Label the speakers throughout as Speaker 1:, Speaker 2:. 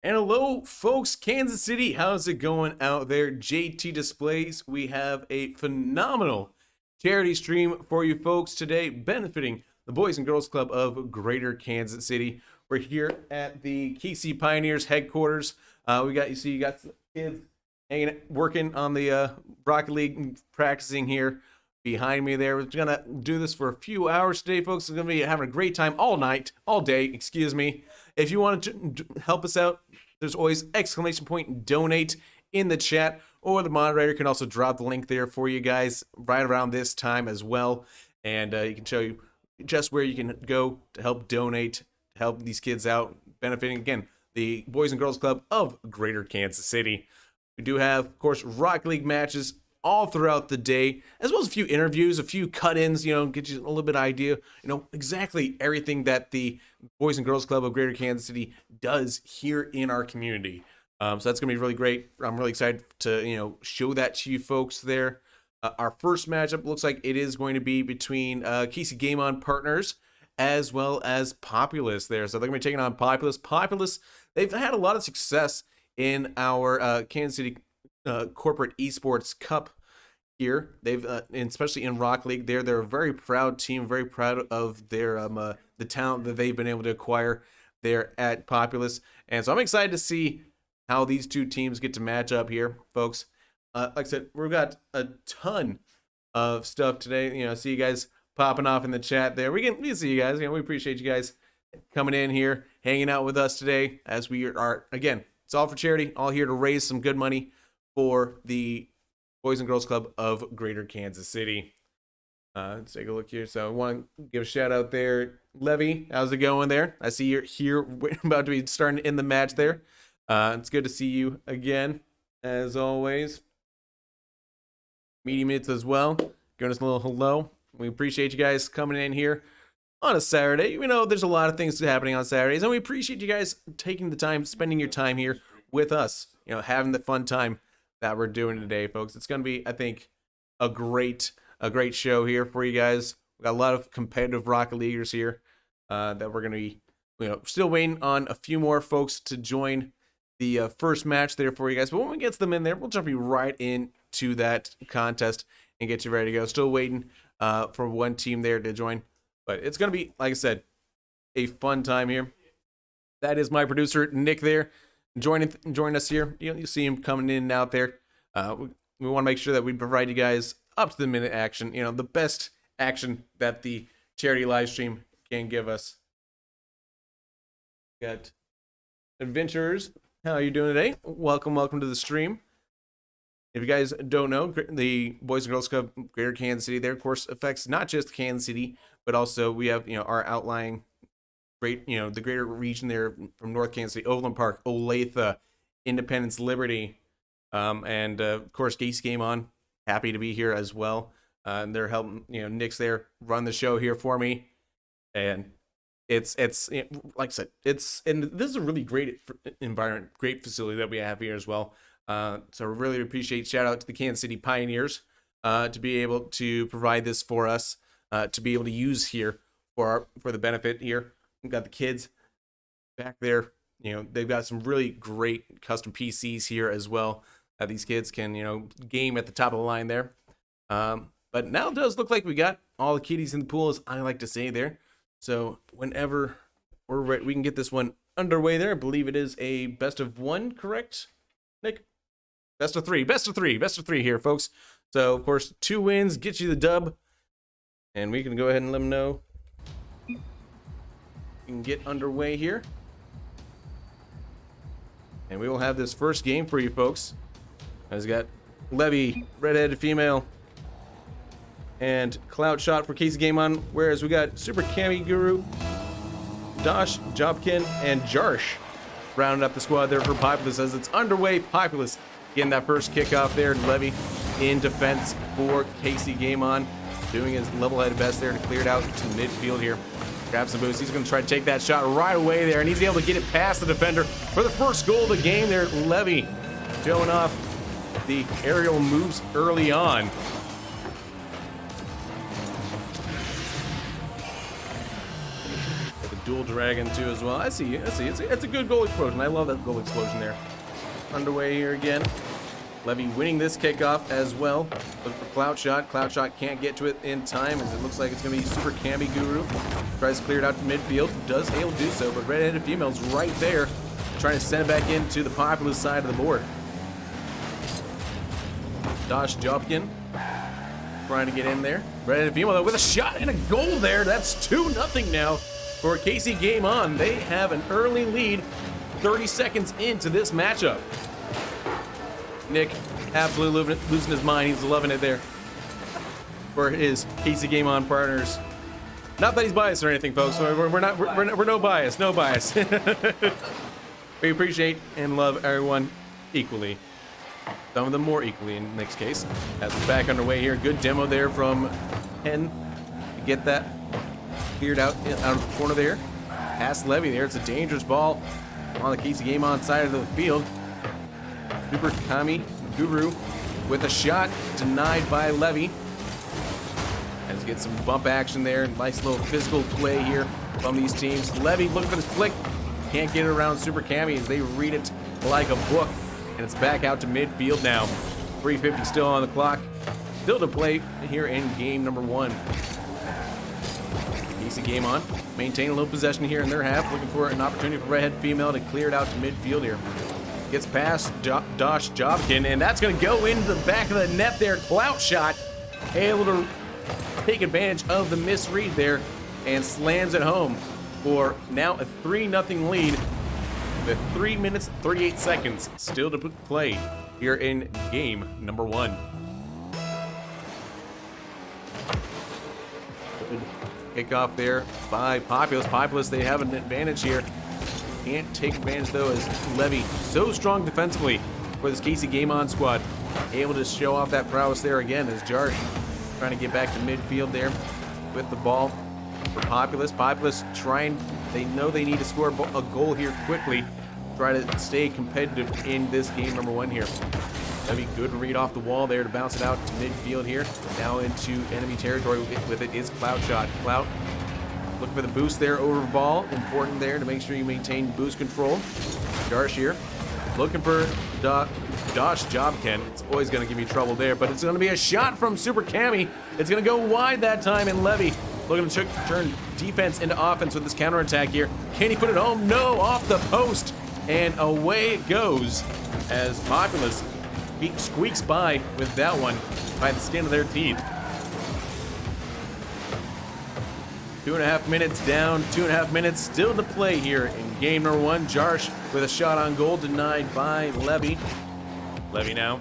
Speaker 1: And hello, folks, Kansas City. How's it going out there? JT Displays. We have a phenomenal charity stream for you folks today, benefiting the Boys and Girls Club of Greater Kansas City. We're here at the KC Pioneers headquarters. You got some kids working on the Rocket League, practicing here behind me there. We're gonna do this for a few hours today, folks. We're gonna be having a great time all day, excuse me. If you want to help us out, there's always !donate in the chat, or the moderator can also drop the link there for you guys right around this time as well. And he can show you just where you can go to help donate, to help these kids out, benefiting, again, the Boys and Girls Club of Greater Kansas City. We do have, of course, Rocket League matches all throughout the day, as well as a few interviews, a few cut-ins, get you a little bit of idea, exactly everything that the Boys and Girls Club of Greater Kansas City does here in our community. So that's going to be really great. I'm really excited to, show that to you folks there. Our first matchup looks like it is going to be between KC Game On partners as well as Populous there. So they're going to be taking on Populous. Populous, they've had a lot of success in our Kansas City Corporate Esports Cup here. They've and especially in Rocket League, they're a very proud team, very proud of their the talent that they've been able to acquire there at Populous. And so I'm excited to see how these two teams get to match up here, folks. Like I said, we've got a ton of stuff today. See you guys popping off in the chat there. We see you guys. We appreciate you guys coming in here, hanging out with us today, as we are, again, it's all for charity, all here to raise some good money for the Boys and Girls Club of Greater Kansas City. Let's take a look here. So I want to give a shout out there. Levy, how's it going there? I see you're here, about to be starting in the match there. It's good to see you again, as always. Medium Mids as well, giving us a little hello. We appreciate you guys coming in here on a Saturday. There's a lot of things happening on Saturdays, and we appreciate you guys taking the time, spending your time here with us, having the fun time that we're doing today, folks. It's going to be, I think, a great show here for you guys. We got a lot of competitive Rocket Leaguers here that we're going to be, still waiting on a few more folks to join the first match there for you guys. But when we get them in there, we'll jump you right into that contest and get you ready to go. Still waiting for one team there to join, but it's going to be, like I said, a fun time here. That is my producer, Nick, there. Join us here. You see him coming in and out there. We want to make sure that we provide you guys up to the minute action. The best action that the charity live stream can give us. Got Adventurers. How are you doing today? Welcome to the stream. If you guys don't know, the Boys and Girls Club Greater Kansas City there, of course, affects not just Kansas City, but also we have our outlying the greater region there from North Kansas City, Overland Park, Olathe, Independence, Liberty, and of course KC Game On. Happy to be here as well. And they're helping, Nick's there run the show here for me, and it's like I said, and this is a really great environment, great facility that we have here as well. So I really appreciate, shout out to the Kansas City Pioneers to be able to provide this for us, to be able to use here for the benefit here. We've got the kids back there. They've got some really great custom PCs here as well that these kids can, game at the top of the line there. But now it does look like we got all the kiddies in the pool, as I like to say there. So whenever we're ready, we can get this one underway there. I believe it is a best of one, correct, Nick? Best of three here, folks. So, of course, 2 wins get you the dub. And we can go ahead and let them know. We can get underway here. And we will have this first game for you folks. As we got Levy, redheaded female, and Cloud Shot for KC Game On. Whereas we got Super Cami Guru, Dosh, Jobkin, and Jarsh rounding up the squad there for Populous as it's underway. Populous getting that first kickoff there. Levy in defense for KC Game On, doing his level-headed best there to clear it out to midfield here. Grabs the boost. He's going to try to take that shot right away there, and he's able to get it past the defender for the first goal of the game there. Levy showing off the aerial moves early on. Dual Dragon too as well. I see you. I see. It's a good goal explosion. I love that goal explosion there. Underway here again. Levy winning this kickoff as well. Look for Clout Shot. Clout Shot can't get to it in time as it looks like it's going to be Super Camby Guru. Tries to clear it out to midfield. Does able to do so, but Red-Headed Female's right there trying to send it back into the Populous side of the board. Dosh Jobkin trying to get in there. Red-Headed Female though with a shot and a goal there. That's 2-0 now for KC Game On. They have an early lead 30 seconds into this matchup. Nick absolutely losing his mind. He's loving it there for his KC Game On partners. Not that he's biased or anything, folks. We're no bias, no bias. We appreciate and love everyone equally. Some of them more equally in Nick's case. As it's back underway here. Good demo there from Ken to get that cleared out of the corner there. Past Levy there. It's a dangerous ball on the KC Game On side of the field. Super Kami Guru with a shot denied by Levy. Has to get some bump action there. Nice little physical play here from these teams. Levy looking for this flick. Can't get it around Super Kami as they read it like a book. And it's back out to midfield now. 3:50 still on the clock. Still to play here in game number 1. KC Game On. Maintain a little possession here in their half. Looking for an opportunity for Redhead Female to clear it out to midfield here. Gets past Dosh Jobkin, and that's going to go into the back of the net there. Clout Shot able to take advantage of the misread there and slams it home for now a 3-0 lead with 3 minutes 38 seconds still to play here in game number 1. Good kickoff there by Populous. Populous, they have an advantage here. Can't take advantage though as Levy so strong defensively for this KC Game On squad. Able to show off that prowess there again as Jarsh trying to get back to midfield there with the ball for Populous. Populous trying, they know they need to score a goal here quickly. Try to stay competitive in this game number 1 here. Levy, good read off the wall there to bounce it out to midfield here. Now into enemy territory with it is Clout Shot. Clout looking for the boost there over the ball. Important there to make sure you maintain boost control. Jarsh here. Looking for Dosh Jobkin. It's always going to give you trouble there, but it's going to be a shot from Super Kami. It's going to go wide that time, and Levy looking to turn defense into offense with this counterattack here. Can he put it home? No, off the post, and away it goes as Populous squeaks by with that one by the skin of their teeth. 2.5 minutes down, 2.5 minutes still to play here in game number 1. Jarsh with a shot on goal denied by Levy. Levy now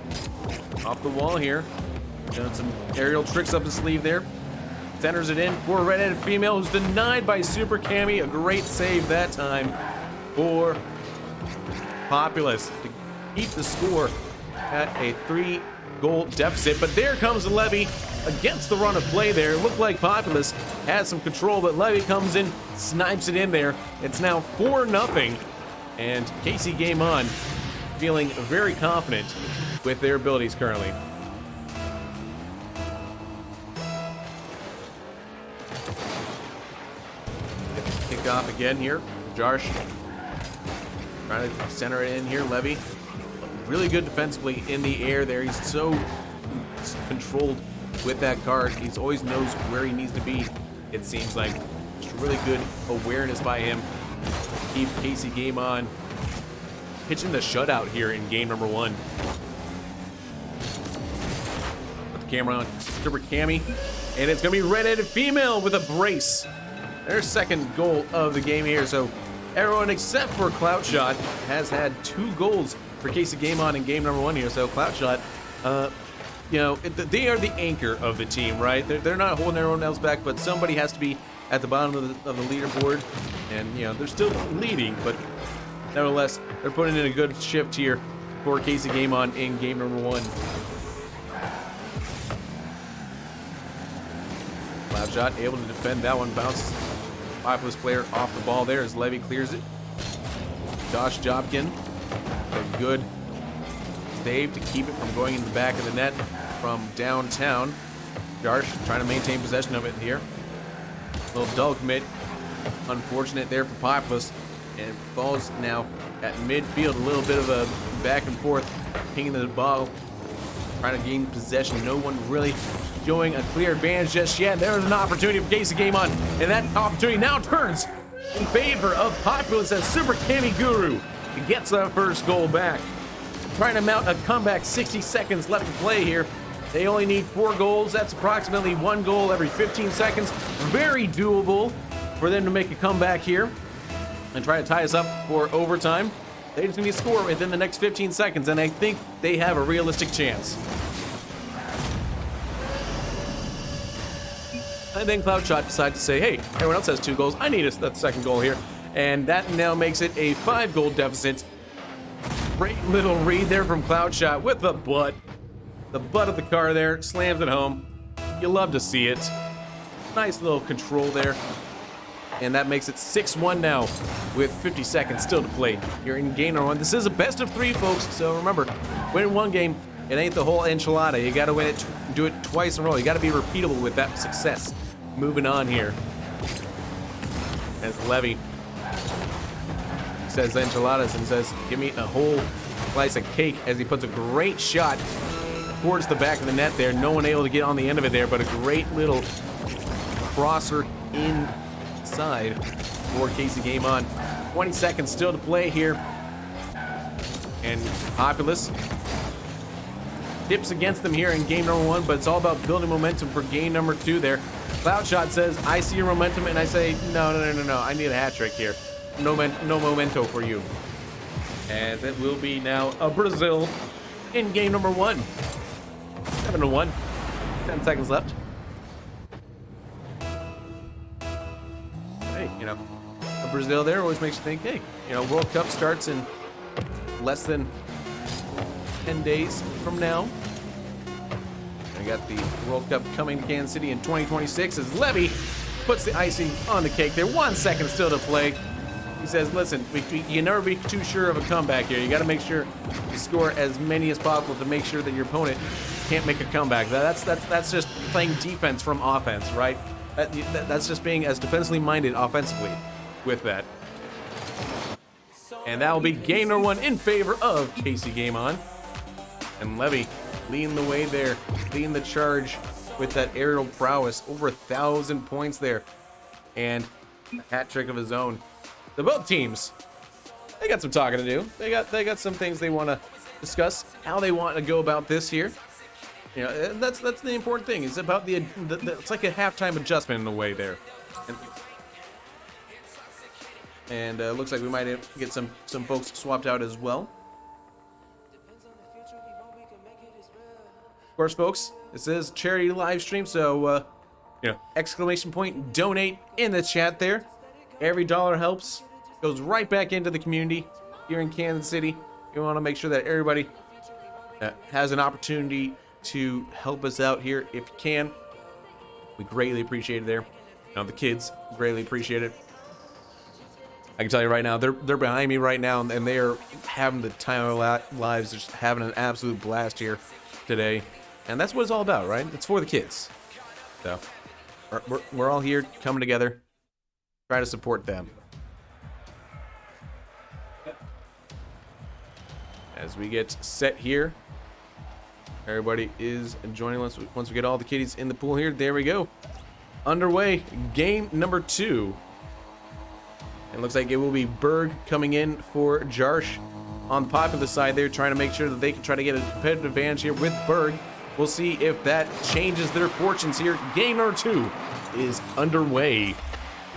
Speaker 1: off the wall here. Doing some aerial tricks up the sleeve there. Centers it in for Red-Headed Female who's denied by Super Kami. A great save that time for Populous to keep the score at a 3-goal deficit. But there comes Levy against the run of play there. It looked like Populous had some control, but Levy comes in, snipes it in there. It's now 4-0, and KC Game On feeling very confident with their abilities currently. Kick off again here. Jarsh trying to center it in here. Levy really good defensively in the air there. He's so controlled with that card. He always knows where he needs to be, it seems like. Just really good awareness by him. Keep KC Game On pitching the shutout here in game number 1. Put the camera on Super Kami, and it's going to be Red-Headed Female with a brace. Their second goal of the game here. So everyone except for Clout Shot has had 2 goals for KC Game On in game number 1 here. So Clout Shot, you know, they are the anchor of the team, right? They're not holding everyone else back, but somebody has to be at the bottom of the leaderboard. And, you know, they're still leading, but nevertheless, they're putting in a good shift here for KC Game On in game number 1. Clout Shot able to defend that one. Bounce Populous player off the ball there as Levy clears it. Dosh Jobkin, a good save to keep it from going in the back of the net from downtown. Jarsh trying to maintain possession of it here. A little dull commit Unfortunate there for Populous, and falls now at midfield. A little bit of a back and forth, pinging the ball, trying to gain possession. No one really showing a clear advantage just yet. There's an opportunity for Casey Game On, and that opportunity now turns in favor of Populous as Super Cammy Guru gets that first goal back. Trying to mount a comeback, 60 seconds left to play here. They only need 4 goals. That's approximately 1 goal every 15 seconds. Very doable for them to make a comeback here and try to tie us up for overtime. They just need to score within the next 15 seconds, and I think they have a realistic chance. And then Cloudshot decides to say, hey, everyone else has 2 goals. I need that second goal here. And that now makes it a 5-goal deficit. Great little read there from Cloudshot with the butt. The butt of the car there, slams it home. You love to see it. Nice little control there. And that makes it 6-1 now with 50 seconds still to play here in game number 1. This is a best of 3, folks, so remember, winning 1 game, it ain't the whole enchilada. You gotta win it, do it twice in a row. You gotta be repeatable with that success. Moving on here. As Levy says enchiladas and says, give me a whole slice of cake, as he puts a great shot towards the back of the net there. No one able to get on the end of it there, but a great little crosser inside for Casey Game On. 20 seconds still to play here. And Populous dips against them here in game number 1, but it's all about building momentum for game number 2 there. Cloudshot says, I see your momentum, and I say, no, I need a hat trick here. No memento for you. As it will be now a Brazil in game number 1. 7-1. 10 seconds left. Hey, you know, a Brazil there always makes you think, hey, you know, World Cup starts in less than 10 days from now. I got the World Cup coming to Kansas City in 2026 as Levy puts the icing on the cake there. 1 second still to play. He says, listen, you never be too sure of a comeback here. You got to make sure you score as many as possible to make sure that your opponent can't make a comeback. That's just playing defense from offense, right? That's just being as defensively minded offensively with that. And that will be game number 1 in favor of Casey Game On. And Levy leading the way there, leading the charge with that aerial prowess. Over 1,000 points there. And a hat trick of his own. So both teams, they got some talking to do. They got some things they want to discuss, how they want to go about this here. You know, that's the important thing. It's about the it's like a halftime adjustment in a way there. And looks like we might get some folks swapped out as well. Of course, folks, this is charity live stream, so you know, exclamation point donate in the chat there. Every dollar helps. Goes right back into the community here in Kansas City. We want to make sure that everybody has an opportunity to help us out here if you can. We greatly appreciate it there. You know, the kids greatly appreciate it. I can tell you right now, they're behind me right now, and they are having the time of their lives, just having an absolute blast here today. And that's what it's all about, right? It's for the kids. So we're all here coming together, try to support them. As we get set here, everybody is joining us. Once we get all the kiddies in the pool here, there we go. Underway, game number 2. It looks like it will be Berg coming in for Jarsh on the Populous side there, trying to make sure that they can try to get a competitive advantage here with Berg. We'll see if that changes their fortunes here. Game number 2 is underway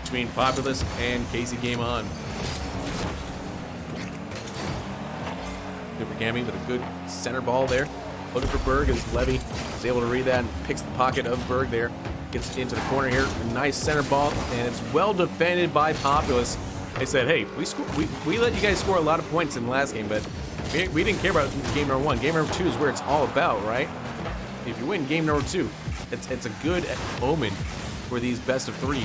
Speaker 1: between Populous and Casey Game On. Super Cammy with a good center ball there. Looking for Berg as Levy is able to read that and picks the pocket of Berg there. Gets into the corner here. A nice center ball, and it's well defended by Populous. They said, hey, we let you guys score a lot of points in the last game, but we didn't care about game number 1. Game number 2 is where it's all about, right? If you win game number 2, it's a good omen for these best of 3s.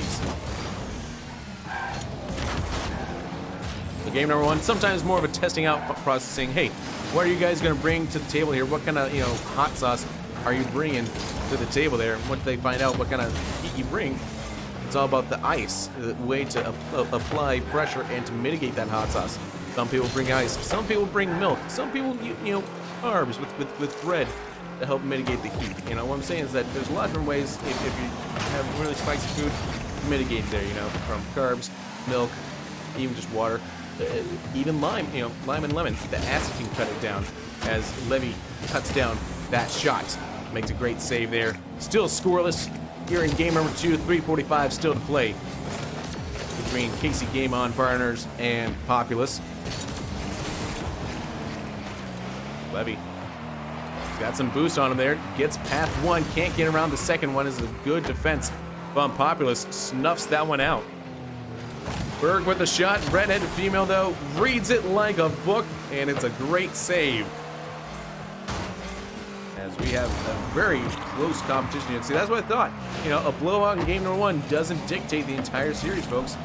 Speaker 1: So game number 1, sometimes more of a testing out processing. Hey, what are you guys going to bring to the table here? What kind of, you know, hot sauce are you bringing to the table there? Once they find out what kind of heat you bring, It's all about the ice, the way to apply pressure and to mitigate that hot sauce. Some people bring ice, some people bring milk, some people, carbs with bread to help mitigate the heat. What I'm saying is that there's a lot of different ways if you have really spicy food, mitigate there, from carbs, milk, even just water, even lime, lime and lemon. The acid can cut it down as Levy cuts down that shot. Makes a great save there. Still scoreless here in game number 2, 3:45 still to play between Casey Game On Partners and Populous. Levy got some boost on him there. Gets past one. Can't get around the second one. Is a good defense from Populous. Snuffs that one out. Berg with the shot. Redheaded female, though, reads it like a book, and it's a great save. As we have a very close competition here. See, that's what I thought. A blowout in game number 1 doesn't dictate the entire series, folks.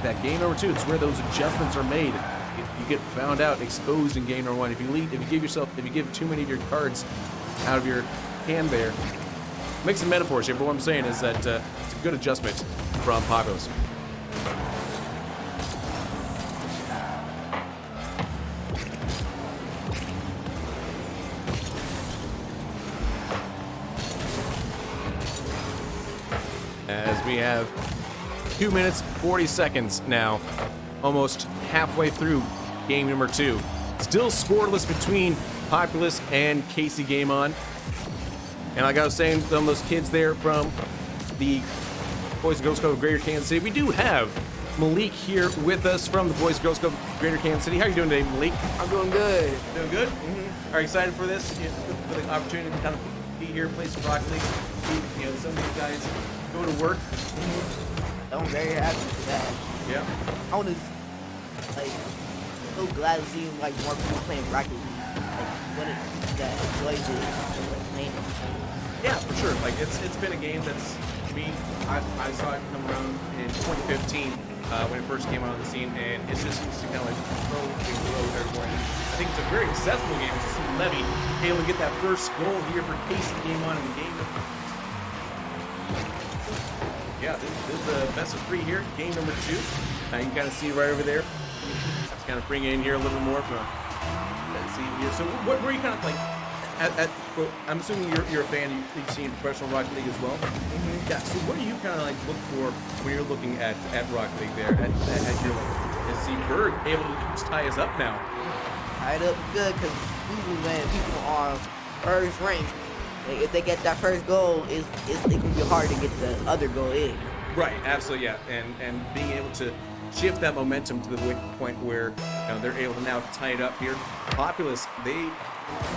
Speaker 1: That game number 2, it's where those adjustments are made. You get found out, exposed in game number 1. If you give too many of your cards out of your hand there, make some metaphors here, but what I'm saying is that it's a good adjustment from Populous. As we have 2 minutes, 40 seconds now, almost halfway through game number 2. Still scoreless between Populous and Casey Game On. And like I was saying, some of those kids there from the Boys and Girls Club of Greater Kansas City, we do have Malik here with us from the Boys and Girls Club of Greater Kansas City. How are you doing today, Malik?
Speaker 2: I'm doing good.
Speaker 1: Doing good? Mm-hmm. Are you excited for this? For the opportunity to kind of be here, play some Rocket League? Some of these guys go to work.
Speaker 2: I'm very happy for that.
Speaker 1: Yeah.
Speaker 2: I want to, so glad to see more people playing Rocket League. What it that enjoys it, playing it.
Speaker 1: Yeah, for sure. It's been a game that's, to me, I saw it come around in 2015 when it first came out on the scene, and it's just used to kind of throw and grow everywhere. I think it's a very accessible game. To see Levy able to get that first goal here for Casey Game On in the game. Yeah, this is the best of 3 here, game number 2. You can kind of see right over there. Let's kind of bring it in here a little more from that scene here. So what were you kind of like well, I'm assuming you're a fan, you've seen professional Rocket League as well? Mm-hmm. Yeah, so what do you kind of look for when you're looking at Rocket League there, at your level? Is Berg able to tie us up now?
Speaker 2: Tied up good, because usually when people are first ranked, if they get that first goal, it can be hard to get the other goal in.
Speaker 1: Right, absolutely, yeah. And being able to shift that momentum to the point where they're able to now tie it up here. Populous, they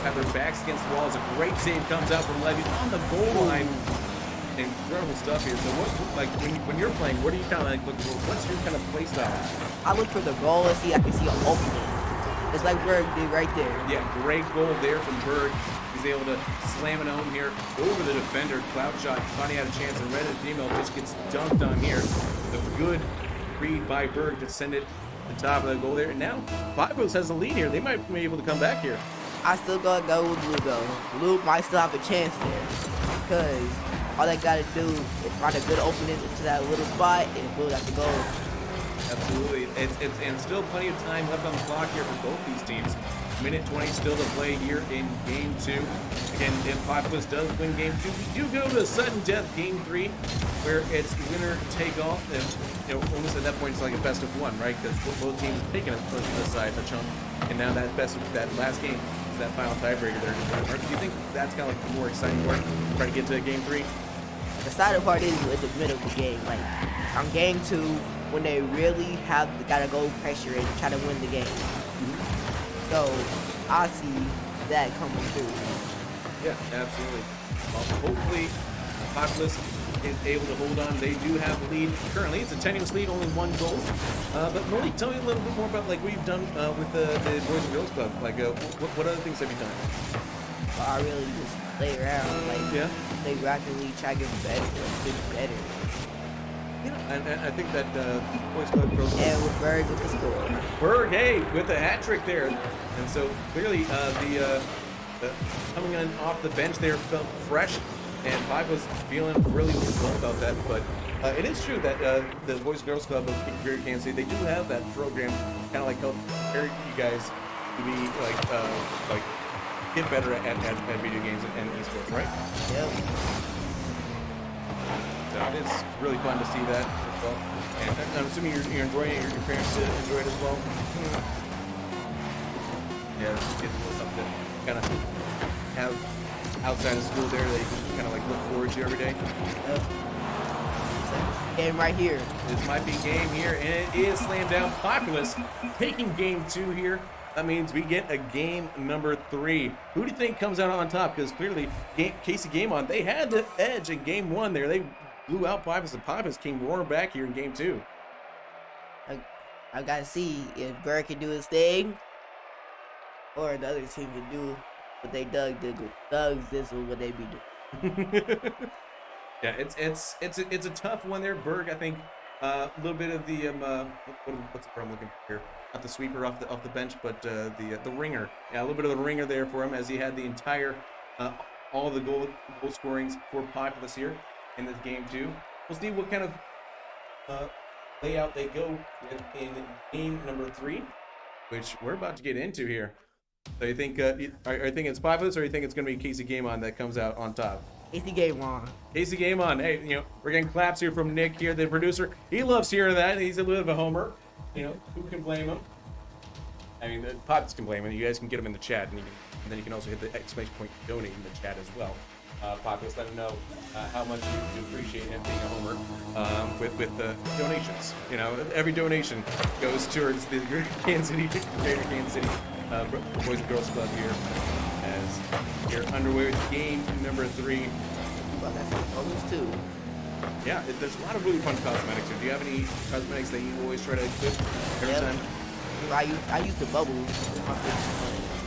Speaker 1: have their backs against the walls. A great save comes out from Levy on the goal line. Incredible stuff here. So when you're playing, what do you kind of look for? What's your kind of play style?
Speaker 2: I look for the goal and see I can see an opening. It's like Berg did right there.
Speaker 1: Yeah, great goal there from Berg. He's able to slam it home here over the defender. Cloud shot, finally had a chance, and Red female just gets dunked on here. The good read by Berg to send it to the top of the goal there. And now Populous has the lead here. They might be able to come back here.
Speaker 2: I still gotta go with Blue though. Blue might still have a chance there because all they gotta do is find a good opening into that little spot and Blue got the goal.
Speaker 1: Absolutely. And still plenty of time left on the clock here for both these teams. Minute 20 still to play here in game 2. Again, if Populous does win game 2, we do go to sudden death game 3, where it's winner take all. And almost at that point it's like a best of 1, right? Because both teams have taken a push to the side a chunk, and now that last game is that final tiebreaker there. Do you think that's kind of like the more exciting part, trying to get to game 3?
Speaker 2: The exciting part is at the middle of the game. Like on game 2, when they really gotta go pressure and try to win the game. So I see that coming through.
Speaker 1: Yeah, absolutely. Hopefully, Populous is able to hold on. They do have the lead currently. It's a tenuous lead, only 1 goal. But Malik, tell me a little bit more about what you've done with the Boys and Girls Club. What other things have you done?
Speaker 2: I really just play around, play Rocket League, try to get better.
Speaker 1: And I think that Boys Club, Girls Club.
Speaker 2: And with Berg with the score.
Speaker 1: Berg, hey, with the hat trick there. And so clearly the coming on off the bench there felt fresh. and Five was feeling really well about that. But it is true that the Boys and Girls Club of Greater Kansas City, they do have that program, kind of like help prepare you guys to be like get better at video games and esports, right?
Speaker 2: Yep.
Speaker 1: So it is really fun to see that as well. And I'm assuming you're enjoying it. Your parents enjoy it as well. Yeah, it's a little something to kind of have outside of school there that you can kind of like look forward to every day.
Speaker 2: Yep. Game right here.
Speaker 1: This might be game here, and it is Slam Down Populous taking game 2 here. That means we get a game number 3. Who do you think comes out on top? Because clearly, Casey Game On, they had the edge in game 1 there. They blew out Populous, and Populous came roaring back here in game 2.
Speaker 2: I gotta see if Bird can do his thing, or the other team can do what they Doug did. Doug's this is what they be doing.
Speaker 1: Yeah, it's a tough one there. Berg, I think, a little bit of the what's the word I'm looking for here? Not the sweeper off the bench, but the ringer. Yeah, a little bit of the ringer there for him, as he had the entire all the goal scorings for Populous here in this game 2. We'll see what kind of layout they go with in game number 3, which we're about to get into here. So you think are you thinking it's Populous, or you think it's going to be Casey Game On that comes out on top?
Speaker 2: Casey Game On.
Speaker 1: Casey Game On. Hey, we're getting claps here from Nick here, the producer. He loves hearing that. He's a little bit of a homer. Who can blame him? I mean, the Populous can blame him. You guys can get him in the chat, and then you can also hit the exclamation point donate in the chat as well. Populous, let him know how much you appreciate him being a homer with the donations. Every donation goes towards the Greater Kansas City Boys and Girls Club here, as you're underway with game number 3.
Speaker 2: Well, that's almost 2.
Speaker 1: Yeah, there's a lot of really fun cosmetics here. Do you have any cosmetics that you always try to equip every time?
Speaker 2: I use the bubbles.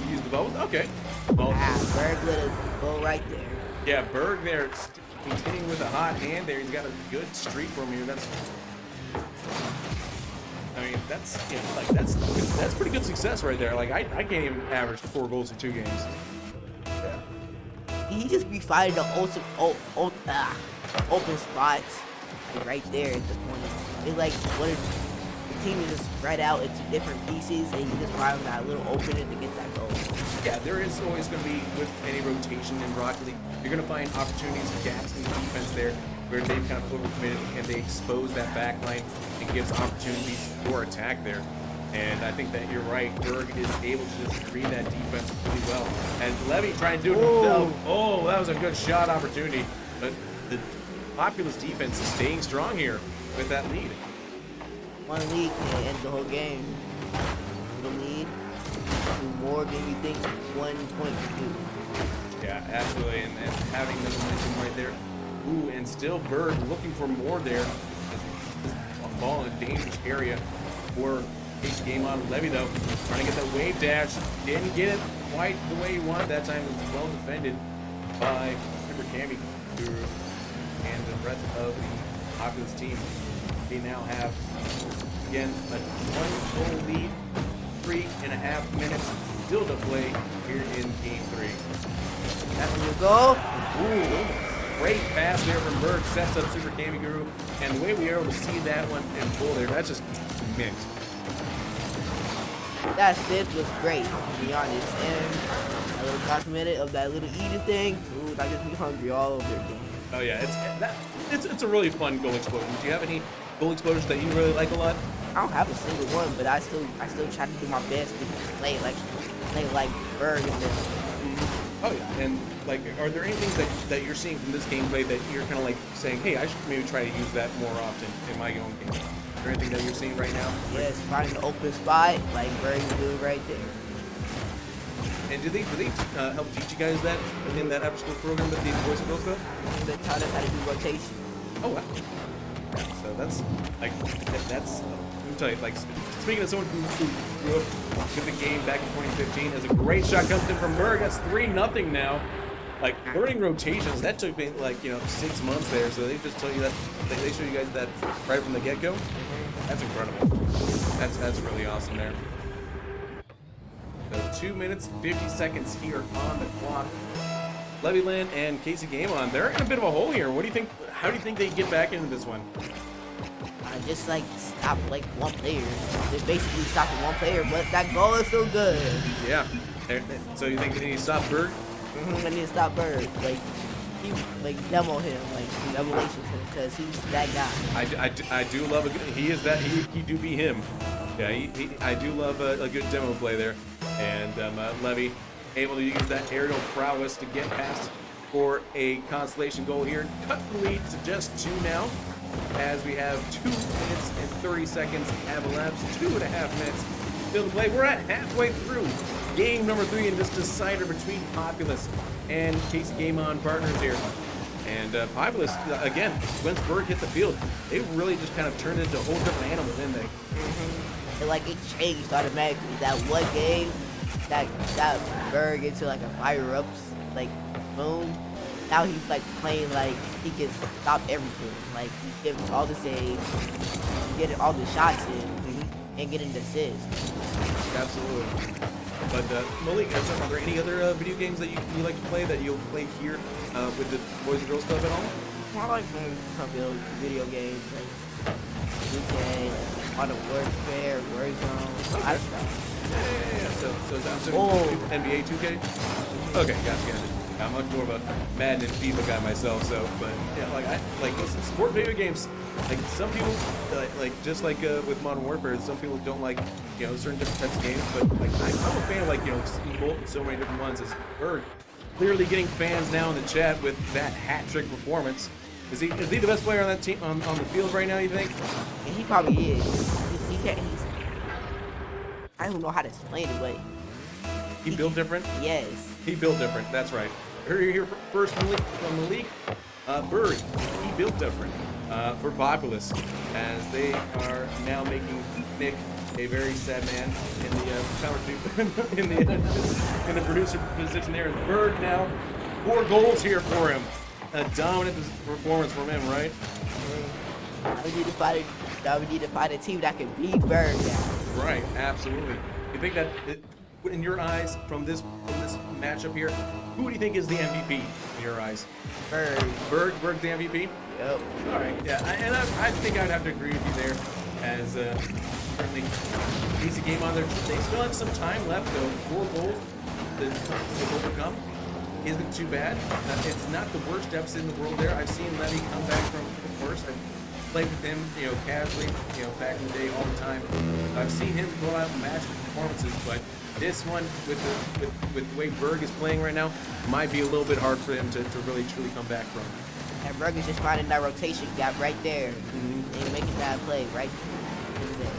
Speaker 1: You use the bubbles? Okay. Well,
Speaker 2: Berg let it go right there.
Speaker 1: yeah, Berg there continuing with a hot hand there. He's got a good streak from here. That's pretty good success right there. Like I can't even average 4 goals in 2 games. Yeah.
Speaker 2: He just be finding the open spots, like right there at the point. It's like the team is just spread out into different pieces, and you just find that little opening to get that goal.
Speaker 1: Yeah, there is always going to be, with any rotation in Rocket League, you're going to find opportunities, gaps in the defense there, where they've kind of overcommitted and they expose that back line and gives opportunities for attack there. And I think that you're right. Berg is able to just read that defense really well. And Levy trying to do it himself. Oh, that was a good shot opportunity. But the Populous defense is staying strong here with that lead.
Speaker 2: One lead can end the whole game. The lead do more than you think 1 point can do.
Speaker 1: Yeah, absolutely. And having the momentum right there. Ooh, and still Berg looking for more there. A ball in a dangerous area for Casey Game On. Levy, though, trying to get that wave dash. Didn't get it quite the way he wanted that time. It was well defended by Super Cammy and the rest of the Populous team. They now have, again, a 1-goal lead, 3.5 minutes still to play here in game 3.
Speaker 2: That one will go.
Speaker 1: Ooh, great pass there from Berg, sets up Super Cammy Guru, and the way we are able to see that one in full there, that's just mint.
Speaker 2: That fifth was great, to be honest. And a little cosmetic of that little eating thing. Ooh, that gets me hungry all over again.
Speaker 1: Oh yeah, it's a really fun goal explosion. Do you have any goal explosions that you really like a lot?
Speaker 2: I don't have a single one, but I still try to do my best to play like Berg and them.
Speaker 1: Oh yeah, and like, are there any things that you're seeing from this gameplay that you're kind of like saying, hey, I should maybe try to use that more often in my own game? Is there anything that you're seeing right now?
Speaker 2: Yes, finding the open spot like Berg is doing right there.
Speaker 1: And do they help teach you guys that in that after school program with the Boys and Girls Club?
Speaker 2: They taught us how to do rotation.
Speaker 1: Oh wow. Yeah, so that's let me tell you, like, speaking of someone who grew up with the game back in 2015, has a great shot comes in from Berg. That's 3-0 now. Like, learning rotations, that took me like 6 months there. So they just tell you that they show you guys that right from the get-go. That's incredible. That's really awesome there. So 2 minutes 50 seconds here on the clock. Levy Lynn and Casey Gamon, they're in a bit of a hole here. What do you think? How do you think they get back into this one?
Speaker 2: Just like stop like one player. They basically stopping one player, but that goal is still good.
Speaker 1: Yeah. So you think they need to stop Berg?
Speaker 2: I need to stop Bird. Like he like demo him, like demolition him, because he's that guy.
Speaker 1: I do love a good, he is that he do be him. Yeah, I do love a good demo play there, and Levy able to use that aerial prowess to get past for a consolation goal here. Cut the lead to just 2 now, as we have 2 minutes and 30 seconds have elapsed, 2.5 minutes still to play. We're at halfway through game number 3 in this decider between Populous and Casey Gamon partners here. And Populous, again, once Berg hit the field, they really just kind of turned into a whole different animal, didn't they?
Speaker 2: And like it changed automatically. That one game, that Berg into like a fire ups, like boom. Now he's like playing like he can stop everything. Like he's getting all the saves, getting all the shots in, and getting the assists.
Speaker 1: Absolutely. But Malik, are there any other video games that you like to play that you'll play here with the Boys and Girls Club at all?
Speaker 2: I like playing some video games like GTA, like Modern Warfare, Warzone, all that stuff.
Speaker 1: Yeah. So I'm assuming NBA 2K? Okay, gotcha. I'm much more of a Madden and FIFA guy myself, so, but yeah, listen, sport video games, like some people, just like with Modern Warfare, some people don't like, certain different types of games, but like I'm a fan of so many different ones. As Berg clearly getting fans now in the chat with that hat trick performance. Is he the best player on that team on the field right now? You think?
Speaker 2: And he probably is. He can't. I don't know how to explain it, but
Speaker 1: he built different.
Speaker 2: Yes.
Speaker 1: He built different. That's right. Here first from Malik. Berg, he built different for Populous, as they are now making Nick a very sad man in the in the producer position there. And Berg now 4 goals here for him. A dominant performance from him, right?
Speaker 2: We need to find a team that can beat Berg now.
Speaker 1: Right, absolutely. You think that, in your eyes, from this matchup here, who do you think is the MVP in your eyes? Berg's the MVP?
Speaker 2: Yep.
Speaker 1: All right, yeah, and I think I'd have to agree with you there, as certainly easy game on there. They still have some time left, though. 4 goals to overcome isn't too bad. It's not the worst deficit in the world there. I've seen Levy come back from the worst. I've played with him, casually, back in the day all the time. I've seen him go out and match performances, but this one, with the way Berg is playing right now, might be a little bit hard for him to really truly come back from.
Speaker 2: And Berg is just finding that rotation gap right there, and making that play right there.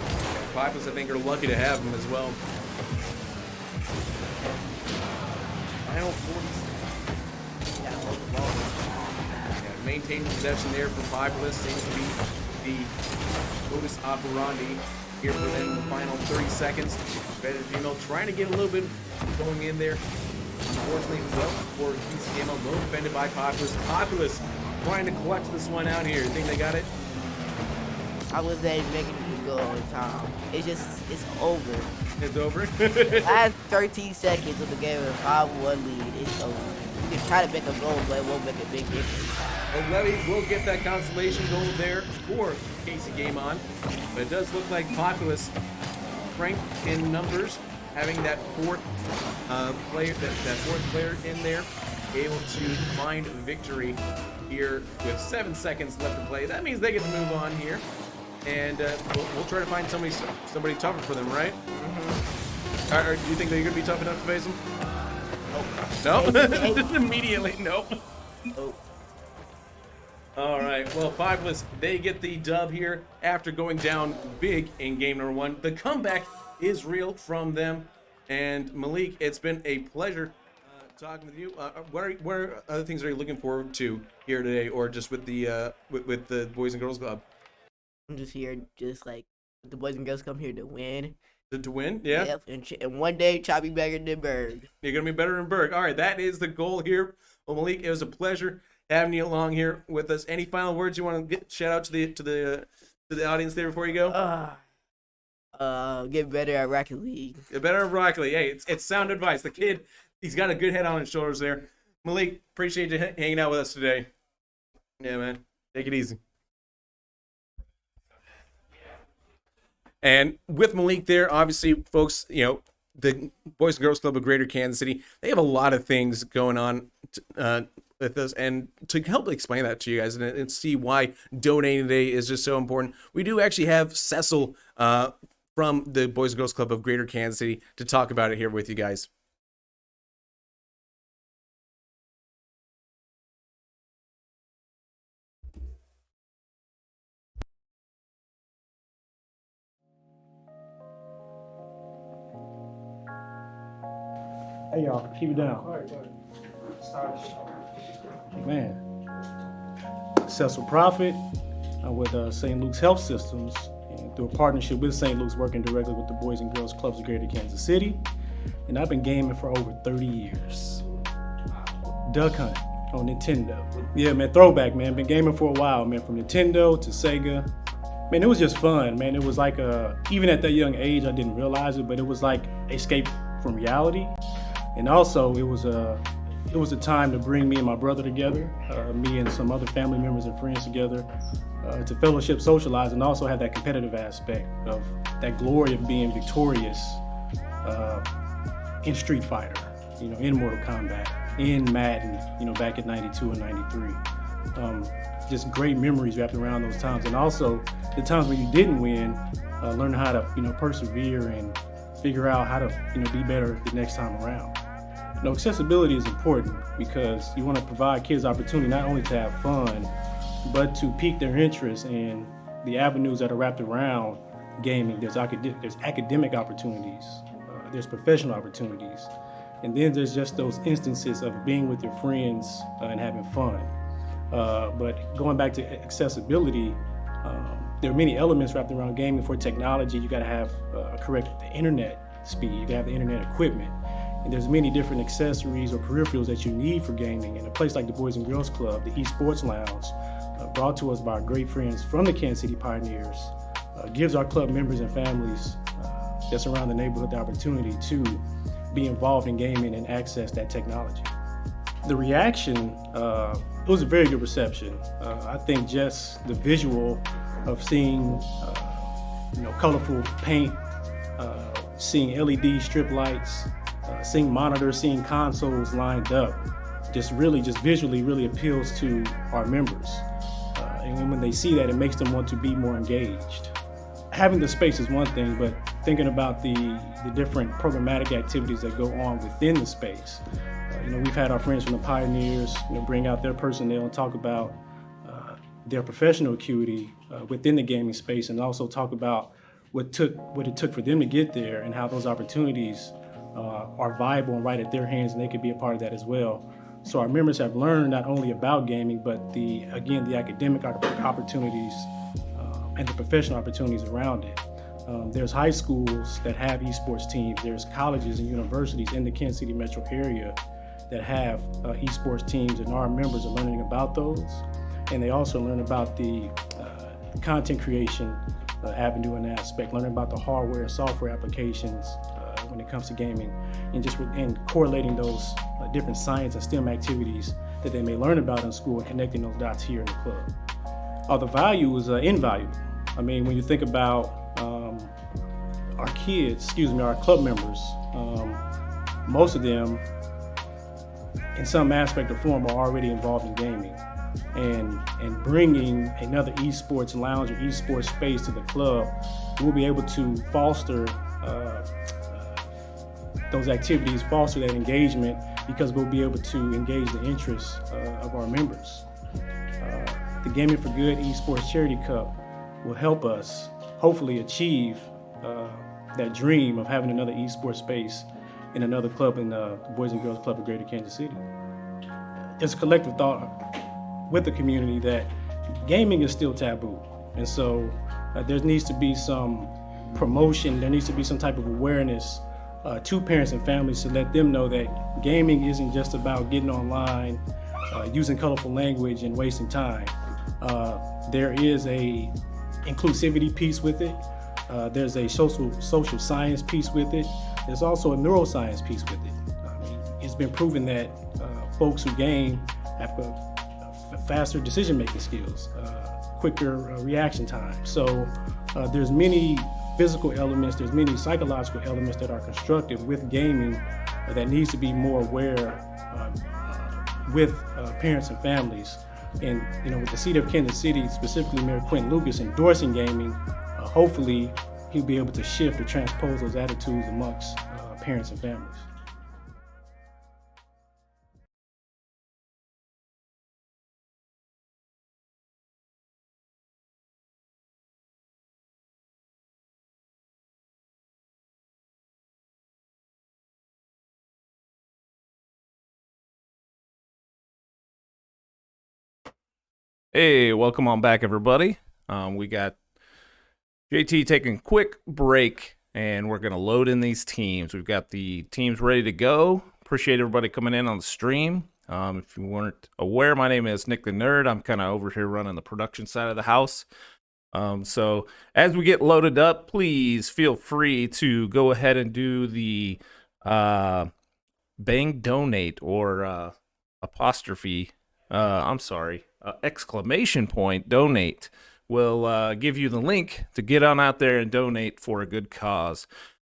Speaker 1: Populous, I think, are lucky to have him as well. Final 40. Maintaining possession there for Populous seems to be the modus operandi here for them in the final 30 seconds. Better female trying to get a little bit going in there. Unfortunately, well, for Casey Gamon, well defended by Populous. Populous trying to clutch this one out here. You think they got it?
Speaker 2: I was there making it go in time. It's over.
Speaker 1: It's over?
Speaker 2: Last 13 seconds of the game with 5-1 lead. It's over. You can try to make a goal, but it won't make a big difference.
Speaker 1: Well, Levy will get that consolation goal there for Casey Gamon. But it does look like Populous, strength in numbers, having that fourth player in there, able to find victory here with 7 seconds left to play. That means they get to move on here. And we'll try to find somebody tougher for them, right? Mm-hmm. Do you think they're going to be tough enough to face them? Nope. No? Immediately, nope.
Speaker 2: Nope.
Speaker 1: All right, well, Populous, they get the dub here after going down big in game number 1. The comeback is real from them. And Malik, it's been a pleasure talking with you. What other things are you looking forward to here today, or just with the with the Boys and Girls Club?
Speaker 2: I'm just here, just like the Boys and Girls come here to win.
Speaker 1: To win, yeah.
Speaker 2: Yep, and one day try to be better than Berg.
Speaker 1: You're gonna be better than Berg. All right, that is the goal here. Well, Malik, it was a pleasure having you along here with us. Any final words you want to shout out to the audience there before you go?
Speaker 2: Get better at Rocket League.
Speaker 1: Get better at Rocket League. Hey, it's sound advice. The kid, he's got a good head on his shoulders there. Malik, appreciate you hanging out with us today. Yeah, man. Take it easy. And with Malik there, obviously, folks, the Boys and Girls Club of Greater Kansas City, they have a lot of things going on with us. And to help explain that to you guys and see why donating today is just so important, we do actually have Cecil from the Boys and Girls Club of Greater Kansas City to talk about it here with you guys.
Speaker 3: Hey y'all, keep it down. Man, Cecil Prophet with St. Luke's Health Systems, and through a partnership with St. Luke's, working directly with the Boys and Girls Clubs of Greater Kansas City. And I've been gaming for over 30 years. Duck Hunt on Nintendo. Yeah, man, throwback, man. Been gaming for a while, man, from Nintendo to Sega. Man, it was just fun, man. It was like, even at that young age, I didn't realize it, but it was like escape from reality. And also, it was a time to bring me and my brother together, me and some other family members and friends together, to fellowship, socialize, and also have that competitive aspect of that glory of being victorious in Street Fighter, in Mortal Kombat, in Madden, back in '92 and '93. Just great memories wrapped around those times, and also the times when you didn't win, learn how to persevere and figure out how to be better the next time around. Accessibility is important because you want to provide kids opportunity not only to have fun, but to pique their interest in the avenues that are wrapped around gaming. There's academic opportunities, there's professional opportunities, and then there's just those instances of being with your friends and having fun. But going back to accessibility, there are many elements wrapped around gaming. For technology, you got to have correct internet speed, you got to have the internet equipment. And there's many different accessories or peripherals that you need for gaming. And a place like the Boys and Girls Club, the Esports Lounge, brought to us by our great friends from the Kansas City Pioneers, gives our club members and families just around the neighborhood the opportunity to be involved in gaming and access that technology. The reaction, it was a very good reception. I think just the visual of seeing, colorful paint, seeing LED strip lights, seeing monitors, seeing consoles lined up, just visually really appeals to our members. And when they see that, it makes them want to be more engaged. Having the space is one thing, but thinking about the different programmatic activities that go on within the space. We've had our friends from the Pioneers, bring out their personnel and talk about their professional acuity within the gaming space, and also talk about what it took for them to get there and how those opportunities are viable and right at their hands, and they can be a part of that as well. So our members have learned not only about gaming, but the academic opportunities and the professional opportunities around it. There's high schools that have esports teams. There's colleges and universities in the Kansas City metro area that have esports teams, and our members are learning about those. And they also learn about the content creation avenue and aspect, learning about the hardware and software applications when it comes to gaming, and correlating those different science and STEM activities that they may learn about in school and connecting those dots here in the club. The value is invaluable. I mean, when you think about our club members, most of them in some aspect or form are already involved in gaming. And bringing another esports lounge or esports space to the club, we'll be able to foster those activities, foster that engagement, because we'll be able to engage the interests of our members. The Gaming for Good Esports Charity Cup will help us hopefully achieve that dream of having another esports space in another club in the Boys and Girls Club of Greater Kansas City. There's a collective thought with the community that gaming is still taboo. And so there needs to be some promotion, there needs to be some type of awareness to parents and families to let them know that gaming isn't just about getting online, using colorful language and wasting time. There is a inclusivity piece with it. There's a social science piece with it. There's also a neuroscience piece with it. It's been proven that folks who game have faster decision-making skills, quicker reaction time. So there's many physical elements, there's many psychological elements that are constructed with gaming that needs to be more aware with parents and families. And with the City of Kansas City, specifically Mayor Quentin Lucas endorsing gaming, hopefully he'll be able to shift or transpose those attitudes amongst parents and families.
Speaker 4: Hey, welcome on back, everybody. We got JT taking a quick break, and we're going to load in these teams. We've got the teams ready to go. Appreciate everybody coming in on the stream. If you weren't aware, my name is Nick the Nerd. I'm kind of over here running the production side of the house. So as we get loaded up, please feel free to go ahead and do the bang donate or apostrophe. Exclamation point donate will give you the link to get on out there and donate for a good cause.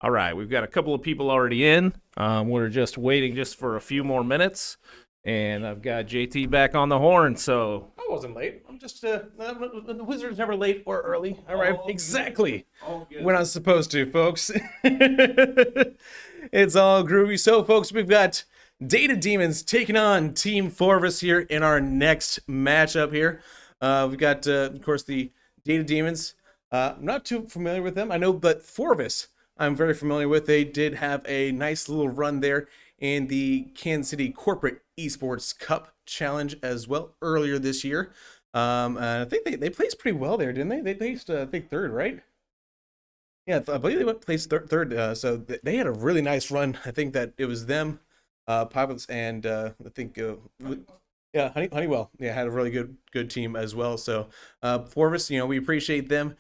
Speaker 4: All right, we've got a couple of people already in. We're just waiting just for a few more minutes, and I've got JT back on the horn. So
Speaker 1: I wasn't late. I'm just the Wizard's never late or early. I arrived exactly when I was supposed to, folks. It's all groovy. So, folks, we've got Data Demons taking on Team Forvis here in our next matchup here. We've got, of course, the Data Demons. I'm not too familiar with them. I know, but Forvis I'm very familiar with. They did have a nice little run there in the Kansas City Corporate Esports Cup Challenge as well earlier this year. I think they placed pretty well there, didn't they? They placed, I think, third, right? Yeah, I believe they went placed third. So they had a really nice run. I think that it was them. Pilots and I think Honeywell had a really good team as well. So Forvis, we appreciate them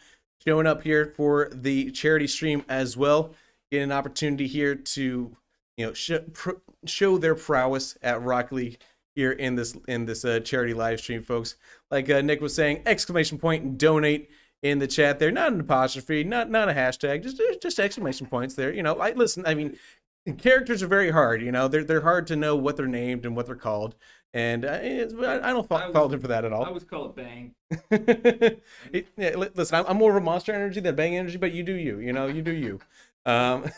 Speaker 1: showing up here for the charity stream as well, get an opportunity here to show their prowess at Rocket League here in this charity live stream, folks. Like Nick was saying, exclamation point and donate in the chat there, not an apostrophe, not a hashtag, just exclamation points there. I mean, characters are very hard, they're hard to know what they're named and what they're called, and I don't fault him for that at all.
Speaker 4: I always call it bang.
Speaker 1: Listen, I'm more of a Monster Energy than Bang Energy, but you do you, you do you.
Speaker 4: My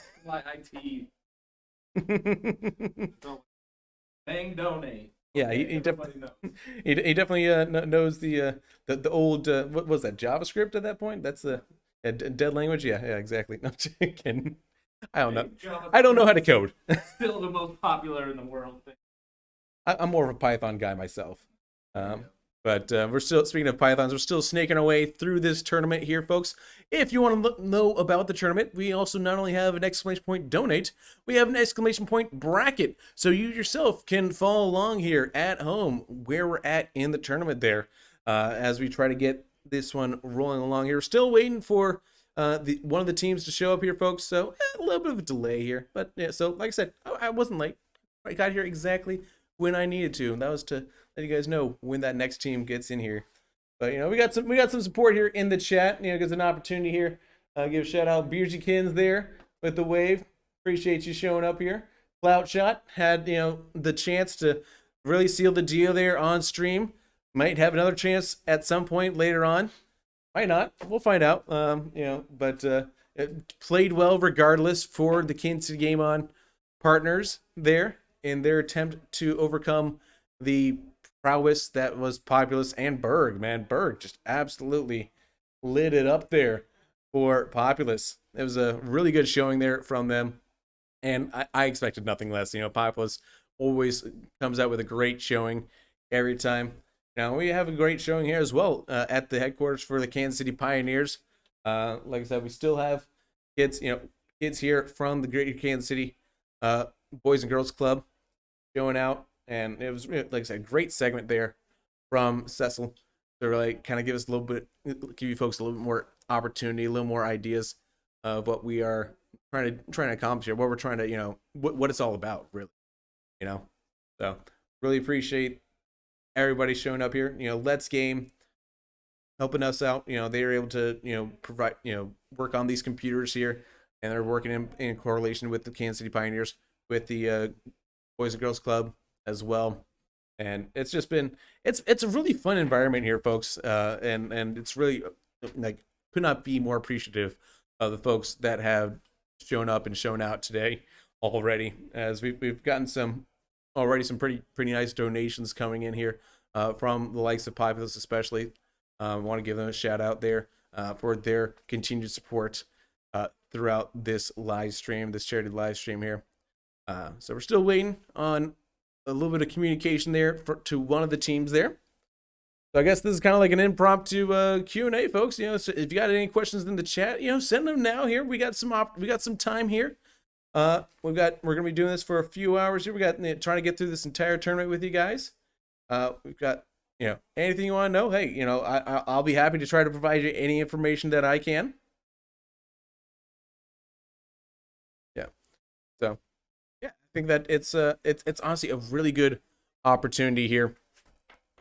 Speaker 4: IT. Bang donate.
Speaker 1: Yeah, he definitely knows the old what was that, JavaScript at that point? That's a dead language. Yeah, exactly. No, kidding. I don't know. I don't know how to code.
Speaker 4: Still the most popular in the world.
Speaker 1: I'm more of a Python guy myself. But we're still, speaking of Pythons, we're still snaking our way through this tournament here, folks. If you want to know about the tournament, we also not only have an exclamation point donate, we have an exclamation point bracket. So you yourself can follow along here at home where we're at in the tournament there as we try to get this one rolling along here. We're still waiting for one of the teams to show up here, folks. So a little bit of a delay here. But yeah, so like I said, I wasn't late. I got here exactly when I needed to, and that was to let you guys know when that next team gets in here. But we got some support here in the chat. Gives an opportunity here. Give a shout out Beerjykins there with the wave. Appreciate you showing up here. Cloutshot had the chance to really seal the deal there on stream. Might have another chance at some point later on. Might not. We'll find out. But it played well regardless for the Kansas City Game On partners there in their attempt to overcome the prowess that was Populous and Berg. Man, Berg just absolutely lit it up there for Populous. It was a really good showing there from them, and I expected nothing less. Populous always comes out with a great showing every time. Now we have a great showing here as well at the headquarters for the Kansas City Pioneers. Like I said, we still have kids here from the Greater Kansas City Boys and Girls Club showing out, and it was, like I said, a great segment there from Cecil to really kind of give us give you folks a little bit more opportunity, a little more ideas of what we are trying to accomplish here, what we're trying to, what it's all about, really, So Really appreciate everybody showing up here. Let's Game helping us out. They were able to provide work on these computers here, and they're working in correlation with the Kansas City Pioneers, with the Boys and Girls Club as well. And it's just been it's a really fun environment here, folks. And it's really like could not be more appreciative of the folks that have shown up and shown out today already, as we've gotten some pretty nice donations coming in here from the likes of Populous especially. I want to give them a shout out there for their continued support throughout this charity live stream here. So we're still waiting on a little bit of communication there to one of the teams there. So I guess this is kind of like an impromptu Q&A, folks. So if you got any questions in the chat, send them now here. We got some time here. We're gonna be doing this for a few hours here. We got trying to get through this entire tournament with you guys. We've got anything you want to know. Hey, I'll be happy to try to provide you any information that I can. Yeah. So yeah, I think that it's honestly a really good opportunity here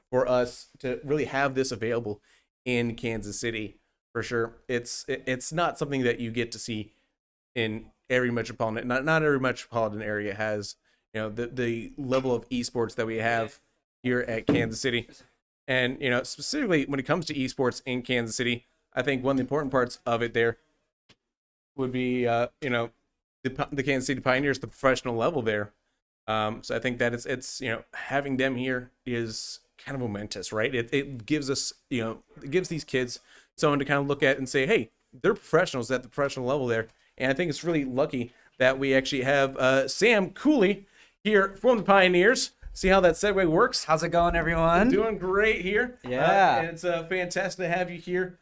Speaker 1: for us to really have this available in Kansas City for sure. It's not something that you get to see in every metropolitan. Not every metropolitan area has the level of esports that we have here at Kansas City. And specifically when it comes to esports in Kansas City, I think one of the important parts of it there would be the Kansas City Pioneers, the professional level there. So I think that it's having them here is kind of momentous, right? It gives us it gives these kids someone to kind of look at and say, hey, they're professionals at the professional level there. And I think it's really lucky that we actually have Sam Cooley here from the Pioneers. See how that segue works?
Speaker 5: How's it going, everyone?
Speaker 1: Doing great here.
Speaker 5: Yeah.
Speaker 1: And it's fantastic to have you here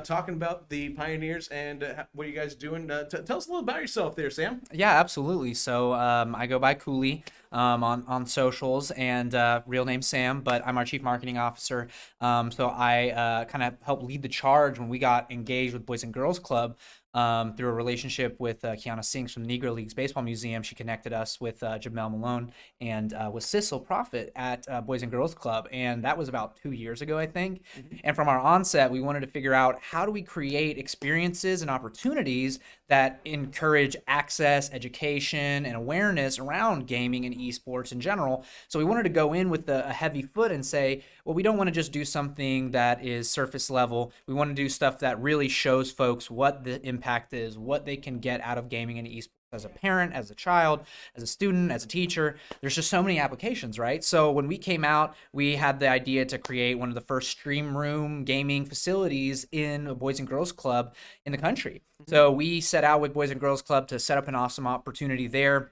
Speaker 1: talking about the Pioneers and what you guys are doing. Tell us a little about yourself there, Sam.
Speaker 5: Yeah, absolutely. So I go by Cooley on socials, and real name Sam, but I'm our chief marketing officer. So I kind of helped lead the charge when we got engaged with Boys and Girls Club. Through a relationship with Kiana Sinks from the Negro Leagues Baseball Museum. She connected us with Jamel Malone and with Sissel Prophet at Boys and Girls Club. And that was about 2 years ago, I think. Mm-hmm. And from our onset, we wanted to figure out how do we create experiences and opportunities that encourage access, education, and awareness around gaming and esports in general. So we wanted to go in with a heavy foot and say, well, we don't want to just do something that is surface level. We want to do stuff that really shows folks what the impact is, what they can get out of gaming and esports as a parent, as a child, as a student, as a teacher. There's just so many applications, right? So when we came out, we had the idea to create one of the first stream room gaming facilities in a Boys and Girls Club in the country. Mm-hmm. So we set out with Boys and Girls Club to set up an awesome opportunity there.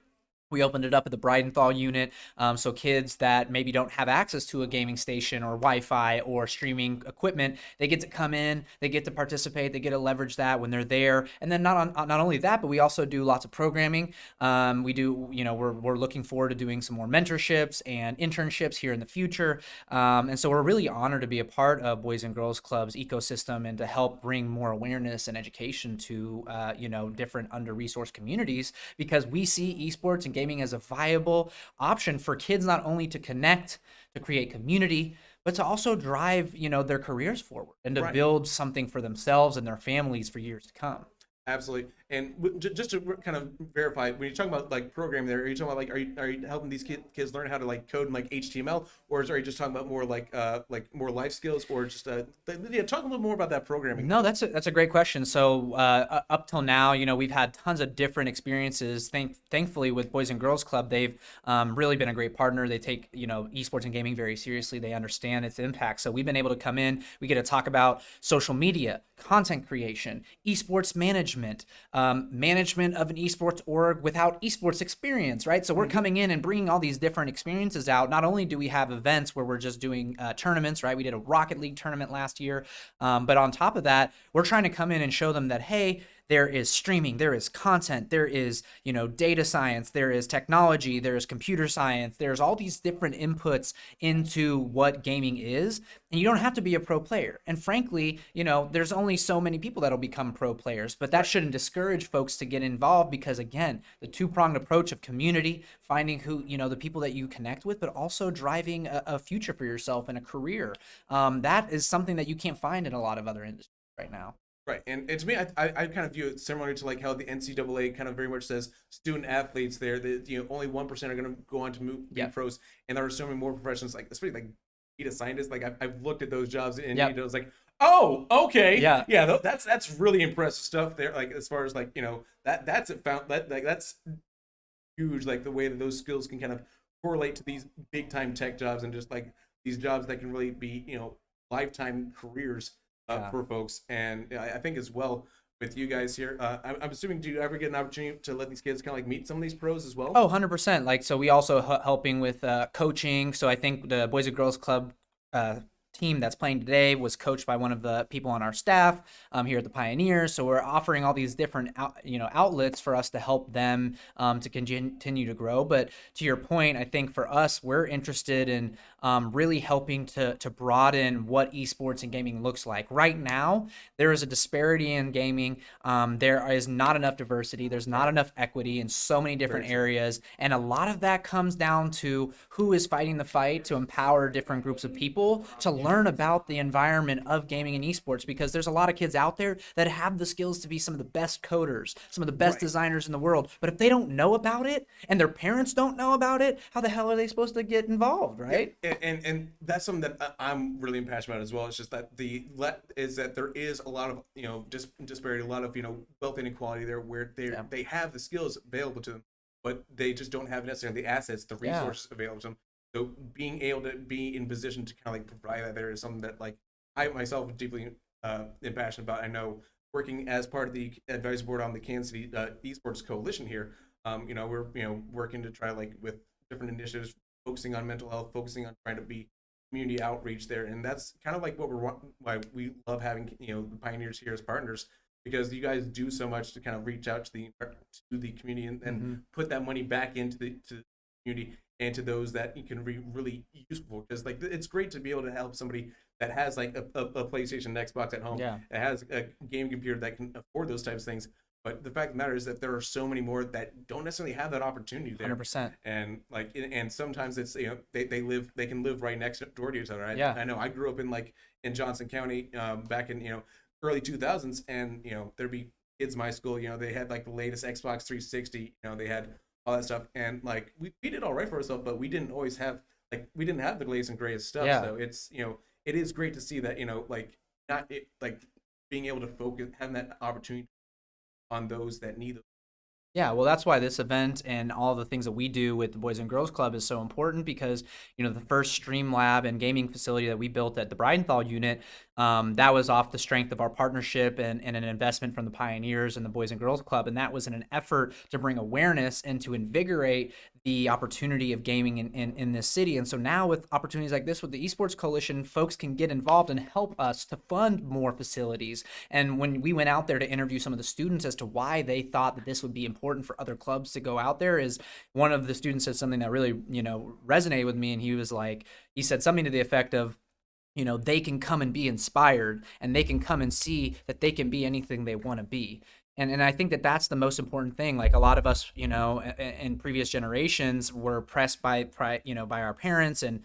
Speaker 5: We opened it up at the Breidenthal unit, so kids that maybe don't have access to a gaming station or Wi-Fi or streaming equipment, they get to come in, they get to participate, they get to leverage that when they're there. And then not only that, but we also do lots of programming. We do, we're looking forward to doing some more mentorships and internships here in the future. And so we're really honored to be a part of Boys and Girls Club's ecosystem and to help bring more awareness and education to, different under-resourced communities, because we see esports and gaming as a viable option for kids not only to connect, to create community, but to also drive, their careers forward and to build something for themselves and their families for years to come.
Speaker 1: Absolutely. And just to kind of verify, when you're talking about like programming there, are you talking about are you helping these kids learn how to like code in like HTML, or are you just talking about more like more life skills, or just talk a little more about that programming?
Speaker 5: No, that's a great question. So up till now, we've had tons of different experiences. Thankfully, with Boys and Girls Club, they've really been a great partner. They take esports and gaming very seriously. They understand its impact. So we've been able to come in. We get to talk about social media, content creation, esports management, management of an esports org without esports experience, right? So we're coming in and bringing all these different experiences out. Not only do we have events where we're just doing tournaments, right? We did a Rocket League tournament last year, but on top of that, we're trying to come in and show them that, hey, there is streaming, there is content, there is, data science, there is technology, there is computer science, there's all these different inputs into what gaming is, and you don't have to be a pro player. And frankly, there's only so many people that'll become pro players, but that shouldn't discourage folks to get involved, because again, the two-pronged approach of community, finding who, the people that you connect with, but also driving a future for yourself and a career. That is something that you can't find in a lot of other industries right now.
Speaker 1: Right, and to me, I kind of view it similar to like how the NCAA kind of very much says student athletes there that only 1% are going to go on to be pros, and there are so many more professions, like especially like data scientists. Like I've looked at those jobs, and it's like, oh, okay, yeah, that's really impressive stuff there. Like as far as like that's huge, like the way that those skills can kind of correlate to these big time tech jobs, and just like these jobs that can really be lifetime careers for folks. And I think as well with you guys here, I'm assuming, do you ever get an opportunity to let these kids kind of like meet some of these pros as well?
Speaker 5: Oh, 100%. Like, so we also helping with coaching. So I think the Boys and Girls Club team that's playing today was coached by one of the people on our staff here at the Pioneers. So we're offering all these different outlets for us to help them to continue to grow. But to your point, I think for us, we're interested in really helping to broaden what esports and gaming looks like. Right now, there is a disparity in gaming. There is not enough diversity. There's not enough equity in so many different areas. And a lot of that comes down to who is fighting the fight to empower different groups of people to learn about the environment of gaming and esports, because there's a lot of kids out there that have the skills to be some of the best coders, some of the best designers in the world. But if they don't know about it and their parents don't know about it, how the hell are they supposed to get involved, right?
Speaker 1: Yeah. And that's something that I'm really passionate about as well. It's just that that there is a lot of disparity, a lot of wealth inequality there, where they have the skills available to them, but they just don't have necessarily the assets, the resources available to them. So being able to be in position to kind of like provide that there is something that like I myself am deeply am passionate about. I know working as part of the advisory board on the Kansas City Esports Coalition here, we're working to try like with different initiatives, focusing on mental health, focusing on trying to be community outreach there, and that's kind of like why we love having the Pioneers here as partners, because you guys do so much to kind of reach out to the community and put that money back into the community and to those that you can be really useful. Because like it's great to be able to help somebody that has like a PlayStation, an Xbox at home, that has a game computer that can afford those types of things. But the fact of the matter is that there are so many more that don't necessarily have that opportunity there.
Speaker 5: 100%.
Speaker 1: And sometimes it's they can live right next door to each other. I know I grew up in Johnson County back in early 2000s, and there'd be kids in my school, they had like the latest Xbox 360, they had all that stuff, and like we did all right for ourselves, but we didn't always have we didn't have the latest and greatest stuff. So it's it is great to see that being able to focus, having that opportunity on those that need them.
Speaker 5: Yeah, well, that's why this event and all the things that we do with the Boys and Girls Club is so important, because, the first Stream Lab and gaming facility that we built at the Breidenthal unit, that was off the strength of our partnership and an investment from the Pioneers and the Boys and Girls Club. And that was in an effort to bring awareness and to invigorate the opportunity of gaming in this city. And so now with opportunities like this with the Esports Coalition, folks can get involved and help us to fund more facilities. And when we went out there to interview some of the students as to why they thought that this would be important for other clubs to go out there, is one of the students said something that really, resonated with me. And he said something to the effect of, they can come and be inspired, and they can come and see that they can be anything they want to be. And I think that that's the most important thing. Like a lot of us, in previous generations were pressed by our parents and,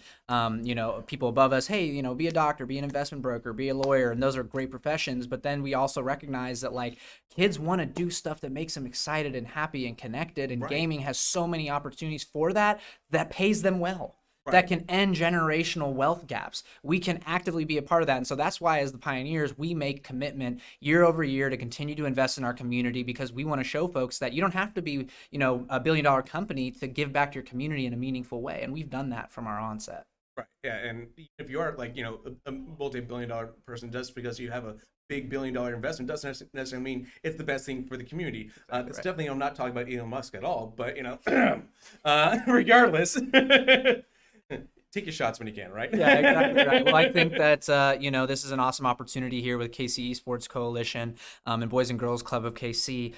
Speaker 5: people above us, hey, be a doctor, be an investment broker, be a lawyer. And those are great professions. But then we also recognize that like kids want to do stuff that makes them excited and happy and connected. And gaming has so many opportunities for that pays them well. That can end generational wealth gaps. We can actively be a part of that. And so that's why, as the Pioneers, we make commitment year over year to continue to invest in our community, because we want to show folks that you don't have to be, a $1 billion company to give back to your community in a meaningful way. And we've done that from our onset.
Speaker 1: Right. Yeah. And if you are a multi-billion-dollar person, just because you have a big $1 billion investment doesn't necessarily mean it's the best thing for the community. It's definitely, I'm not talking about Elon Musk at all, but regardless. take your shots when you can, right?
Speaker 5: Yeah, exactly right. Well, I think that you know, this is an awesome opportunity here with KC Esports Coalition and Boys and Girls Club of KC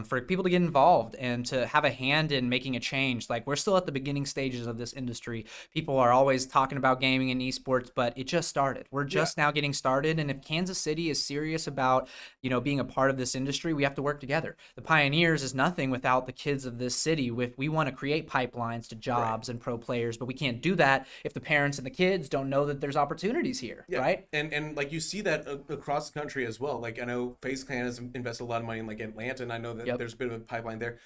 Speaker 5: for people to get involved and to have a hand in making a change. Like, we're still at the beginning stages of this industry. People are always talking about gaming and esports, but it just started. We're just now getting started, and if Kansas City is serious about, you know, being a part of this industry, we have to work together. The Pioneers is nothing without the kids of this city. We want to create pipelines to jobs and pro players, but we can't do that if the parents and the kids don't know that there's opportunities here, right?
Speaker 1: And like you see that across the country as well. Like I know FaZe Clan has invested a lot of money in like Atlanta, and I know that there's a bit of a pipeline there.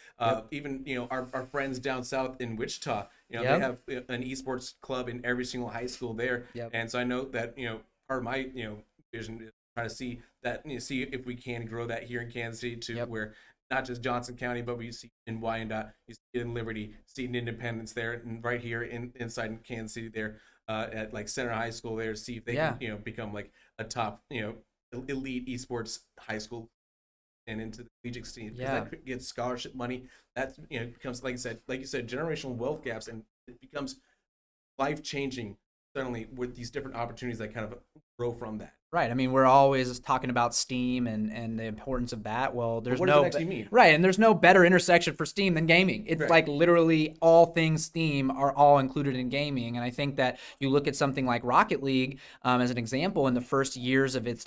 Speaker 1: Even, you know, our friends down south in Wichita, you know, they have an esports club in every single high school there. And so I know that, you know, part of my, you know, vision is try to see that, you know, see if we can grow that here in Kansas City to where not just Johnson County, but we see in Wyandotte, you see it in Liberty, see it in Independence there, and right here inside in Kansas City there, at like Center High School there, to see if they can, you know, become like a top, you know, elite esports high school and into the collegiate scene. Because that gets scholarship money. That, you know, becomes, like you said, generational wealth gaps, and it becomes life changing suddenly with these different opportunities that kind of grow from that.
Speaker 5: Right. I mean, we're always talking about Steam and the importance of that. Well, there's
Speaker 1: what does it actually mean?
Speaker 5: Right, and there's no better intersection for Steam than gaming. It's like literally all things Steam are all included in gaming. And I think that you look at something like Rocket League as an example. In the first years of its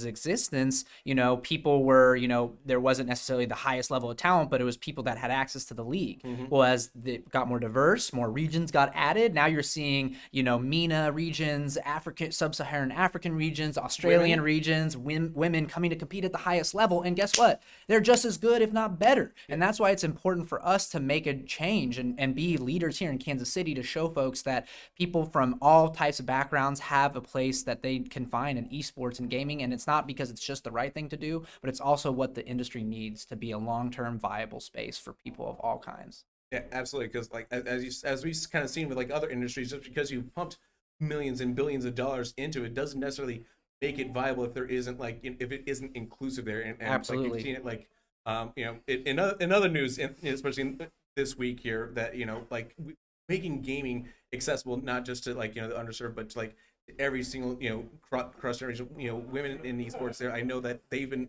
Speaker 5: existence, you know, people were, you know, there wasn't necessarily the highest level of talent, but it was people that had access to the league. Well, as it got more diverse, more regions got added. Now you're seeing, you know, MENA regions, African, sub-Saharan African regions, Australian regions, women coming to compete at the highest level. And guess what? They're just as good, if not better. And that's why it's important for us to make a change and be leaders here in Kansas City to show folks that people from all types of backgrounds have a place that they can find in esports and gaming. And it's not because it's just the right thing to do, but it's also what the industry needs to be a long-term viable space for people of all kinds.
Speaker 1: Yeah, absolutely. Because like as we've kind of seen with like other industries, just because you pumped millions and billions of dollars into it doesn't necessarily make it viable if there isn't like if it isn't inclusive there. And
Speaker 5: Absolutely.
Speaker 1: like you've seen it like you know, in other news, especially this week here, that, you know, like making gaming accessible not just to like, you know, the underserved, but to like every single, you know, cross generation, you know, women in esports there. I know that they've been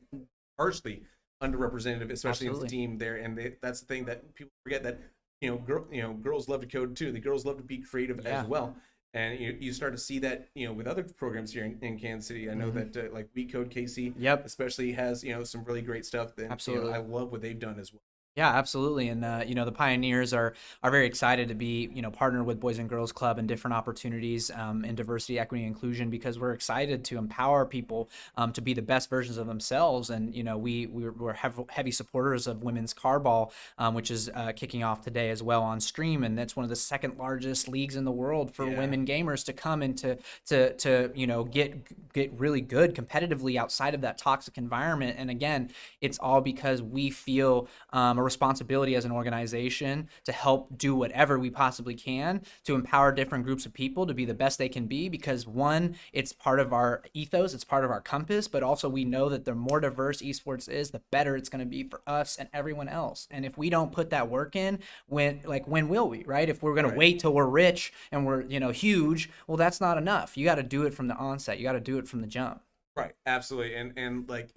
Speaker 1: partially underrepresented, especially in Steam there, and that's the thing that people forget, that, you know, girls love to code too. The girls love to be creative as well. And you start to see that, you know, with other programs here in Kansas City. I know that like We Code KC, especially has, you know, some really great stuff. That, absolutely, you know, I love what they've done as well.
Speaker 5: Yeah, absolutely. And, you know, the Pioneers are very excited to be, you know, partnered with Boys and Girls Club and different opportunities in diversity, equity, and inclusion, because we're excited to empower people to be the best versions of themselves. And, you know, we're heavy supporters of women's carball, which is kicking off today as well on stream. And that's one of the second largest leagues in the world for women gamers to come and to you know, get really good competitively outside of that toxic environment. And again, it's all because we feel a responsibility as an organization to help do whatever we possibly can to empower different groups of people to be the best they can be, because one, it's part of our ethos, it's part of our compass, but also we know that the more diverse esports is, the better it's going to be for us and everyone else. And if we don't put that work in, when will we, right? If we're going to wait till we're rich and we're, you know, huge, well, that's not enough. You got to do it from the onset. You got to do it from the jump.
Speaker 1: Right. Absolutely. And like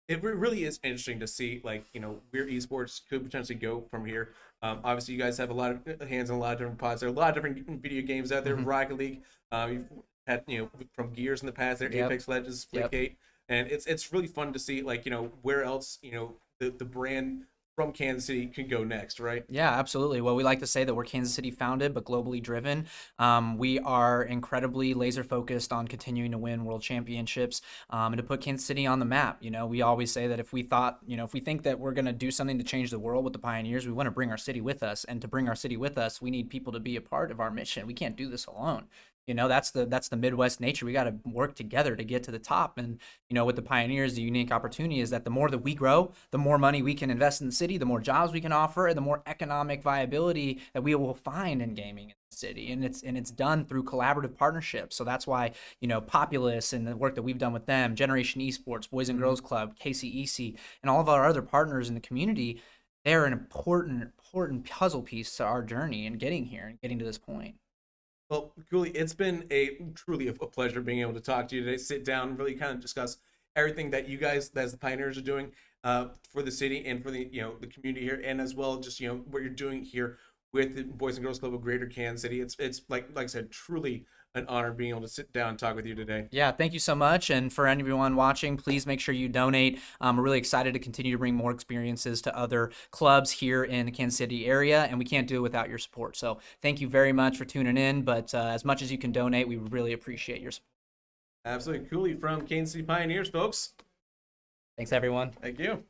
Speaker 1: it really is interesting to see, like, you know, where esports could potentially go from here. Obviously, you guys have a lot of hands in a lot of different pods. There are a lot of different video games out there. Rocket League, you've had, you know, from Gears in the past, there, Apex Legends, Splitgate, and it's really fun to see, like, you know, where else, you know, the brand from Kansas City can go next, right?
Speaker 5: Yeah, absolutely. Well, we like to say that we're Kansas City founded, but globally driven. We are incredibly laser focused on continuing to win world championships and to put Kansas City on the map. You know, we always say that if we think that we're going to do something to change the world with the Pioneers, we want to bring our city with us. And to bring our city with us, we need people to be a part of our mission. We can't do this alone. You know, that's the Midwest nature. We got to work together to get to the top. And, you know, with the Pioneers, the unique opportunity is that the more that we grow, the more money we can invest in the city, the more jobs we can offer, and the more economic viability that we will find in gaming in the city. And it's done through collaborative partnerships. So that's why, you know, Populous and the work that we've done with them, Generation Esports, Boys and Girls Club, KCEC, and all of our other partners in the community, they're an important puzzle piece to our journey and getting here and getting to this point.
Speaker 1: Well, Cooley, it's been truly a pleasure being able to talk to you today, sit down, and really kind of discuss everything that you guys, as the pioneers, are doing for the city and for the the community here, and as well just what you're doing here with the Boys and Girls Club of Greater Kansas City. It's like I said, truly an honor being able to sit down and talk with you today.
Speaker 5: Yeah, thank you so much. And for anyone watching, please make sure you donate. We're really excited to continue to bring more experiences to other clubs here in the Kansas City area, and we can't do it without your support. So thank you very much for tuning in. But as much as you can donate, we really appreciate your support.
Speaker 1: Absolutely. Cooley from Kansas City Pioneers, folks.
Speaker 5: Thanks, everyone.
Speaker 1: Thank you.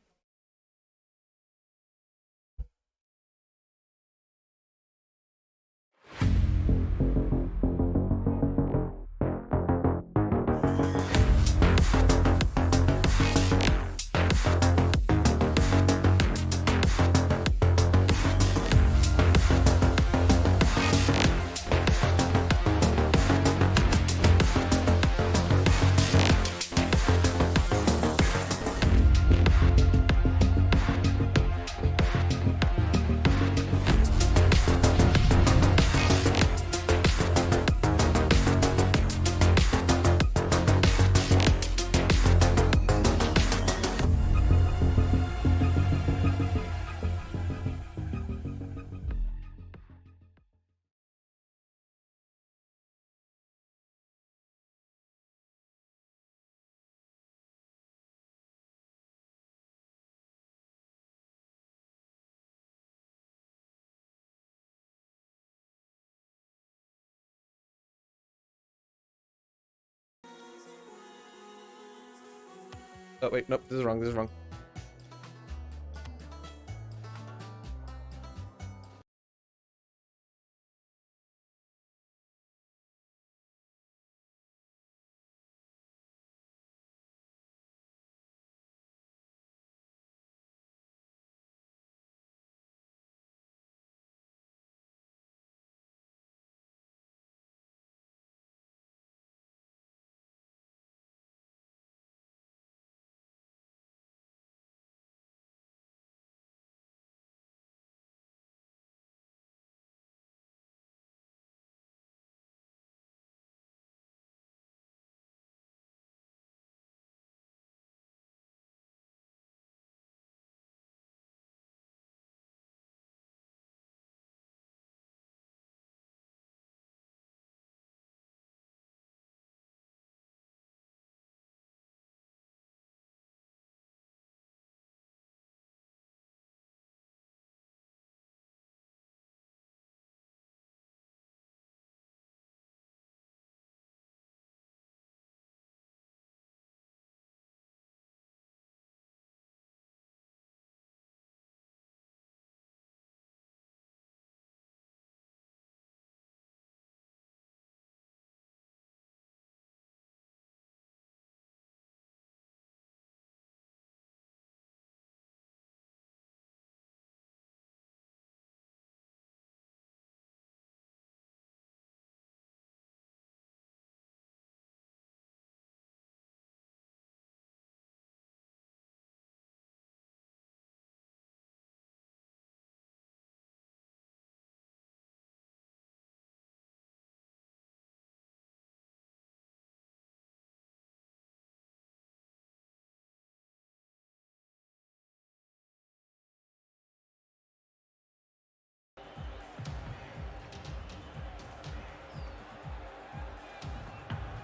Speaker 1: Oh wait, nope, this is wrong. This is wrong.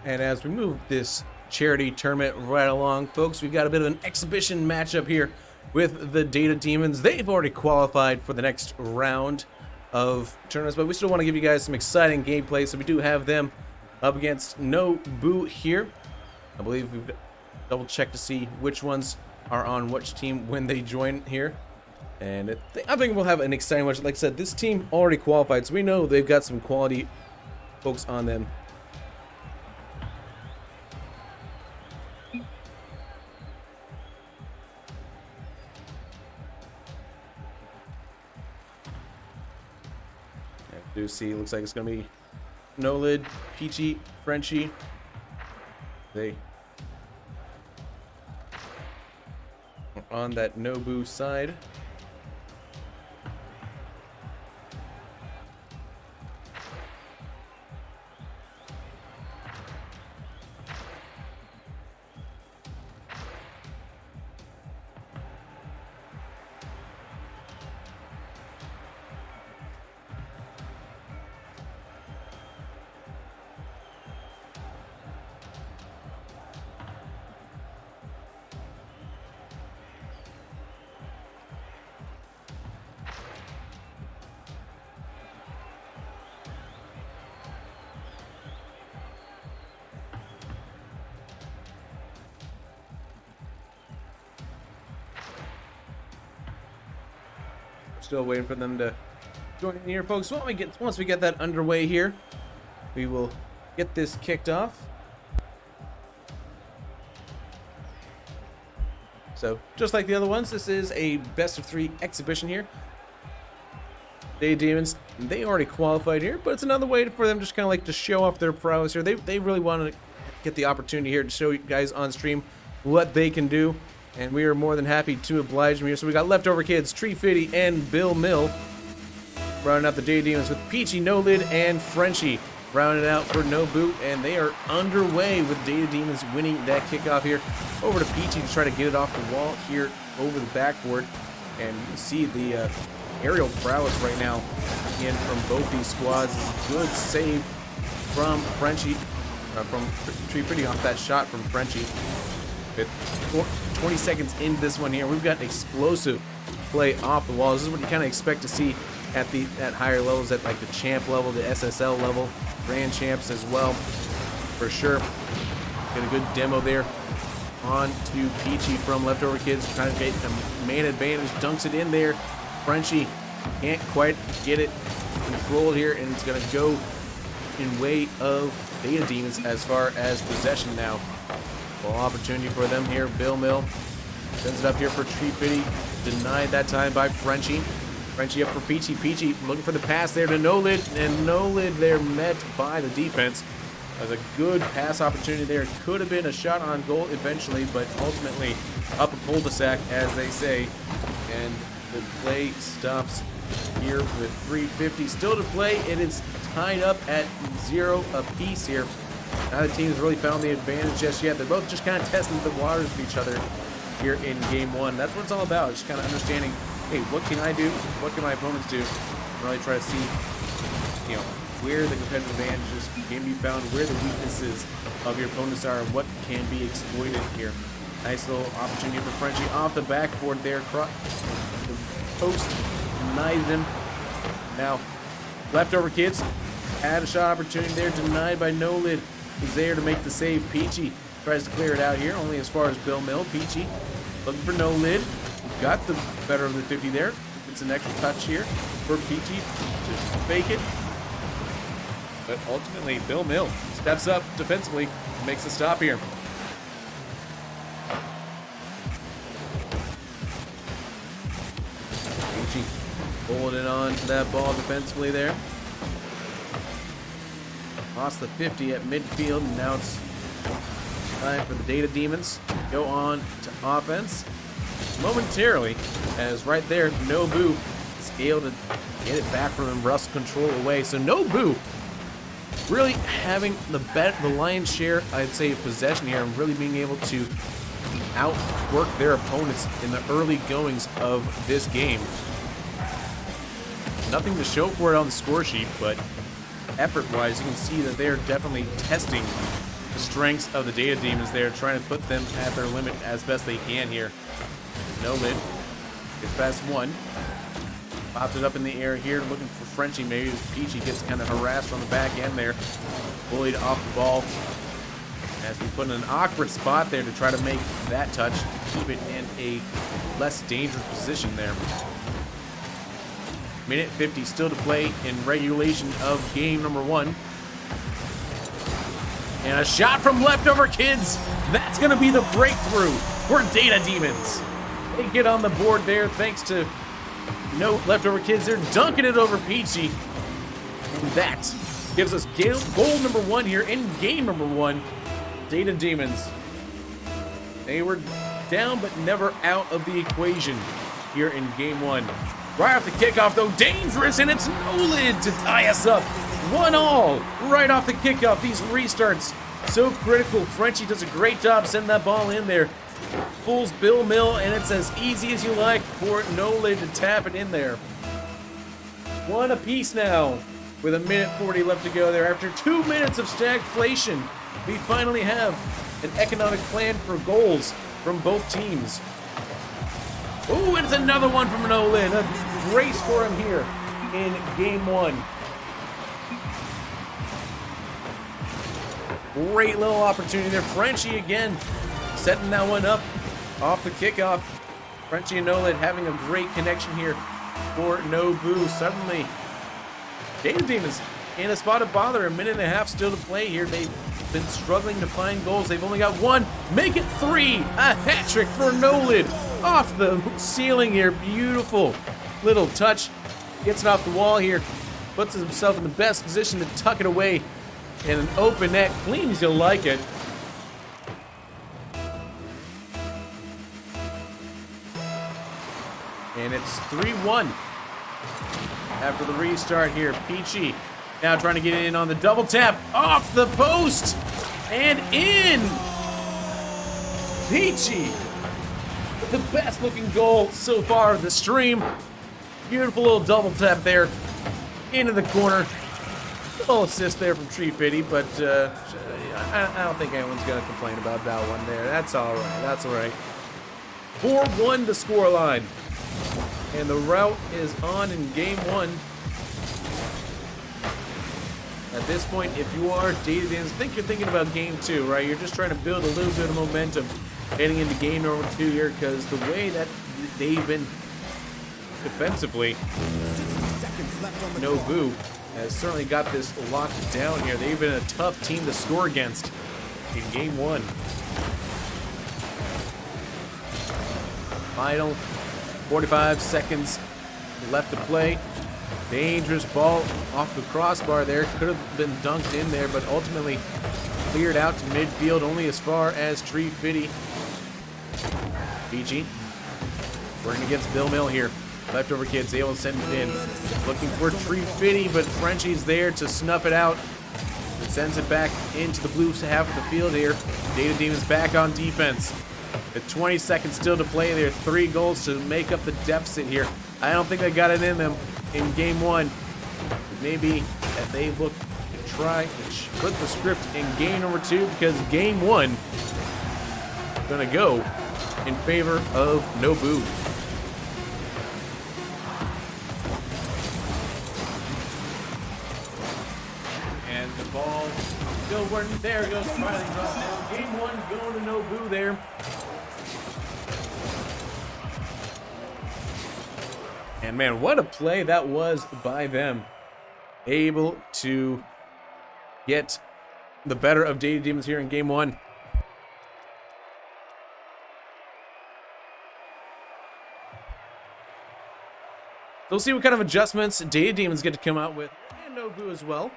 Speaker 1: And as we move this charity tournament right along, folks, we've got a bit of an exhibition matchup here with the Data Demons. They've already qualified for the next round of tournaments, but we still want to give you guys some exciting gameplay. So we do have them up against No Boo here. I believe we've double checked to see which ones are on which team when they join here. And I think we'll have an exciting match. Like I said, this team already qualified, so we know they've got some quality folks on them. Do see, looks like it's gonna be No Lid, Peachy, Frenchie. They are on that Nobu side. Still waiting for them to join in here, folks. Once we get that underway here, we will get this kicked off. So, just like the other ones, this is a best of 3 exhibition here. Data Demons, they already qualified here, but it's another way for them just kind of like to show off their prowess here. They really want to get the opportunity here to show you guys on stream what they can do, and we are more than happy to oblige them here. So we got Leftover Kids, Tree Fitty, and Bill Mill rounding out the Data Demons with Peachy, No Lid, and Frenchie rounding it out for No Boot, and they are underway with Data Demons winning that kickoff here. Over to Peachy to try to get it off the wall here over the backboard, and you can see the aerial prowess right now in from both these squads. Good save from Frenchie, from Tree Fitty off that shot from Frenchie. With 20 seconds into this one here, we've got an explosive play off the wall. This is what you kind of expect to see at higher levels, at like the champ level, the SSL level, grand champs as well, for sure. Get a good demo there on to Peachy from Leftover Kids, trying to get a man advantage, dunks it in there. Frenchie can't quite get it controlled here, and it's going to go in way of Data Demons as far as possession now. Well, opportunity for them here. Bill Mill sends it up here for Tree Fitty. Denied that time by Frenchie. Frenchie up for Peachy. Peachy looking for the pass there to No Lid, and No Lid there met by the defense. That was a good pass opportunity there. Could have been a shot on goal eventually, but ultimately up a cul-de-sac, as they say, and the play stops here with 3:50 still to play. It is tied up at 0 apiece here. Neither team's really found the advantage just yet. They're both just kind of testing the waters with each other here in game one. That's what it's all about. Just kind of understanding, hey, what can I do? What can my opponents do? And really try to see, where the competitive advantages can be found, where the weaknesses of your opponents are, and what can be exploited here. Nice little opportunity for Frenchie off the backboard there. The post denied him. Now, Leftover Kids had a shot opportunity there, denied by No Lid. He's there to make the save. Peachy tries to clear it out here, only as far as Bill Mill. Peachy looking for No Lid. Got the better of the 50 there. It's an extra touch here for Peachy to fake it. But ultimately, Bill Mill steps up defensively, makes a stop here. Peachy holding on to that ball defensively there. Lost the 50 at midfield, and now it's time for the Data Demons to go on to offense momentarily, as right there, Nobu is able to get it back from him, Russ control away. So Nobu really having the lion's share, I'd say, of possession here, and really being able to outwork their opponents in the early goings of this game. Nothing to show for it on the score sheet, but effort-wise, you can see that they're definitely testing the strengths of the Data Demons there, trying to put them at their limit as best they can here. No Lid gets past one. Pops it up in the air here, looking for Frenchie. Maybe Peachy gets kind of harassed on the back end there. Bullied off the ball. As we put in an awkward spot there to try to make that touch, keep it in a less dangerous position there. Minute 50 still to play in regulation of game number 1. And a shot from Leftover Kids. That's going to be the breakthrough for Data Demons. They get on the board there thanks to no Leftover Kids. They're dunking it over Peachy. And that gives us goal number 1 here in game number 1. Data Demons. They were down but never out of the equation here in game 1. Right off the kickoff, though, dangerous, and it's No Lid to tie us up. 1-1 right off the kickoff. These restarts, so critical. Frenchie does a great job sending that ball in there. Fools Bill Mill, and it's as easy as you like for No Lid to tap it in there. 1 apiece now, with a minute 40 left to go there. After 2 minutes of stagflation, we finally have an economic plan for goals from both teams. Ooh, and it's another one from No Lid. A brace for him here in game 1. Great little opportunity there. Frenchie again setting that one up off the kickoff. Frenchie and No Lid having a great connection here for Nobu. Suddenly, Data Demons in a spot of bother. A minute and a half still to play here. They've been struggling to find goals. They've only got one. Make it 3. A hat trick for Nolan. Off the ceiling here. Beautiful little touch. Gets it off the wall here. Puts himself in the best position to tuck it away. And an open net. Clean as you'll like it. And it's 3-1 after the restart here. Peachy now trying to get in on the double tap. Off the post and in. Peachy, the best looking goal so far of the stream. Beautiful little double tap there into the corner. Little assist there from Tree Fitty, but I don't think anyone's going to complain about that one there. That's all right. That's all right. 4-1 the score line. And the route is on in game 1. At this point, if you are Data Demons, think you're thinking about game 2, right? You're just trying to build a little bit of momentum heading into game number 2 here, because the way that they've been defensively, Nobu has certainly got this locked down here. They've been a tough team to score against in game 1. Final 45 seconds left to play. Dangerous ball off the crossbar there. Could have been dunked in there, but ultimately cleared out to midfield, only as far as Tree Fitty. Peachy working against Bill Mill here. Leftover kid's able to send it in. Looking for Tree Fitty, but Frenchie's there to snuff it out. It sends it back into the blue half of the field here. Data Demons back on defense. With 20 seconds still to play there, 3 goals to make up the deficit here. I don't think they got it in them in game 1. Maybe that they look to try and flip the script in game number 2, because game 1 is gonna go in favor of Nobu. And the ball still working. There goes Riley drop down. Game 1 going to Nobu there. And man, what a play that was by them. Able to get the better of Data Demons here in game 1. So we'll see what kind of adjustments Data Demons get to come out with. And Nobu as well.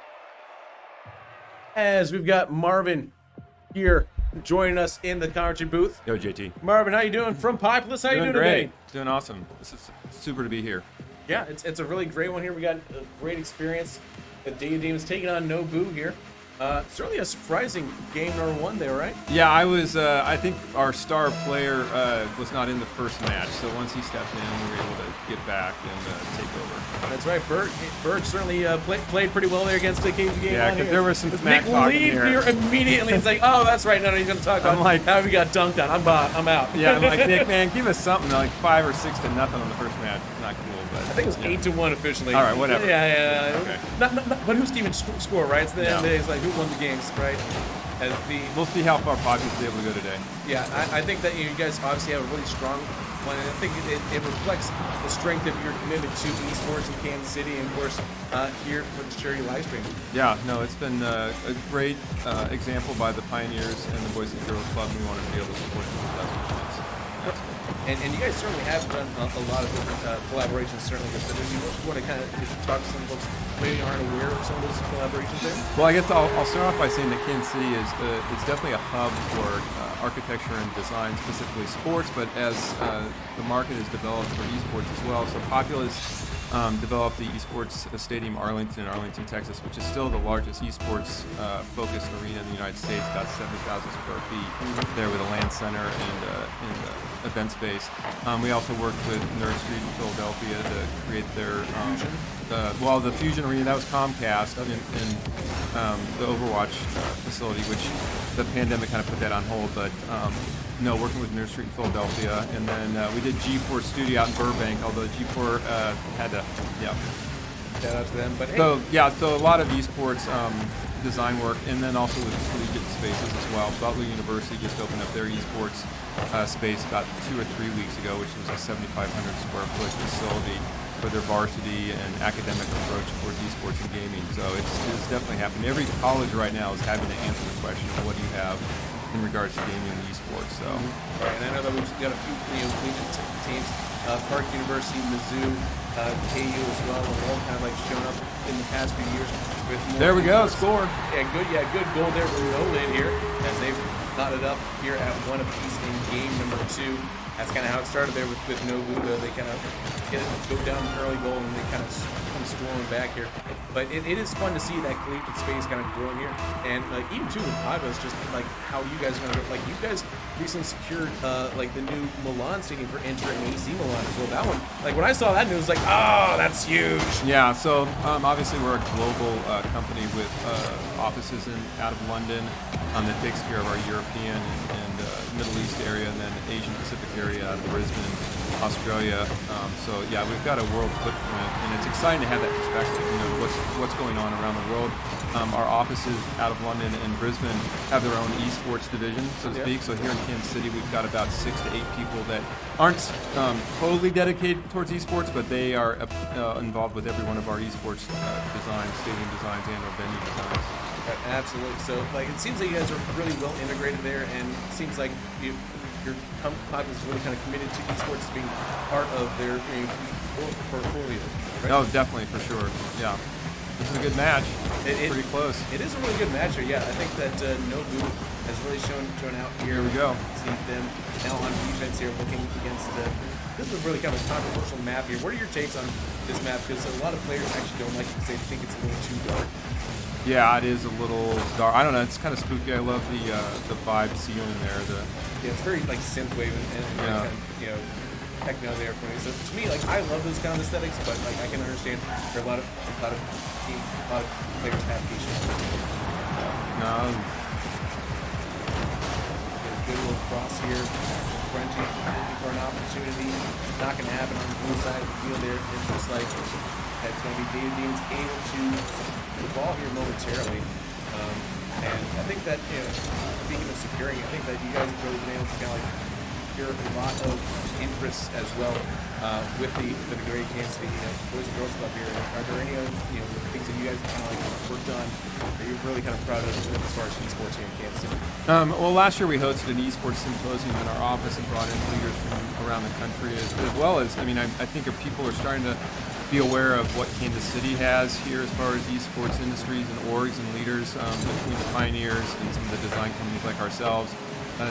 Speaker 1: As we've got Marvin here joining us in the commentary booth.
Speaker 6: Yo, JT.
Speaker 1: Marvin, how you doing? From Populous, how you doing
Speaker 6: great.
Speaker 1: today?
Speaker 6: Doing awesome. This is super to be here.
Speaker 1: Yeah, it's a really great one here. We got a great experience with Data Demons taking on Nobu here. Certainly a surprising game number 1 there, right?
Speaker 6: Yeah, I think our star player was not in the first match, so once he stepped in, we were able to get back and take over.
Speaker 1: That's right. Berg certainly played pretty well there against the KV game.
Speaker 6: Yeah, because there was some smack
Speaker 1: Nick
Speaker 6: talking
Speaker 1: leaves here immediately. It's like, oh, that's right. No, he's going to talk about
Speaker 6: I'm like-
Speaker 1: how we got dunked on. I'm out.
Speaker 6: Yeah, I'm like, Nick, man, give us something. Like 5 or 6 to nothing on the first match. It's not cool, but
Speaker 1: I think it was 8-1 officially.
Speaker 6: All right, whatever.
Speaker 1: Yeah.
Speaker 6: Okay.
Speaker 1: Not, but who's Steven score, right? It's the end of the day. It's like who won the games, right? As the
Speaker 6: We'll see how far Populous is able to go today.
Speaker 1: Yeah, I think that you guys obviously have a really strong plan, and I think it reflects the strength of your commitment to esports in Kansas City, and of course here for the charity live stream.
Speaker 6: Yeah, no, it's been a great example by the Pioneers and the Boys and Girls Club. We wanted to be able to support them with that chance.
Speaker 1: And you guys certainly have done a lot of different collaborations, certainly. But if you want to kind of talk to some folks who maybe aren't aware of some of those collaborations there?
Speaker 6: Well, I guess I'll start off by saying that Kansas City is definitely a hub for architecture and design, specifically sports, but as the market has developed for esports as well. So Populous developed the esports stadium Arlington in Arlington, Texas, which is still the largest esports focused arena in the United States, about 70,000 square feet there with a LAN center and event space. We also worked with Nerd Street in Philadelphia to create their the Fusion Arena. That was Comcast in the Overwatch facility, which the pandemic kind of put that on hold. But no, working with Nerd Street in Philadelphia, and then we did G4 Studio out in Burbank. Although G4 had to,
Speaker 1: Shout out to them. But hey,
Speaker 6: so a lot of esports design work, and then also with collegiate spaces as well. Butler University just opened up their esports space about 2 or 3 weeks ago, which was a 7,500 square foot facility for their varsity and academic approach towards esports and gaming. So it's definitely happening. Every college right now is having to answer the question of what do you have in regards to gaming and esports. So,
Speaker 1: Right, and I know that we've got a few collegiate teams, Park University, Mizzou, KU as well, have all kind of like shown up in the past few years. With more
Speaker 6: there we go,
Speaker 1: esports.
Speaker 6: score.
Speaker 1: Good goal there from Nolan here as they've knotted up here at 1 apiece in game number 2. That's kind of how it started there with Nobu. They kind of go down an early goal and they kind of come storming back here. But it is fun to see that collegiate space kind of growing here. And like even too with Pavos, just like how you guys are gonna go. Like you guys recently secured like the new Milan stadium for entering AC Milan as well. That one, like when I saw that news, like that's huge.
Speaker 6: Yeah, so obviously we're a global company with offices out of London that takes care of our European and Middle East area, and then Asian Pacific area out of Brisbane, Australia. So yeah, we've got a world footprint, and it's exciting to have that perspective. You know what's going on around the world. Our offices out of London and Brisbane have their own esports division, so to speak. So here in Kansas City, we've got about 6 to 8 people that aren't totally dedicated towards esports, but they are involved with every one of our esports designs, stadium designs, and/or venue designs.
Speaker 1: Absolutely. So like it seems like you guys are really well integrated there, and it seems like your Pavos is really kind of committed to esports being part of their portfolio. Right?
Speaker 6: Oh, definitely, for sure. Yeah. This is a good match. Pretty close.
Speaker 1: It is a really good match here. Yeah, I think that Nobu has really shown out here.
Speaker 6: Here we go.
Speaker 1: See them now on defense here, looking against this is really kind of a controversial map here. What are your takes on this map? Because a lot of players actually don't like it because they think it's a little too dark.
Speaker 6: Yeah, it is a little dark. I don't know. It's kind of spooky. I love the vibe ceiling there.
Speaker 1: Yeah, it's very like synthwave and
Speaker 6: Yeah.
Speaker 1: kind of, techno there for me. So to me, like I love those kind of aesthetics, but like I can understand there are a lot of players have issues.
Speaker 6: No.
Speaker 1: Good little cross here. Frenchie looking for an opportunity. Not going to happen on the blue side of the field there. It looks like it's going to be David Deans able to get the ball here momentarily. And I think that, speaking of securing, I think that you guys have really been able to kind of like secure a lot of interest as well with the great Kansas City Boys and Girls Club here. Are there any other things that you guys kind of like worked on that you're really kind of proud of as far as esports here in Kansas City?
Speaker 6: Well, last year we hosted an esports symposium in our office and brought in leaders from around the country, as well as, I think people are starting to be aware of what Kansas City has here as far as esports industries and orgs and leaders between the pioneers and some of the design companies like ourselves.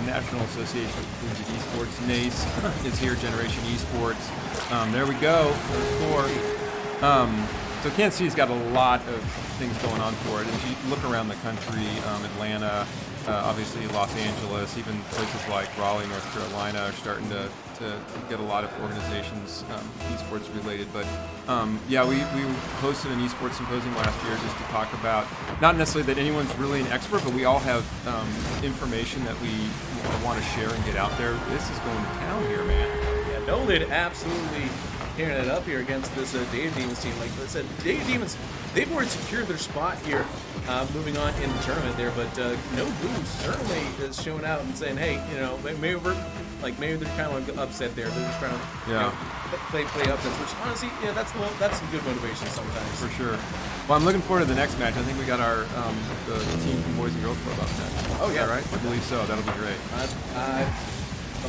Speaker 6: National Association of Collegiate Esports, NACE, is here, Generation Esports. There we go, so Kansas City's got a lot of things going on for it. And if you look around the country, Atlanta, obviously Los Angeles, even places like Raleigh, North Carolina are starting to get a lot of organizations esports related. But yeah, we hosted an esports symposium last year just to talk about, not necessarily that anyone's really an expert, but we all have information that we want to share and get out there. This is going to town here, man.
Speaker 1: Yeah, Nolan absolutely tearing it up here against this Dave Demons team. Like I said, Dave Demons, they've already secured their spot here, moving on in the tournament there. But Nobu certainly is showing out and saying, hey, maybe they're kind of like upset there. They're just trying to play upsets, which honestly, that's some good motivation sometimes.
Speaker 6: For sure. Well, I'm looking forward to the next match. I think we got our the team from Boys and Girls Club up next.
Speaker 1: Oh yeah,
Speaker 6: is that right? I believe so. That'll be great.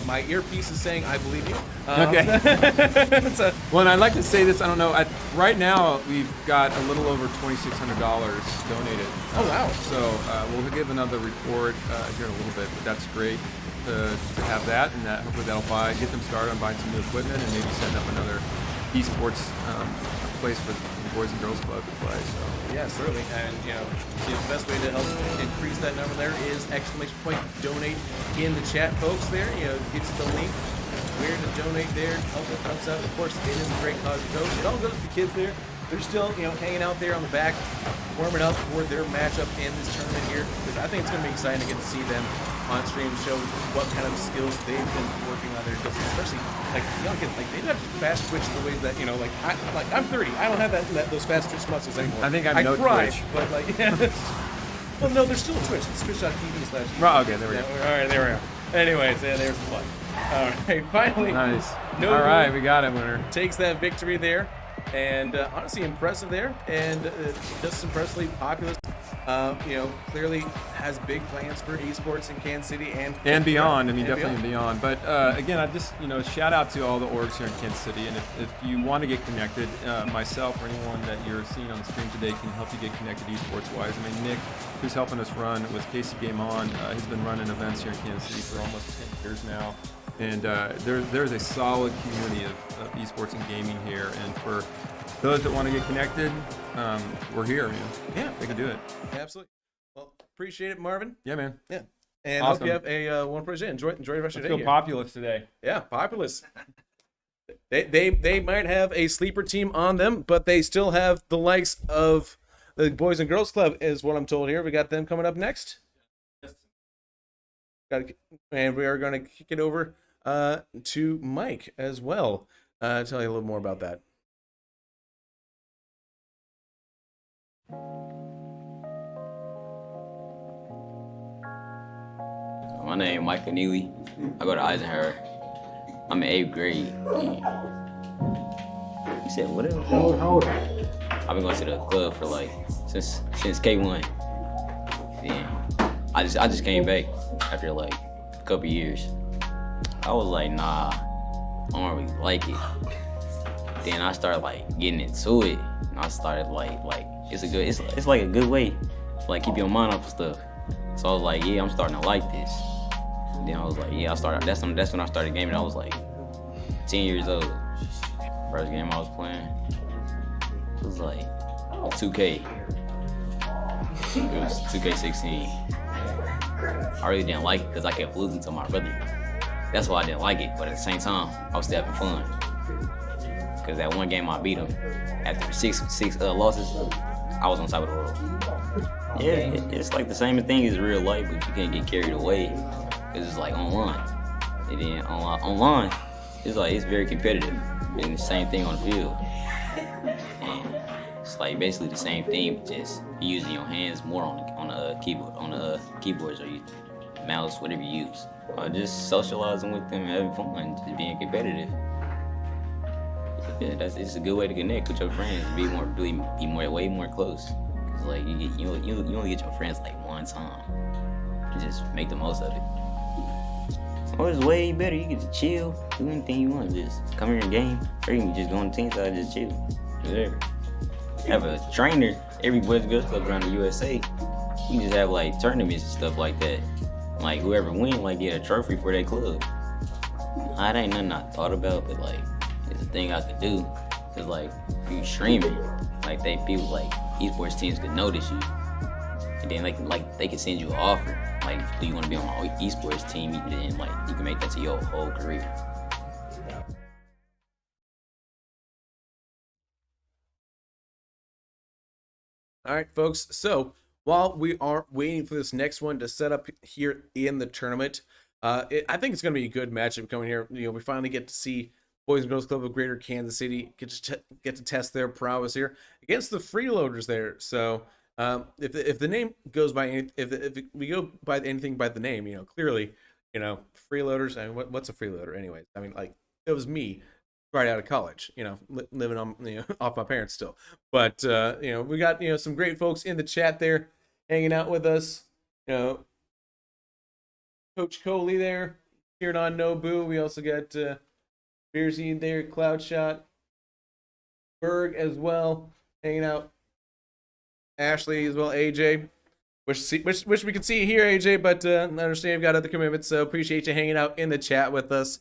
Speaker 1: My earpiece is saying I believe you.
Speaker 6: Okay. Well, and I'd like to say this. I don't know. Right now, we've got a little over $2,600 donated.
Speaker 1: Oh wow!
Speaker 6: So we'll give another report here in a little bit. But that's great to have that, and hopefully that'll get them started on buying some new equipment and maybe setting up another esports place for the Boys and Girls Club to play. So.
Speaker 1: Yeah, certainly. And the best way to help increase that number there is !donate in the chat, folks. There, gets the link where to donate there. Help it helps out. Of course, it is a great cause to go. It all goes to the kids there. They're still, hanging out there on the back, warming up for their matchup in this tournament here. Because I think it's going to be exciting to get to see them on stream, show what kind of skills they've been working on there. Because especially like young kids, like they don't fast twitch the way that I'm 30. I don't have those fast twitch muscles anymore.
Speaker 6: I think I'm no
Speaker 1: try,
Speaker 6: Twitch.
Speaker 1: but well, no, there's still a Twitch. It's twitch.tv/.
Speaker 6: Right, okay, there we go.
Speaker 1: All right, there we go. Anyways, there's the plug. All right, finally.
Speaker 6: Nice.
Speaker 1: Nobu
Speaker 6: All right, we got it, winner.
Speaker 1: takes that victory there. and honestly impressive there, and just impressively popular. Clearly has big plans for esports in Kansas City
Speaker 6: and beyond. I mean,
Speaker 1: and
Speaker 6: definitely beyond. But again, I just shout out to all the orgs here in Kansas City. And if you want to get connected, myself or anyone that you're seeing on the stream today can help you get connected esports wise. I mean, Nick, who's helping us run with Casey Game On, has been running events here in Kansas City for almost 10 years now. And there's a solid community of esports and gaming here. And for those that want to get connected, we're here, man.
Speaker 1: Yeah,
Speaker 6: They can do it.
Speaker 1: absolutely. Well, appreciate it, Marvin.
Speaker 6: Yeah, man.
Speaker 1: Yeah, and
Speaker 6: Awesome.
Speaker 1: hope you have a wonderful day. Enjoy the rest of
Speaker 6: Let's
Speaker 1: your
Speaker 6: go
Speaker 1: day. Here.
Speaker 6: Populous today.
Speaker 1: Yeah, Populous. They might have a sleeper team on them, but they still have the likes of the Boys and Girls Club, is what I'm told here. We got them coming up next. And we are going to kick it over to Mike as well. Tell you a little more about that.
Speaker 7: My name is Micah Neely. I go to Eisenhower. I'm in 8th grade. You said whatever. How old? I've been going to the club for like since K1. Yeah. I just came back after like a couple years. I was like, nah, I don't really like it. Then I started like getting into it, and I started like it's like a good way to like keep your mind off of stuff. So I was like, yeah, I'm starting to like this. Then I was like, yeah, that's when I started gaming. I was like 10 years old. First game I was playing, it was like 2K. It was 2K16. I really didn't like it because I kept losing to my brother. That's why I didn't like it, but at the same time, I was still having fun. Because that one game I beat him, after six losses, I was on top of the world. Yeah, it's like the same thing as real life, but you can't get carried away because it's like online. And then online, it's very competitive, and the same thing on the field. And it's like basically the same thing, but just you using your hands more on the keyboards or you mouse, whatever you use. Just socializing with them, having fun, just being competitive. Yeah, it's a good way to connect with your friends, be way more close. Cause like you only get your friends like one time, and just make the most of it. Oh, it's way better. You get to chill, do anything you want. Just come here and game, or you can just go on the team side, just chill, whatever. Have a trainer. Every Boys and Girls Club around the USA, you can just have like tournaments and stuff like that. Like whoever win, like get a trophy for their club. It ain't nothing I thought about, but like it's a thing I could do. Cause like if you streaming, like people like esports teams could notice you, and then they can send you an offer. Like, do you want to be on my esports team? And then like you can make that to your whole career.
Speaker 1: All right, folks. So while we are waiting for this next one to set up here in the tournament, I think it's going to be a good matchup coming here. We finally get to see Boys and Girls Club of Greater Kansas City get to test their prowess here against the freeloaders there. So if the name goes by if we go by anything by the name, clearly, freeloaders. I mean, what's a freeloader, anyways? I mean, like it was me right out of college, living on off my parents still. But we got some great folks in the chat there hanging out with us. Coach Coley there cheering on Nobu. We also got Beersy there, Cloud Shot, Berg as well hanging out. Ashley as well, AJ. Wish we could see you here, AJ, but I understand you've got other commitments, so appreciate you hanging out in the chat with us.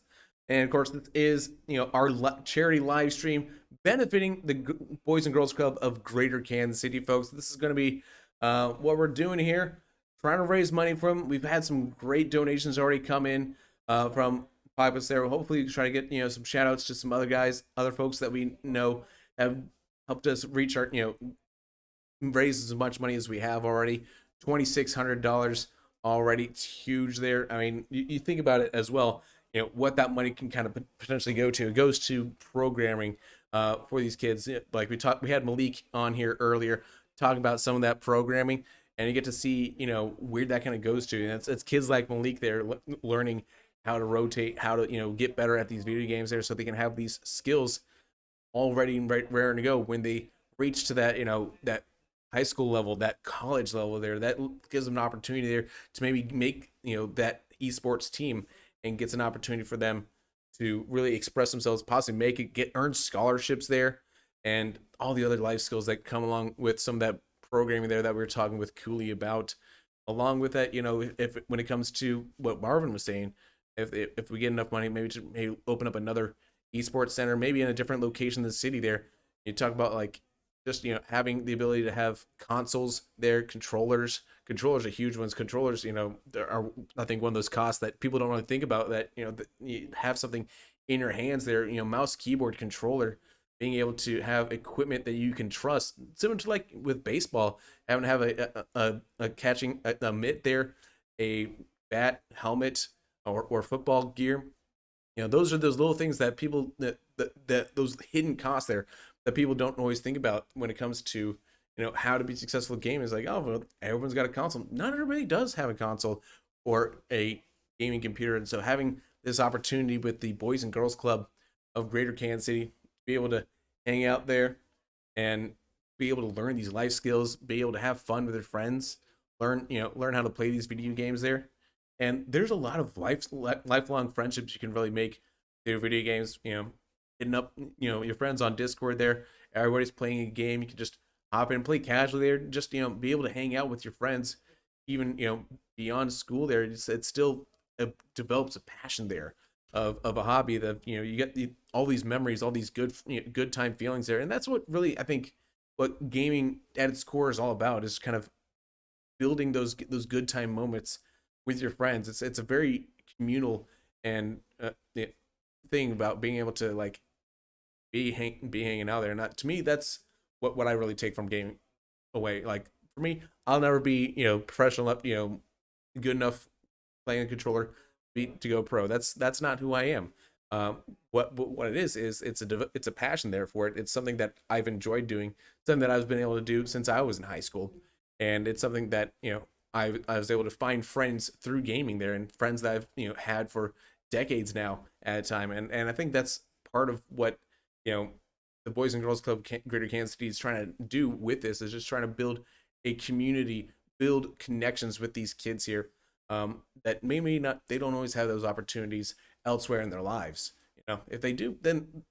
Speaker 1: And of course, this is our charity live stream benefiting the Boys and Girls Club of Greater Kansas City, folks. This is going to be what we're doing here, trying to raise money from. We've had some great donations already come in from Pipus there. We'll hopefully try to get some shout outs to some other folks that we know have helped us reach our raise as much money as we have already. $2,600 already. It's huge there. I mean, you think about it as well. What that money can kind of potentially go to. It goes to programming for these kids. Like we had Malik on here earlier talking about some of that programming, and you get to see where that kind of goes to. And it's kids like Malik there learning how to rotate, how to get better at these video games there, so they can have these skills all ready and raring to go when they reach to that, that high school level, that college level there. That gives them an opportunity there to maybe make, that esports team, and gets an opportunity for them to really express themselves, possibly make it, earn scholarships there, and all the other life skills that come along with some of that programming there that we were talking with Cooley about. Along with that, if when it comes to what Marvin was saying, if we get enough money, maybe open up another esports center, maybe in a different location in the city there. You talk about like just having the ability to have consoles there, controllers are huge ones. Controllers, are, I think, one of those costs that people don't really think about, that that you have something in your hands there, mouse, keyboard, controller, being able to have equipment that you can trust, similar to like with baseball, having to have a catching a mitt there, a bat, helmet, or football gear. Those are those little things that people that those hidden costs there that people don't always think about when it comes to how to be successful at gaming. Is like, oh, well, everyone's got a console. Not everybody does have a console or a gaming computer, and so having this opportunity with the Boys and Girls Club of Greater Kansas City to be able to hang out there and be able to learn these life skills, be able to have fun with their friends, learn how to play these video games there. And there's a lot of lifelong friendships you can really make through video games. Hitting up your friends on Discord there. Everybody's playing a game. You can just hop in and play casually there. Just be able to hang out with your friends, even beyond school there. It still develops a passion there of a hobby that you get all these memories, all these good time feelings there. And that's what really, I think, what gaming at its core is all about, is kind of building those good time moments with your friends. It's a very communal and thing about being able to like be hanging out there. And that, to me, that's what I really take from gaming away. Like for me, I'll never be professional up, good enough playing a controller to go pro. That's not who I am. What it is it's a passion there for it. It's something that I've enjoyed doing, something that I've been able to do since I was in high school, and it's something that I was able to find friends through gaming there, and friends that I've had for decades now at a time, and I think that's part of what the Boys and Girls Club Greater Kansas City is trying to do with this, is just trying to build a community, build connections with these kids here, that maybe not, they don't always have those opportunities elsewhere in their lives. If they do, then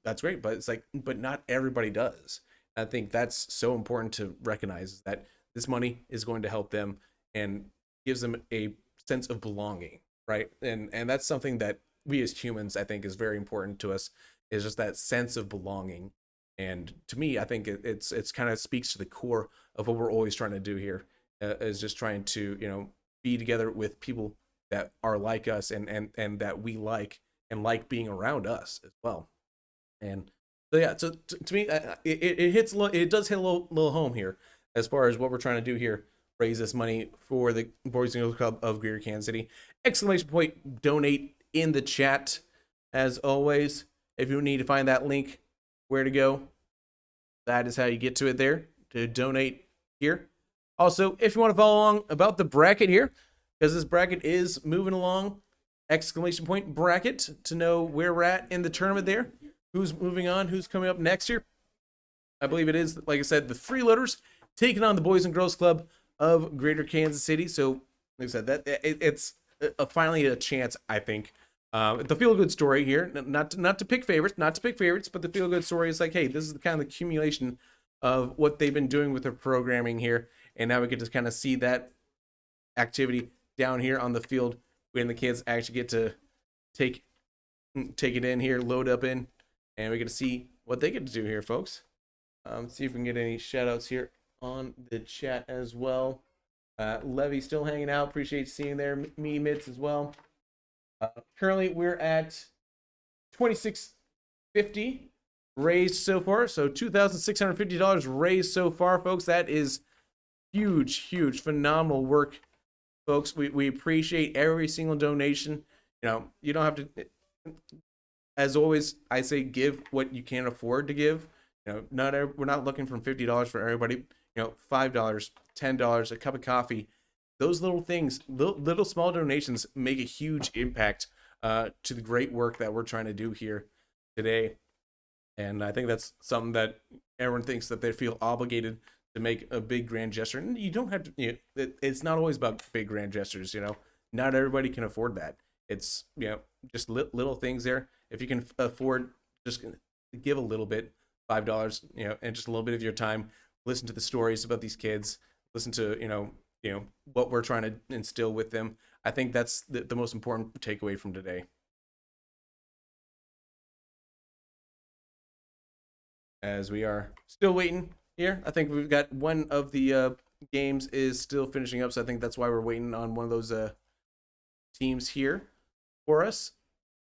Speaker 1: that's great, but it's like, but not everybody does. I think that's so important to recognize, that this money is going to help them and gives them a sense of belonging, right? And that's something that we as humans, I think, is very important to us, is just that sense of belonging. And to me, I think it's kind of speaks to the core of what we're always trying to do here, is just trying to be together with people that are like us, and that we like, and like being around us as well. And so yeah, so to me, it does hit a little home here as far as what we're trying to do here. Raise this money for the Boys and Girls Club of Greater Kansas City. Exclamation point donate in the chat as always. If you need to find that link, where to go, that is how you get to it there, to donate here. Also, if you want to follow along about the bracket here, because this bracket is moving along, exclamation point bracket, to know where we're at in the tournament there, who's moving on, who's coming up next year. I believe it is, like I said, the Freeloaders taking on the Boys and Girls Club of Greater Kansas City. So, like I said, that it's finally a chance, I think. The feel-good story here, not to pick favorites, but the feel-good story is like, hey, this is the kind of accumulation of what they've been doing with their programming here, and now we get to kind of see that activity down here on the field when the kids actually get to take it in here, load up in, and we get to see what they get to do here, folks. See if we can get any shout-outs here on the chat as well. Levy still hanging out. Appreciate seeing there. Me Mitts as well. Currently, we're at $2,650 raised so far. So $2,650 raised so far, folks. That is huge, phenomenal work, folks. We appreciate every single donation. You don't have to. As always, I say give what you can afford to give. We're not looking for $50 for everybody. $5, $10, a cup of coffee. Those little things, little small donations, make a huge impact to the great work that we're trying to do here today. And I think that's something that everyone thinks that they feel obligated to make a big grand gesture. And you don't have to, it's not always about big grand gestures, Not everybody can afford that. It's, just little things there. If you can afford, just give a little bit, $5, and just a little bit of your time, listen to the stories about these kids, listen to, what we're trying to instill with them. I think that's the most important takeaway from today. As we are still waiting here, I think we've got one of the games is still finishing up, so I think that's why we're waiting on one of those teams here for us.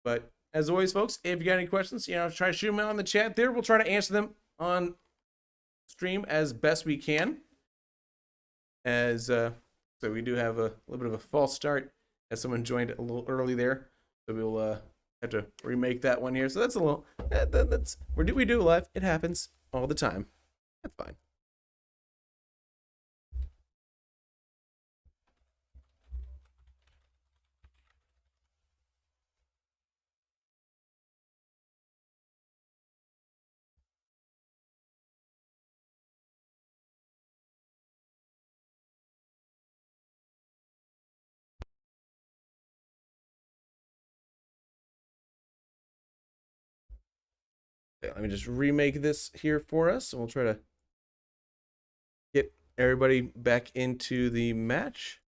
Speaker 1: But as always, folks, if you got any questions, try to shoot them out in the chat there. We'll try to answer them on stream as best we can. As so we do have a little bit of a false start as someone joined a little early there, so we'll have to remake that one here. So that's a little that's we do live. It happens all the time. That's fine. Okay, let me just remake this here for us, and we'll try to get everybody back into the match.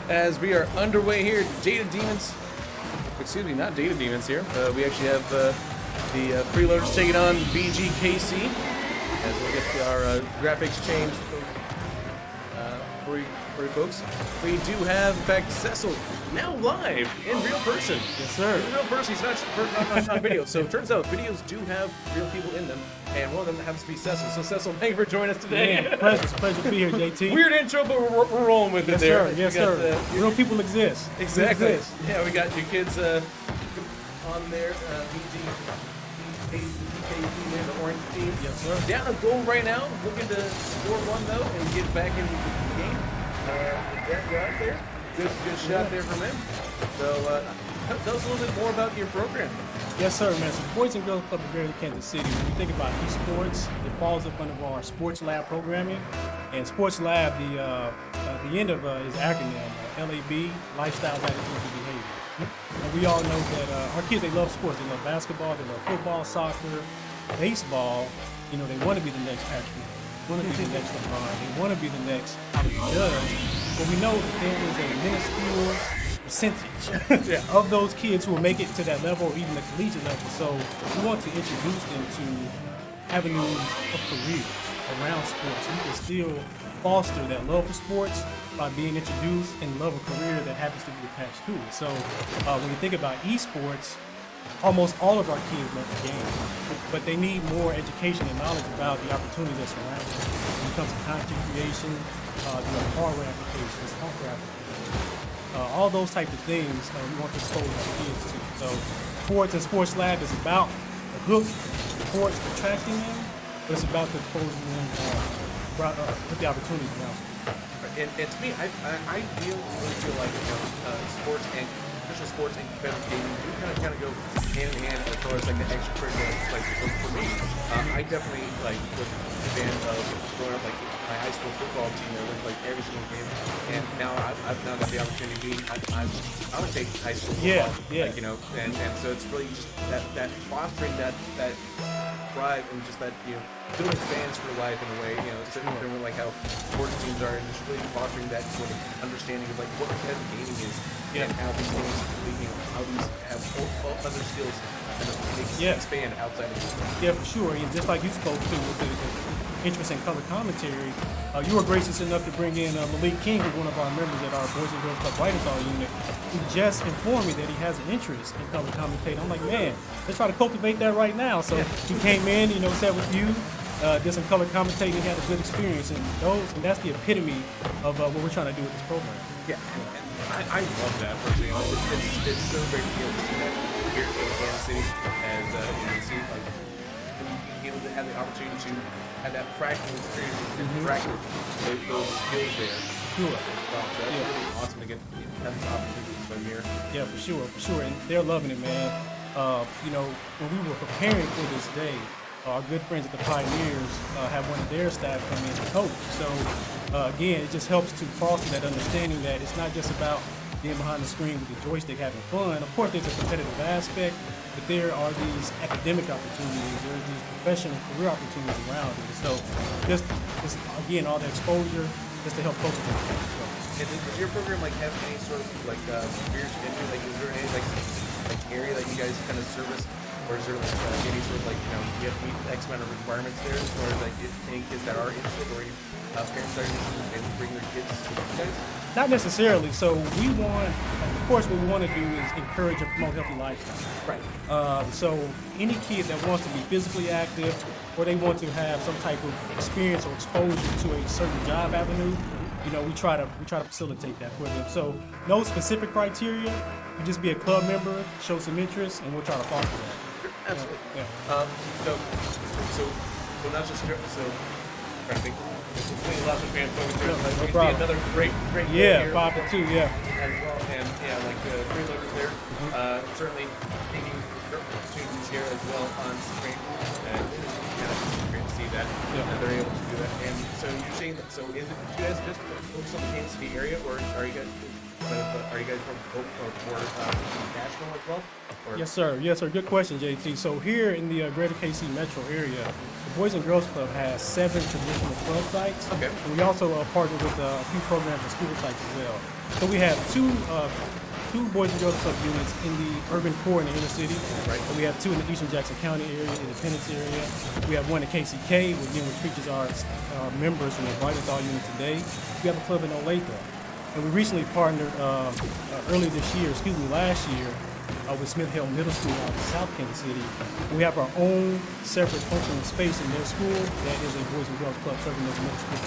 Speaker 1: as we are underway here. Data Demons, excuse me, not Data Demons here. We actually have the Freeloaders taking on BGKC as we get our graphics changed for you folks. We do have, in fact, Cecil now live in real person.
Speaker 3: Yes, sir.
Speaker 1: In real person, he's not on video. So it turns out videos do have real people in them, and one of them happens to be Cecil. So Cecil, thank you for joining us today.
Speaker 3: Man, pleasure. It's a pleasure to be here, JT.
Speaker 1: Weird intro, but we're rolling with
Speaker 3: Yes,
Speaker 1: it there.
Speaker 3: sir. Yes,
Speaker 1: We got
Speaker 3: sir. Real people exist.
Speaker 1: Exactly.
Speaker 3: They exist.
Speaker 1: Yeah, we got your kids on there. BKC in the orange team.
Speaker 3: Yes, sir.
Speaker 1: Down a goal right now, looking to score one though and get back into the game. That guy there, good shot there from him. So tell us a little bit more about your program.
Speaker 3: Yes, sir, man. So Boys and Girls Club of Greater Kansas City, when you think about esports, it falls up under our Sports Lab programming. And Sports Lab, the end of his acronym, LAB, Lifestyles, Attitudes, and Behavior. And we all know that our kids, they love sports. They love basketball, they love football, soccer, baseball. You know, they want to be the next Patrick. They want to be the next LeBron. They want to be the next Judge. But we know that there is a minuscule percentage of those kids who will make it to that level or even the collegiate level. So we want to introduce them to avenues of careers around sports. We can still foster that love for sports by being introduced and love a career that happens to be attached to it. So when you think about esports, almost all of our kids love the game, but they need more education and knowledge about the opportunities that surround them. When it comes to content creation, hardware applications, software applications, all those types of things we want to expose our kids to. So Sports and Sports Lab is about the hook, sports attracting them, but it's about the exposing them with the opportunities around them.
Speaker 1: And to me, I really feel like sports and traditional sports and competitive gaming do kind of go hand in hand as far as like the extracurricular. Like for me, I definitely was a fan of growing up. Like my high school football team, I went to like every single game, and now I've now got the opportunity. I'm gonna take high school football.
Speaker 3: Yeah.
Speaker 1: Like, and so it's really just that fostering that drive and just that building fans for life in a way. Similar like how sports teams are, and just really fostering that sort of understanding of like what competitive gaming is and how these things, how these have other skills and they can expand outside of this.
Speaker 3: Yeah, for sure. And just like you spoke to with the interest in color commentary, you were gracious enough to bring in Malik King, who's one of our members at our Boys and Girls Club Writers Hall unit, who just informed me that he has an interest in color commentating. I'm like, man, let's try to cultivate that right now. So he came in, sat with you, did some color commentating, had a good experience, and that's the epitome of what we're trying to do with this program.
Speaker 1: Yeah, and I love that personally. It's so great to be able to see that here in Kansas City, as you see like being able to have the opportunity to have that practical experience and practice those skills there.
Speaker 3: Sure.
Speaker 1: So that's really awesome to get have this opportunity from here.
Speaker 3: Yeah, for sure. And they're loving it, man. When we were preparing for this day, our good friends at the Pioneers have one of their staff come in to coach. So again, it just helps to foster that understanding that it's not just about being behind the screen with the joystick having fun. Of course, there's a competitive aspect, but there are these academic opportunities, there's these professional career opportunities around it. So just again, all the exposure just to help coach them.
Speaker 1: And does your program have any sort of careers entry? Like, is there any like area that you guys kind of service, or is there any sort of you have to meet X amount of requirements there, as far as any kids that are interested, or parents are interested in bringing their kids to you guys?
Speaker 3: Not necessarily. So of course, what we want to do is encourage and promote healthy lifestyle.
Speaker 1: Right.
Speaker 3: So any kid that wants to be physically active, or they want to have some type of experience or exposure to a certain job avenue, we try to facilitate that for them. So no specific criteria. You just be a club member, show some interest, and we'll try to foster that.
Speaker 1: Absolutely.
Speaker 3: Yeah.
Speaker 1: So not just I think between lots of fans focus there.
Speaker 3: No
Speaker 1: We
Speaker 3: problem.
Speaker 1: see another great
Speaker 3: Yeah,
Speaker 1: here
Speaker 3: 5-2. Yeah.
Speaker 1: as well, and freeloaders there. Certainly taking students here as well on screen, and it's great to see that they're able to do that. And so you're saying that. So is it you guys just focus on the Kansas City area, or are you guys But are you guys more national as well? Or?
Speaker 3: Yes, sir. Yes, sir. Good question, JT. So here in the greater KC metro area, the Boys and Girls Club has 7 traditional club sites.
Speaker 1: Okay.
Speaker 3: And we also partner with a few programs and school sites as well. So we have two Boys and Girls Club units in the urban core in the inner city.
Speaker 1: Right.
Speaker 3: And we have 2 in the Eastern Jackson County area, Independence area. We have one in KCK, which features our members from the Brighton unit today. We have a club in Olathe. And we recently partnered last year, with Smith Hill Middle School out in South Kansas City. We have our own separate functioning space in their school that is a Boys and Girls Club serving as a middle school.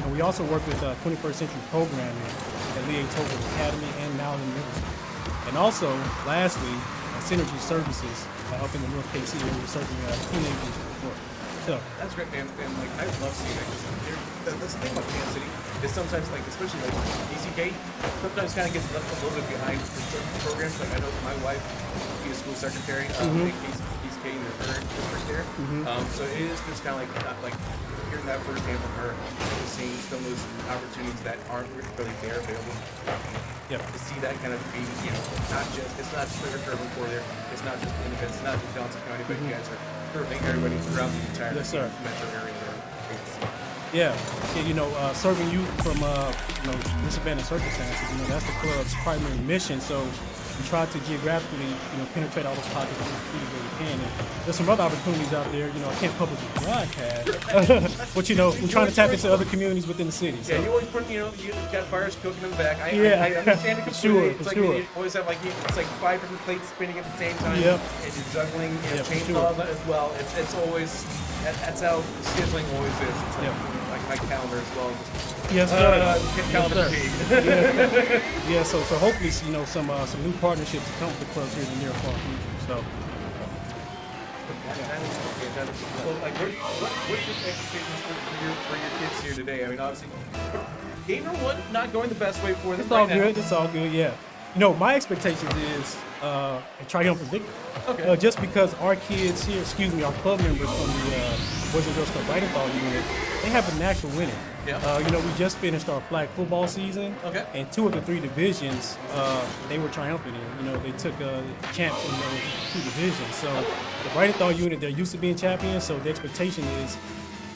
Speaker 3: And we also work with 21st Century Programming at Lee A. Tolbert Academy and Nowlin Middle School. And also, lastly, Synergy Services up in the North KC area serving teenagers in Florida. So,
Speaker 1: That's great, man. And like, I love seeing that because that's the thing about Kansas City is sometimes, like, especially like DCK, sometimes kind of gets left a little bit behind in certain programs. Like, I know my wife, she's a school secretary at DCK in the current district there. So it is just kind of like hearing that firsthand from her, and seeing some of those opportunities that aren't really there available.
Speaker 3: Yep.
Speaker 1: To see that kind of be, it's not just River Urban Core there. It's not just Independence, it's not just Johnson County, but you guys are serving everybody throughout the entire
Speaker 3: Yes, sir.
Speaker 1: metro area there.
Speaker 3: Yeah, serving youth from disadvantaged circumstances, that's the club's primary mission. So we try to geographically, penetrate all those pockets as we can. And there's some other opportunities out there, I can't publicly broadcast, but we're trying to tap into other communities within the city. So.
Speaker 1: Yeah, you always put, you got fires cooking in the back. I understand it
Speaker 3: Sure,
Speaker 1: completely. It's like
Speaker 3: sure.
Speaker 1: you always have it's like 5 different plates spinning at the same time.
Speaker 3: Yep.
Speaker 1: And you're juggling,
Speaker 3: Sure.
Speaker 1: chainsaws as well. It's always that's how scheduling always is. It's like my calendar as well.
Speaker 3: Yes, sir.
Speaker 1: Calendar
Speaker 3: Yes, yeah, so hopefully, some new partnerships to come with the clubs here in the near far future. So.
Speaker 1: Well, like, what's your expectations for your kids here today? I mean, obviously, Gamer 1 not going the best way for them
Speaker 3: It's
Speaker 1: right
Speaker 3: all
Speaker 1: now.
Speaker 3: good. It's all good. Yeah. My expectations is a triumphant victory.
Speaker 1: Okay.
Speaker 3: Just because our kids here, our club members from the Boys and Girls Club Brighton unit, they have a natural winning.
Speaker 1: Yeah.
Speaker 3: We just finished our flag football season.
Speaker 1: Okay.
Speaker 3: And 2 of the 3 divisions, they were triumphant in. They took champs in those 2 divisions. So the Brighton unit, they're used to being champions, so the expectation is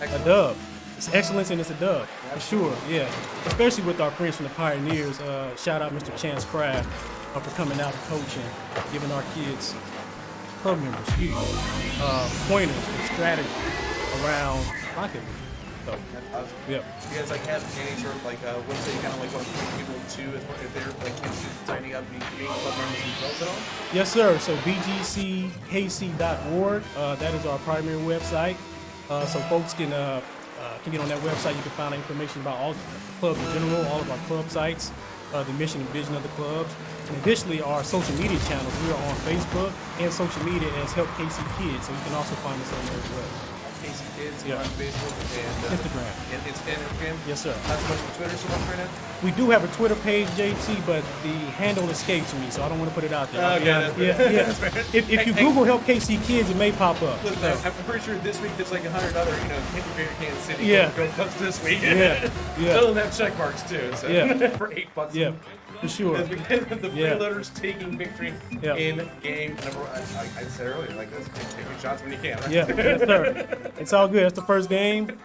Speaker 3: a dub. It's excellence and it's a dub, for sure, yeah. Especially with our friends from the Pioneers. Shout out Mr. Chance Craft for coming out and coaching, giving our kids, club members, pointers and strategy around Rocket League. So,
Speaker 1: That's awesome.
Speaker 3: yep.
Speaker 1: Do you guys have any sort of website you kind of want to point people to if they're interested in signing up and being club members themselves at all?
Speaker 3: Yes, sir. So bgckc.org, that is our primary website. So folks can get on that website. You can find information about all the clubs in general, all of our club sites, the mission and vision of the clubs. And additionally, our social media channels. We are on Facebook and social media as Help KC Kids, so you can also find us on there as well.
Speaker 1: KC Kids
Speaker 3: Yeah.
Speaker 1: on Facebook and
Speaker 3: Instagram.
Speaker 1: And it's Instagram.
Speaker 3: Yes, sir.
Speaker 1: Not so much for Twitter so much right now.
Speaker 3: We do have a Twitter page, JT, but the handle escapes me, so I don't want to put it out there.
Speaker 1: Okay, that's fair.
Speaker 3: Yeah.
Speaker 1: That's fair.
Speaker 3: If you Google Help KC Kids, it may pop up.
Speaker 1: Listen, I'm pretty sure this week there's like 100 other, Hit Your Favorite Kansas City
Speaker 3: Yeah.
Speaker 1: Go Clubs this week.
Speaker 3: Yeah, yeah.
Speaker 1: They'll have check marks too. So
Speaker 3: Yeah.
Speaker 1: for $8.
Speaker 3: Yeah, for sure.
Speaker 1: The
Speaker 3: Yeah.
Speaker 1: freeloaders taking victory
Speaker 3: Yeah.
Speaker 1: in game number one. I said earlier, like this, take your shots when you can. Right?
Speaker 3: Yeah, yes, sir. It's all good. That's the first game.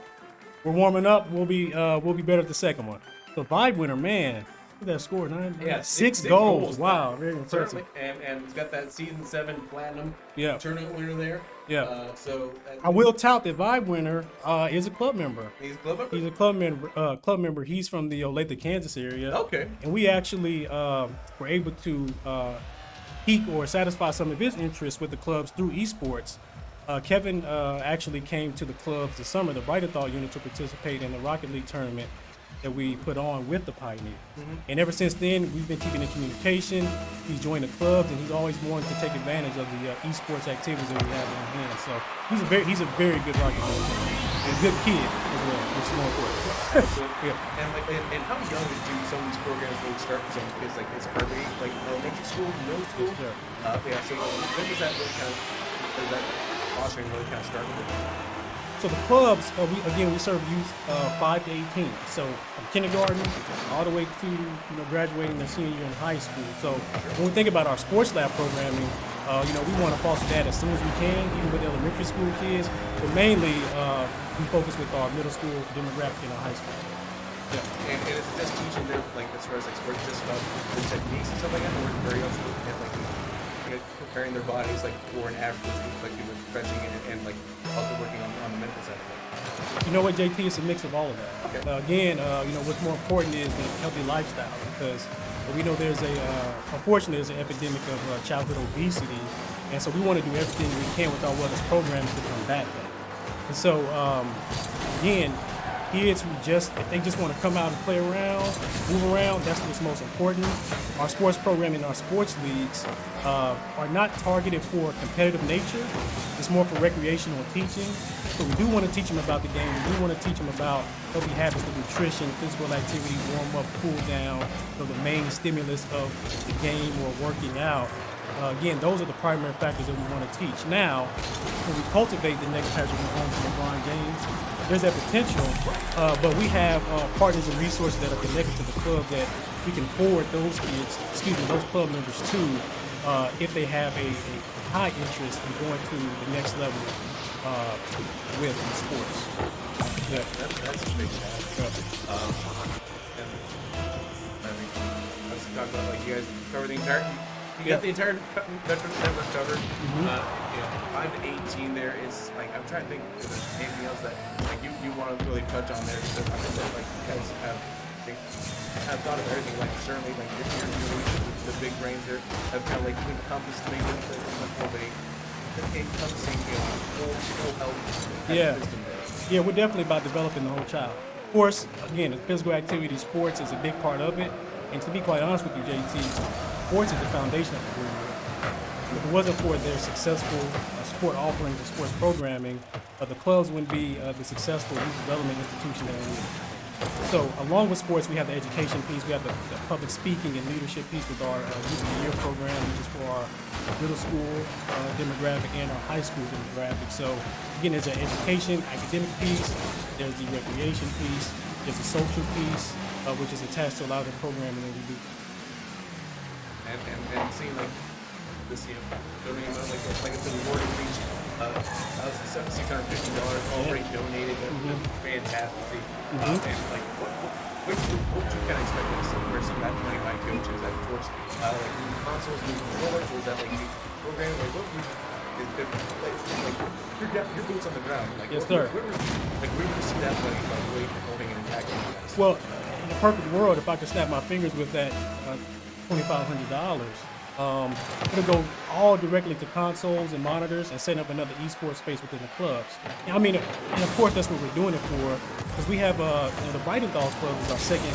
Speaker 3: We're warming up. We'll be better at the second one. The Vibe winner, man. Look at that score, 9.
Speaker 1: Yeah,
Speaker 3: six
Speaker 1: six
Speaker 3: goals. Wow, very impressive.
Speaker 1: Certainly, and it's got that season 7 platinum
Speaker 3: Yeah.
Speaker 1: tournament winner there.
Speaker 3: Yeah.
Speaker 1: So
Speaker 3: I will tout that Vibe winner is a club member.
Speaker 1: he's a club member.
Speaker 3: He's a club member. He's from the Olathe, Kansas area.
Speaker 1: Okay.
Speaker 3: And we actually were able to pique or satisfy some of his interests with the clubs through esports. Kevin actually came to the clubs this summer, the Brighton unit, to participate in the Rocket League tournament that we put on with the Pioneers. And ever since then, we've been keeping in communication. He's joined the clubs, and he's always wanted to take advantage of the esports activities that we have on hand. So he's a very good Rocket League player, and a good kid as well, which is more important.
Speaker 1: Absolutely.
Speaker 3: Yeah.
Speaker 1: And how young do some of these programs really start for some kids? Like, is it like elementary school, middle school?
Speaker 3: Sure.
Speaker 1: Yeah. So when does that really kind of, does that fostering really kind of start with it?
Speaker 3: So the clubs, we serve youth 5 to 18. So from kindergarten all the way to graduating their senior year in high school. So when we think about our sports lab programming, we want to foster that as soon as we can, even with elementary school kids. But mainly, we focus with our middle school demographic and our high school. Yeah.
Speaker 1: And it's just teaching them, like, as far as like sports, just about the techniques and stuff like that, or very also looking at like preparing their bodies like for an after, like you were stretching and like also working on the mental side of it.
Speaker 3: You know what, JT? It's a mix of all of that.
Speaker 1: Okay.
Speaker 3: Again, what's more important is the healthy lifestyle, because we know there's unfortunately, there's an epidemic of childhood obesity, and so we want to do everything we can with our wellness programs to combat that. And so, again, kids who if they just want to come out and play around, move around, that's what's most important. Our sports program and our sports leagues are not targeted for competitive nature. It's more for recreational teaching. So we do want to teach them about the game. We do want to teach them about healthy habits of nutrition, physical activity, warm up, cool down, the main stimulus of the game or working out. Again, those are the primary factors that we want to teach. Now, when we cultivate the next Patrick Mahomes and LeBron James, there's that potential, but we have partners and resources that are connected to the club that we can forward those club members to if they have a high interest in going to the next level with sports. Yeah.
Speaker 1: That's a big step. And I mean, I was talking about like you guys cover the entire. You got the entire veteran network covered. 5 to 18 there is like, I'm trying to think if there's anything else that like you want to really touch on there. So I think that like you guys have thought of everything. Like certainly like if you're the big brains there have kind of like encompassed maybe the whole thing. Encompassing whole health system there.
Speaker 3: Yeah, we're definitely about developing the whole child. Of course, again, physical activity, sports is a big part of it. And to be quite honest with you, JT, sports is the foundation of the career. If it wasn't for their successful sport offerings and sports programming, the clubs wouldn't be the successful youth development institution that we need. So along with sports, we have the education piece, we have the public speaking and leadership piece with our Youth of the Year program, which is for our middle school demographic and our high school demographic. So again, there's an education, academic piece, there's the recreation piece, there's a social piece, which is attached to a lot of the programming that we do.
Speaker 1: And seeing like this, donating like it's a rewarding reach. $650 already donated. That's fantastic. And like, what would you kind of expect to see where some of that money might go to? Is that towards like new consoles, new controllers, or is that like new programming? Like, what would your boots on the ground? Like,
Speaker 3: yes, sir.
Speaker 1: Where would you see that money like really promoting and impacting you guys?
Speaker 3: Well, in a perfect world, if I could snap my fingers with that $2,500, it'll go all directly to consoles and monitors and setting up another esports space within the clubs. I mean, and of course that's what we're doing it for, because we have the Brighton-Dolls Club is our second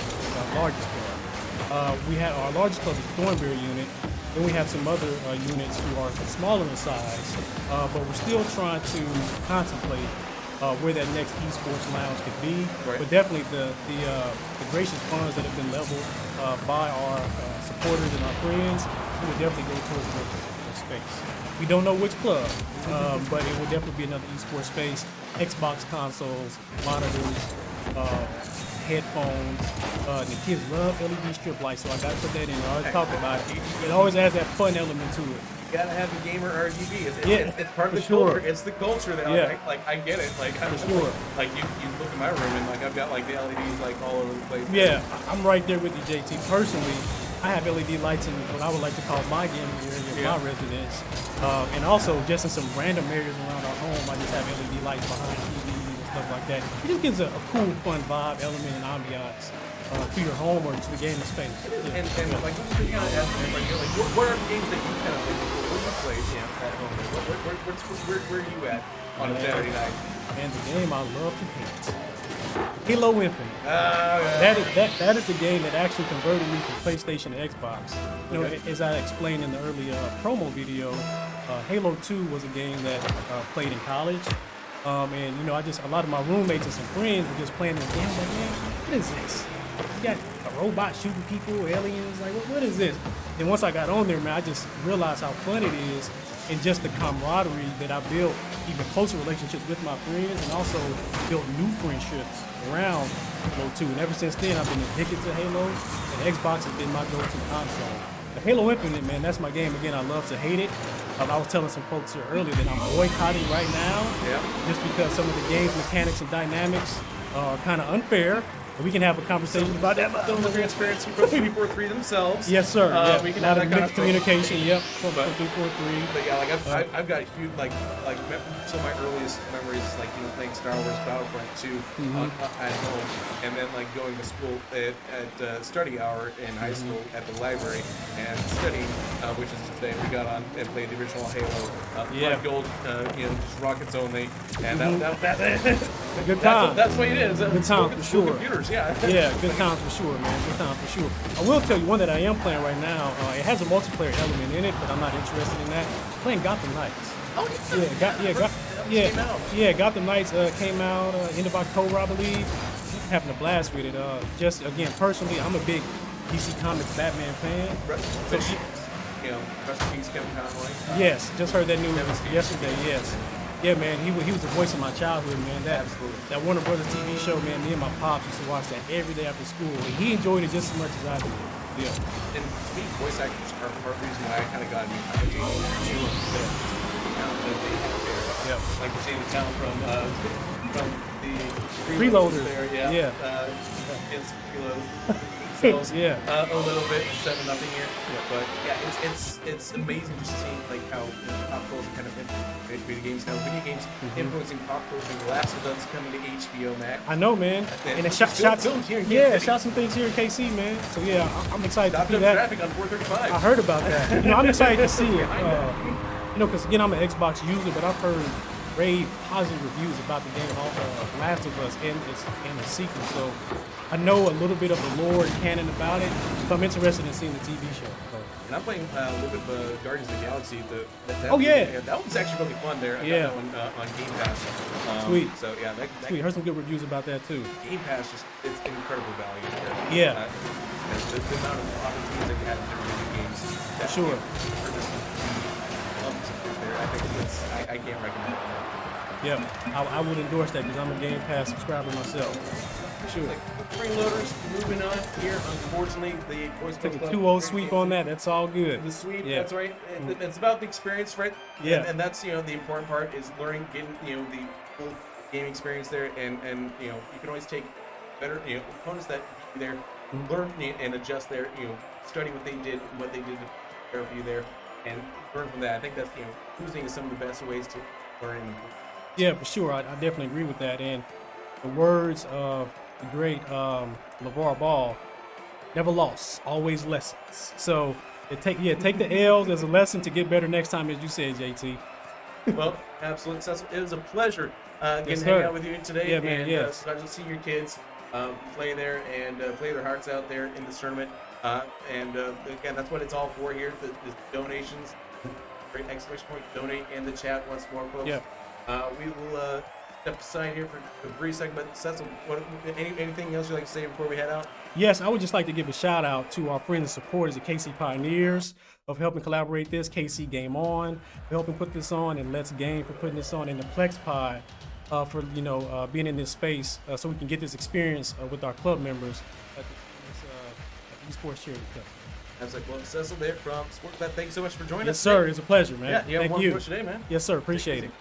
Speaker 3: largest club. We have our largest club is the Thornberry unit. Then we have some other units who are smaller in size, but we're still trying to contemplate where that next esports lounge could be.
Speaker 1: Right.
Speaker 3: But definitely the gracious funds that have been leveled by our supporters and our friends, we would definitely go towards the space. We don't know which club, but it will definitely be another esports space. Xbox consoles, monitors, headphones. The kids love LED strip lights, so I got to put that in. I always talk about it. It always has that fun element to it.
Speaker 1: You gotta have the gamer RGB. It's part of the
Speaker 3: sure.
Speaker 1: culture. It's the culture that I get it. Like I'm
Speaker 3: sure.
Speaker 1: Like you look in my room and like I've got like the LEDs like all over the place.
Speaker 3: Yeah, I'm right there with you, JT. Personally, I have LED lights in what I would like to call my gaming area, my residence, and also just in some random areas around our home. I just have LED lights behind TVs and stuff like that. It just gives a cool, fun vibe, element, and ambiance to your home or to the gaming space.
Speaker 1: And like you kind of ask me, like what are the games that you kind of like when you play at home? Where are you at on a Saturday night?
Speaker 3: And the game I love to hate, Halo Infinite. That is the game that actually converted me from PlayStation to Xbox. You know, as I explained in the earlier promo video, Halo 2 was a game that played in college. And you know, a lot of my roommates and some friends were just playing the game. I'm like, man, what is this? You got a robot shooting people, aliens, like what is this? And once I got on there, man, I just realized how fun it is and just the camaraderie that I built, even closer relationships with my friends, and also built new friendships around Halo 2. And ever since then, I've been addicted to Halo, and Xbox has been my go-to console. The Halo Infinite, man, that's my game. Again, I love to hate it. I was telling some folks here earlier that I'm boycotting right now, just because some of the game's mechanics and dynamics are kind of unfair. And we can have a conversation about that.
Speaker 1: Some of the transparency from 343 themselves.
Speaker 3: Yes, sir. Yeah,
Speaker 1: we can
Speaker 3: a lot
Speaker 1: have
Speaker 3: of
Speaker 1: that kind
Speaker 3: mixed
Speaker 1: of
Speaker 3: communication. Yep, from
Speaker 1: But-
Speaker 3: 343.
Speaker 1: But yeah, like I've got huge like some of my earliest memories is like playing Star Wars Battlefront 2 at home, and then like going to school at study hour in high school at the library and studying, which is today we got on and played the original Halo,
Speaker 3: Yeah.
Speaker 1: Blood Gold, just rockets only, and that
Speaker 3: Good time.
Speaker 1: that's what it is.
Speaker 3: Good time for sure.
Speaker 1: Computers, yeah.
Speaker 3: Yeah, good times for sure, man. Good times for sure. I will tell you one that I am playing right now. It has a multiplayer element in it, but I'm not interested in that. Playing Gotham Knights.
Speaker 1: Oh,
Speaker 3: Yeah, Gotham Knights came out end of October, I believe. Having a blast with it. Just again, personally, I'm a big DC Comics Batman fan.
Speaker 1: Rest in peace, Kevin Conroy.
Speaker 3: Yes, just heard that news
Speaker 1: Devastating.
Speaker 3: yesterday. Yes. Yeah, man, he was the voice of my childhood, man. That Warner Brothers TV show, man. Me and my pops used to watch that every day after school, and he enjoyed it just as much as I did. Yeah.
Speaker 1: And to me, voice actors are part of the reason why I kind of got into the talent that they have there.
Speaker 3: Yeah.
Speaker 1: Like we're seeing the talent from the
Speaker 3: Freeloaders.
Speaker 1: there, yeah.
Speaker 3: Yeah.
Speaker 1: It's Freeload. So,
Speaker 3: Yeah.
Speaker 1: A little bit 7-0 here, but yeah, it's amazing just seeing like how pop culture kind of influences video games, how video games influencing pop culture. The Last of Us coming to HBO Max.
Speaker 3: I know, man. And it shot
Speaker 1: filmed here in Kansas
Speaker 3: yeah,
Speaker 1: City.
Speaker 3: shot some things here in KC, man. So yeah, I'm excited to
Speaker 1: Stopped
Speaker 3: see
Speaker 1: up
Speaker 3: that.
Speaker 1: traffic on 435.
Speaker 3: I heard about that. I'm excited to see it. Because again, I'm an Xbox user, but I've heard rave positive reviews about the game, Last of Us, and the sequel. So I know a little bit of the lore and canon about it. So I'm interested in seeing the TV show. So.
Speaker 1: And I'm playing a little bit of Guardians of the Galaxy.
Speaker 3: Oh, yeah.
Speaker 1: That one's actually really fun there. I
Speaker 3: Yeah.
Speaker 1: got that one on Game Pass.
Speaker 3: Sweet.
Speaker 1: So yeah, that
Speaker 3: Sweet. Heard some good reviews about that too.
Speaker 1: Game Pass it's incredible value there.
Speaker 3: Yeah.
Speaker 1: And the amount of opportunities that you have in different video games. That
Speaker 3: Sure.
Speaker 1: For this there, I think I can't recommend it enough.
Speaker 3: Yeah, I would endorse that because I'm a Game Pass subscriber myself. Sure.
Speaker 1: Like freeloaders, moving on here. Unfortunately, the Boys
Speaker 3: Take
Speaker 1: Club
Speaker 3: a 2-0 sweep on that. That's all good.
Speaker 1: The sweep,
Speaker 3: Yeah.
Speaker 1: that's right. It's about the experience, right?
Speaker 3: Yeah.
Speaker 1: And that's the important part is learning, getting the full gaming experience there, and you can always take better opponents that be there, learn and adjust there. Study what they did to prepare for you there, and learn from that. I think that's losing is some of the best ways to learn. And improve.
Speaker 3: Yeah, for sure. I definitely agree with that. And the words of the great LeVar Ball, never lost, always lessons. So take the L's as a lesson to get better next time, as you said, JT.
Speaker 1: Well, absolutely, Cecil. It was a pleasure getting
Speaker 3: Yes,
Speaker 1: to hang
Speaker 3: sir.
Speaker 1: out with you today.
Speaker 3: Yeah, man,
Speaker 1: and
Speaker 3: yes.
Speaker 1: glad to see your kids play there and play their hearts out there in this tournament. Again, that's what it's all for here. The donations. Great exclamation point. Donate in the chat once more, folks.
Speaker 3: Yeah.
Speaker 1: We will step aside here for a brief segment. Cecil, anything else you'd like to say before we head out?
Speaker 3: Yes, I would just like to give a shout out to our friends and supporters at KC Pioneers of helping collaborate this, KC Game On, for helping put this on, and Let's Game for putting this on, and the Plex Pod for being in this space so we can get this experience with our club members at the Esports Charity Cup.
Speaker 1: I was like, well, Cecil there from SportsBet. Thank you so much for joining us.
Speaker 3: Yes, sir. It's a pleasure, man.
Speaker 1: Yeah, you have
Speaker 3: Thank
Speaker 1: one
Speaker 3: you.
Speaker 1: for us today, man.
Speaker 3: Yes, sir. Appreciate it.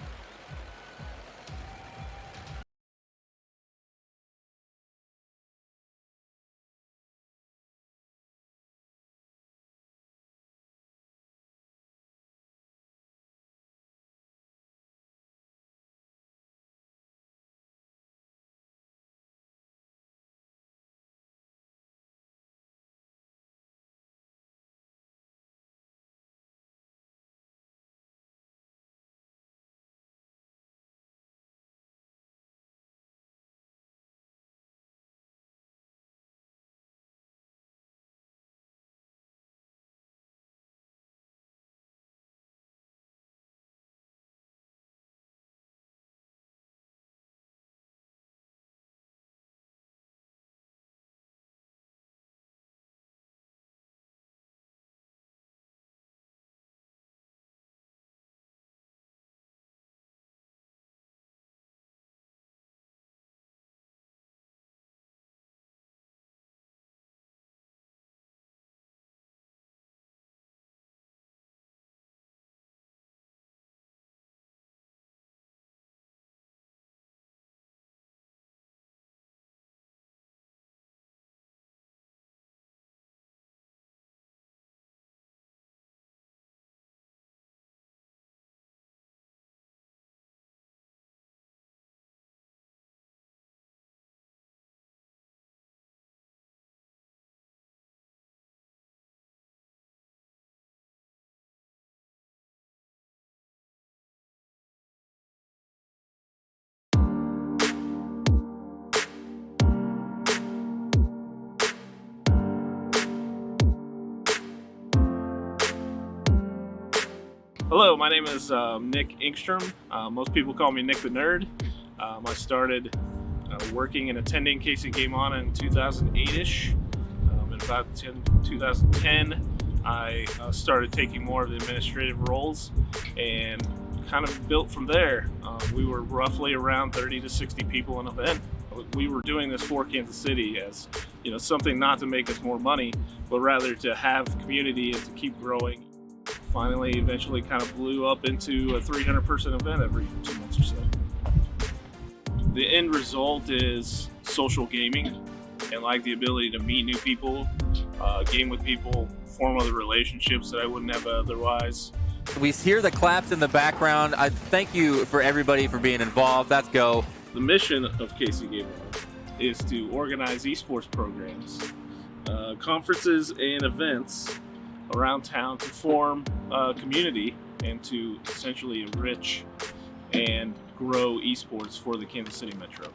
Speaker 8: Hello, my name is Nick Inkstrom. Most people call me Nick the Nerd. I started working and attending KC Game On in 2008-ish. In about 2010, I started taking more of the administrative roles and kind of built from there. We were roughly around 30 to 60 people an event. We were doing this for Kansas City as, something not to make us more money, but rather to have community and to keep growing. Finally, eventually kind of blew up into a 300-person event every 2 months or so. The end result is social gaming and like the ability to meet new people, game with people, form other relationships that I wouldn't have otherwise.
Speaker 9: We hear the claps in the background. I thank you for everybody for being involved. Let's go.
Speaker 8: The mission of KC Game On is to organize esports programs, conferences, and events around town to form a community and to essentially enrich and grow esports for the Kansas City Metro.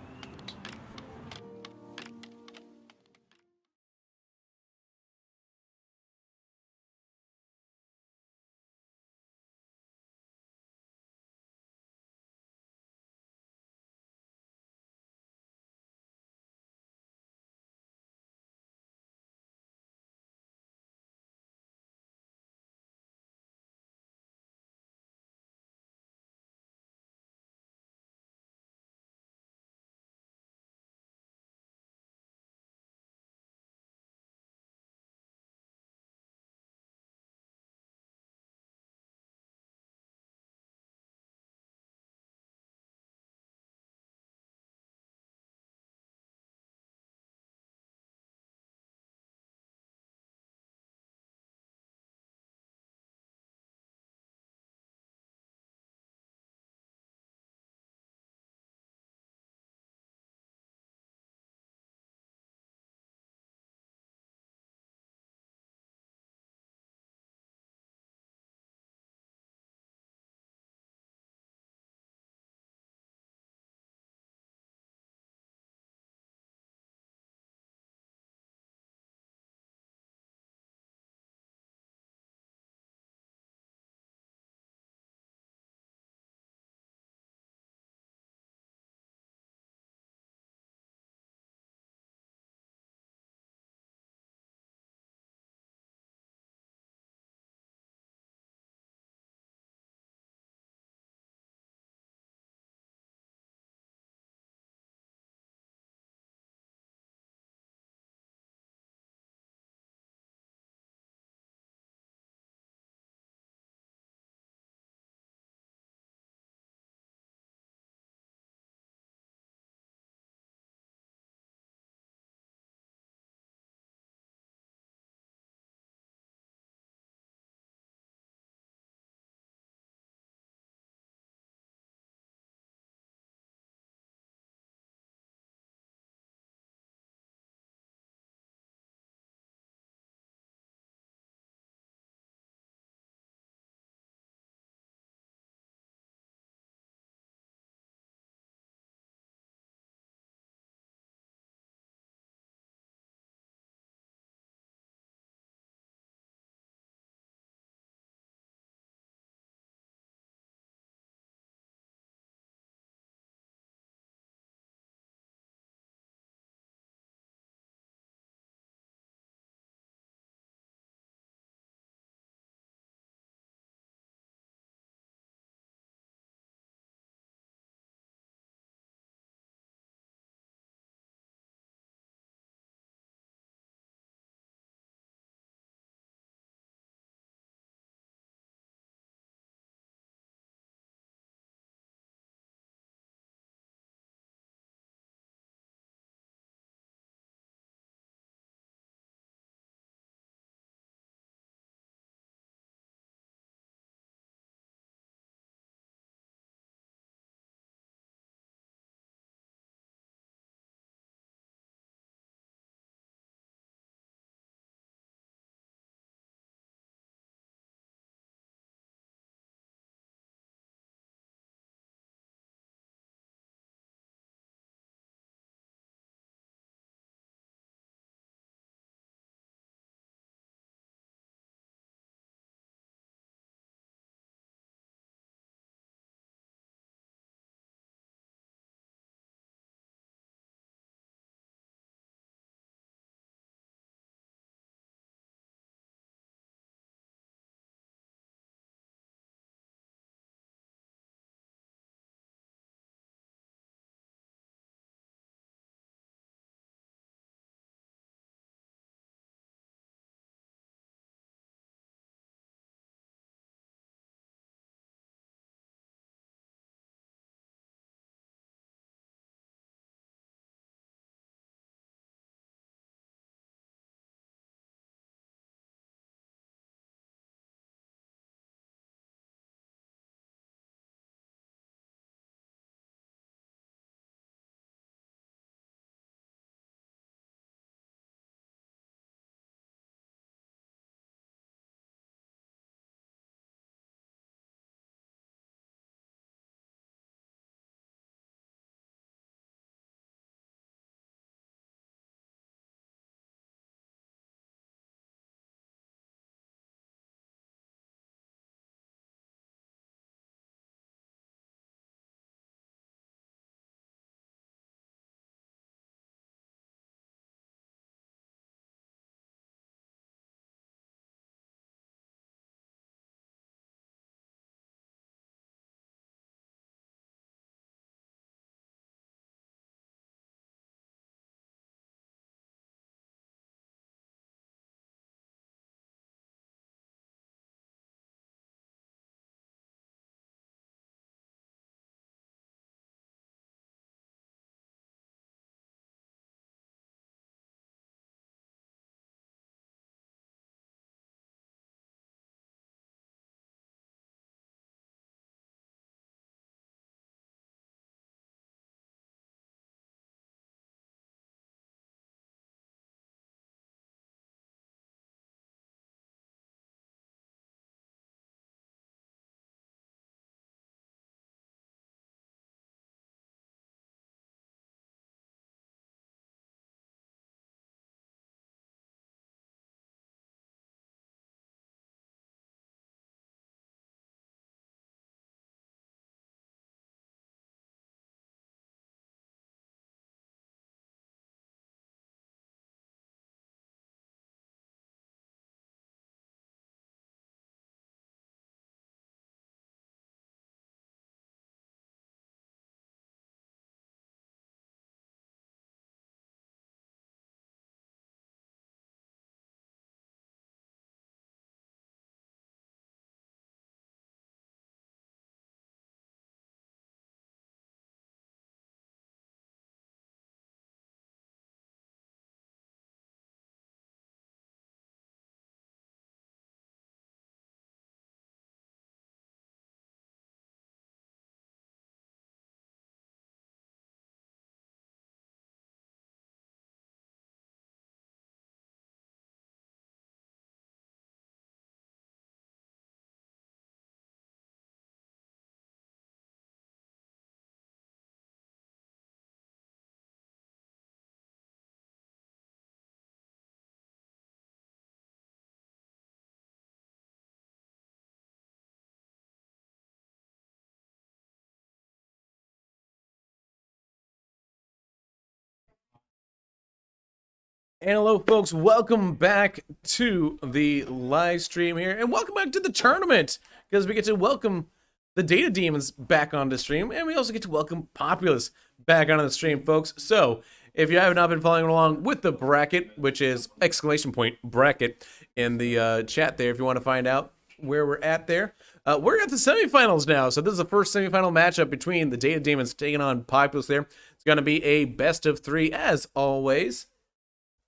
Speaker 1: And hello, folks. Welcome back to the live stream here, and welcome back to the tournament, because we get to welcome the Data Demons back on the stream, and we also get to welcome Populous back onto the stream, folks. So, if you have not been following along with the bracket, which is !bracket in the chat there, if you want to find out where we're at there, we're at the semifinals now. So this is the first semifinal matchup between the Data Demons taking on Populous there. It's going to be a best of 3 as always.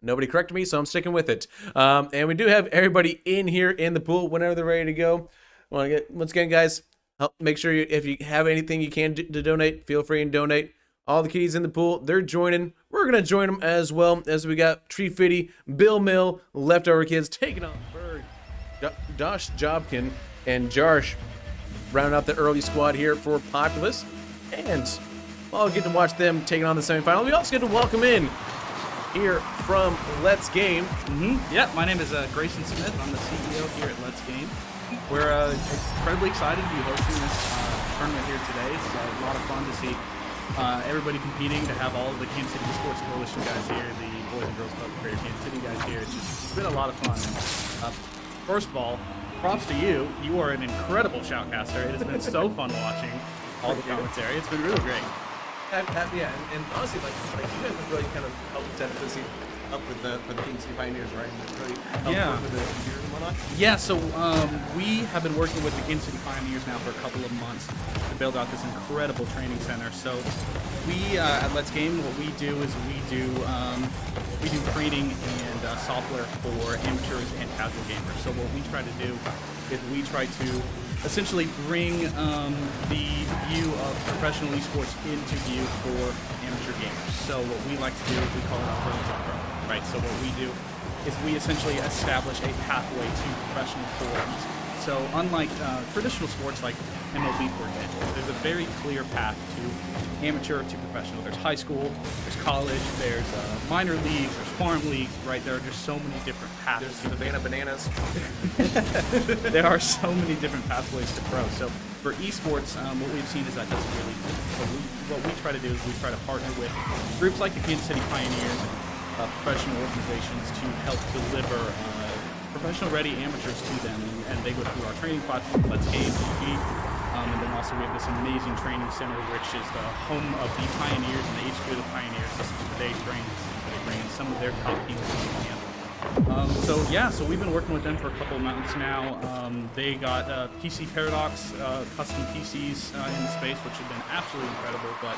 Speaker 1: Nobody corrected me, so I'm sticking with it. And we do have everybody in here in the pool whenever they're ready to go. Once again, guys, help make sure if you have anything you can to donate, feel free and donate. All the kiddies in the pool, they're joining. We're going to join them as well, as we got Tree Fitty, Bill Mill, Leftover Kids taking on Berg, Josh Jobkin, and Jarsh round out the early squad here for Populous. And I'll get to watch them taking on the semifinal. We also get to welcome in here from Let's Game.
Speaker 10: Yeah, my name is Grayson Smith. I'm the CEO here at Let's Game. We're incredibly excited to be hosting this tournament here today. It's a lot of fun to see everybody competing, to have all of the Kansas City Sports Coalition guys here, the Boys and Girls Club of Greater Kansas City guys here. It's been a lot of fun. And, first of all, props to you. You are an incredible shoutcaster. It has been so fun watching all the commentary. It's been really great.
Speaker 1: Yeah, and honestly, like you guys have really kind of helped set the scene up with the Kansas City Pioneers, right? And really helped with the gears and whatnot.
Speaker 10: Yeah, so we have been working with the Kansas City Pioneers now for a couple of months to build out this incredible training center. So we at Let's Game, what we do is we do training and software for amateurs and casual gamers. So what we try to do is we try to essentially bring the view of professional esports into view for amateur gamers. So what we like to do is we call it Pro to Pro, right? So what we do is we essentially establish a pathway to professional for esports. So unlike traditional sports like MLB, for example, there's a very clear path to amateur to professional. There's high school, there's college, there's minor leagues, there's farm leagues, right? There are just so many different paths.
Speaker 1: There's Savannah Bananas.
Speaker 10: There are so many different pathways to pro. So for esports, what we've seen is that doesn't really do. So what we try to do is we try to partner with groups like the Kansas City Pioneers and professional organizations to help deliver professional-ready amateurs to them, and they go through our training platform, Let's Game TV, and then also we have this amazing training center, which is the home of the Pioneers and the HQ of the Pioneers. This is where they train. They bring in some of their top teams to the camp. So we've been working with them for a couple of months now. They got PC Paradox custom PCs in the space, which have been absolutely incredible. But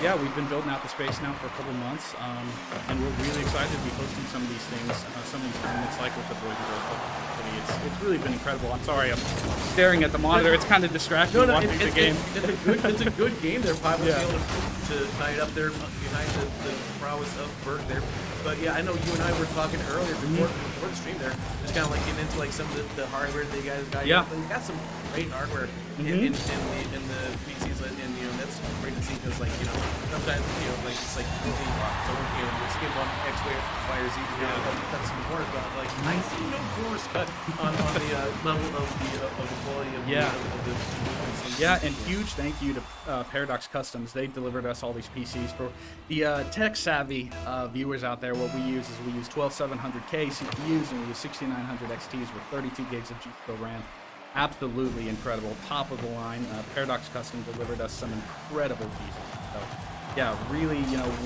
Speaker 10: yeah, we've been building out the space now for a couple of months, and we're really excited to be hosting some of these things, some of these tournaments, like with the Boys and Girls Club. It's really been incredible. I'm sorry, I'm staring at the monitor. It's kind of distracting watching the game.
Speaker 1: It's a good game there. Probably able to night up there behind the prowess of Berg there. But yeah, I know you and I were talking earlier before the stream there, just kind of like getting into like some of the hardware that you guys got.
Speaker 10: Yeah.
Speaker 1: They got some great hardware in the PCs, and that's great to see, because like sometimes like it's like easy. So we'll skip on X, Y, or Z to cut some corners, but like I see no corners cut on the level of the quality of the
Speaker 10: Yeah, and huge thank you to Paradox Customs. They delivered us all these PCs. For the tech-savvy viewers out there, what we use is we use 12700K CPUs, and we use 6900 XTs with 32 gigs of GPU RAM. Absolutely incredible, top of the line. Paradox Custom delivered us some incredible PCs. So, yeah, really,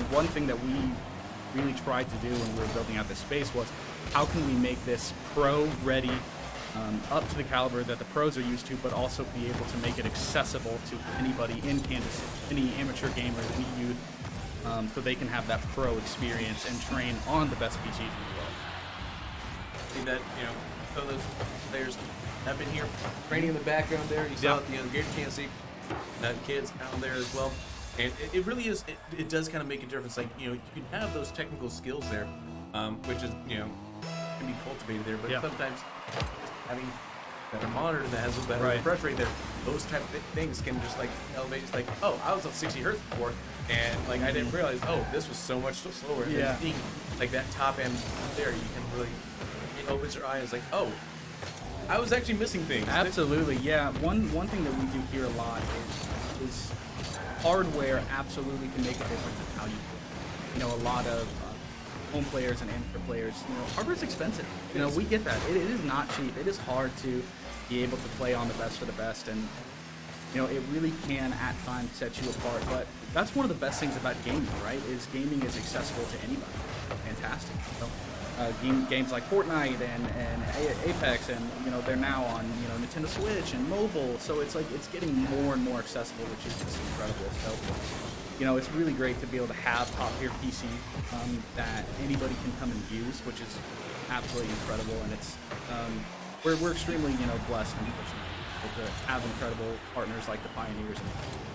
Speaker 10: one thing that we really tried to do when we were building out this space was, how can we make this pro-ready, up to the caliber that the pros are used to, but also be able to make it accessible to anybody in Kansas City, any amateur gamer, any youth, so they can have that pro experience and train on the best PCs in the world.
Speaker 1: See that, some of those players have been here training in the background there. You saw the Greater Kansas City kids down there as well. And it really is, it does kind of make a difference. Like, you can have those technical skills there, which is, can be cultivated there, but sometimes having better monitor that has a better refresh rate there, those type of things can just like elevate. It's like, oh, I was at 60 hertz before, and like I didn't realize, oh, this was so much slower. And then seeing like that top end there, you can really, it opens your eyes like, oh, I was actually missing things.
Speaker 10: Absolutely, yeah. One thing that we do here a lot is hardware absolutely can make a difference in how you play. A lot of home players and amateur players, hardware is expensive. We get that. It is not cheap. It is hard to be able to play on the best of the best, and it really can at times set you apart. But that's one of the best things about gaming, right? Is gaming is accessible to anybody. Fantastic. Games like Fortnite and Apex, and they're now on Nintendo Switch and mobile. So it's getting more and more accessible, which is just incredible. So it's really great to be able to have top tier PC that anybody can come and use, which is absolutely incredible. And it's we're extremely blessed and fortunate to have incredible partners like the Pioneers and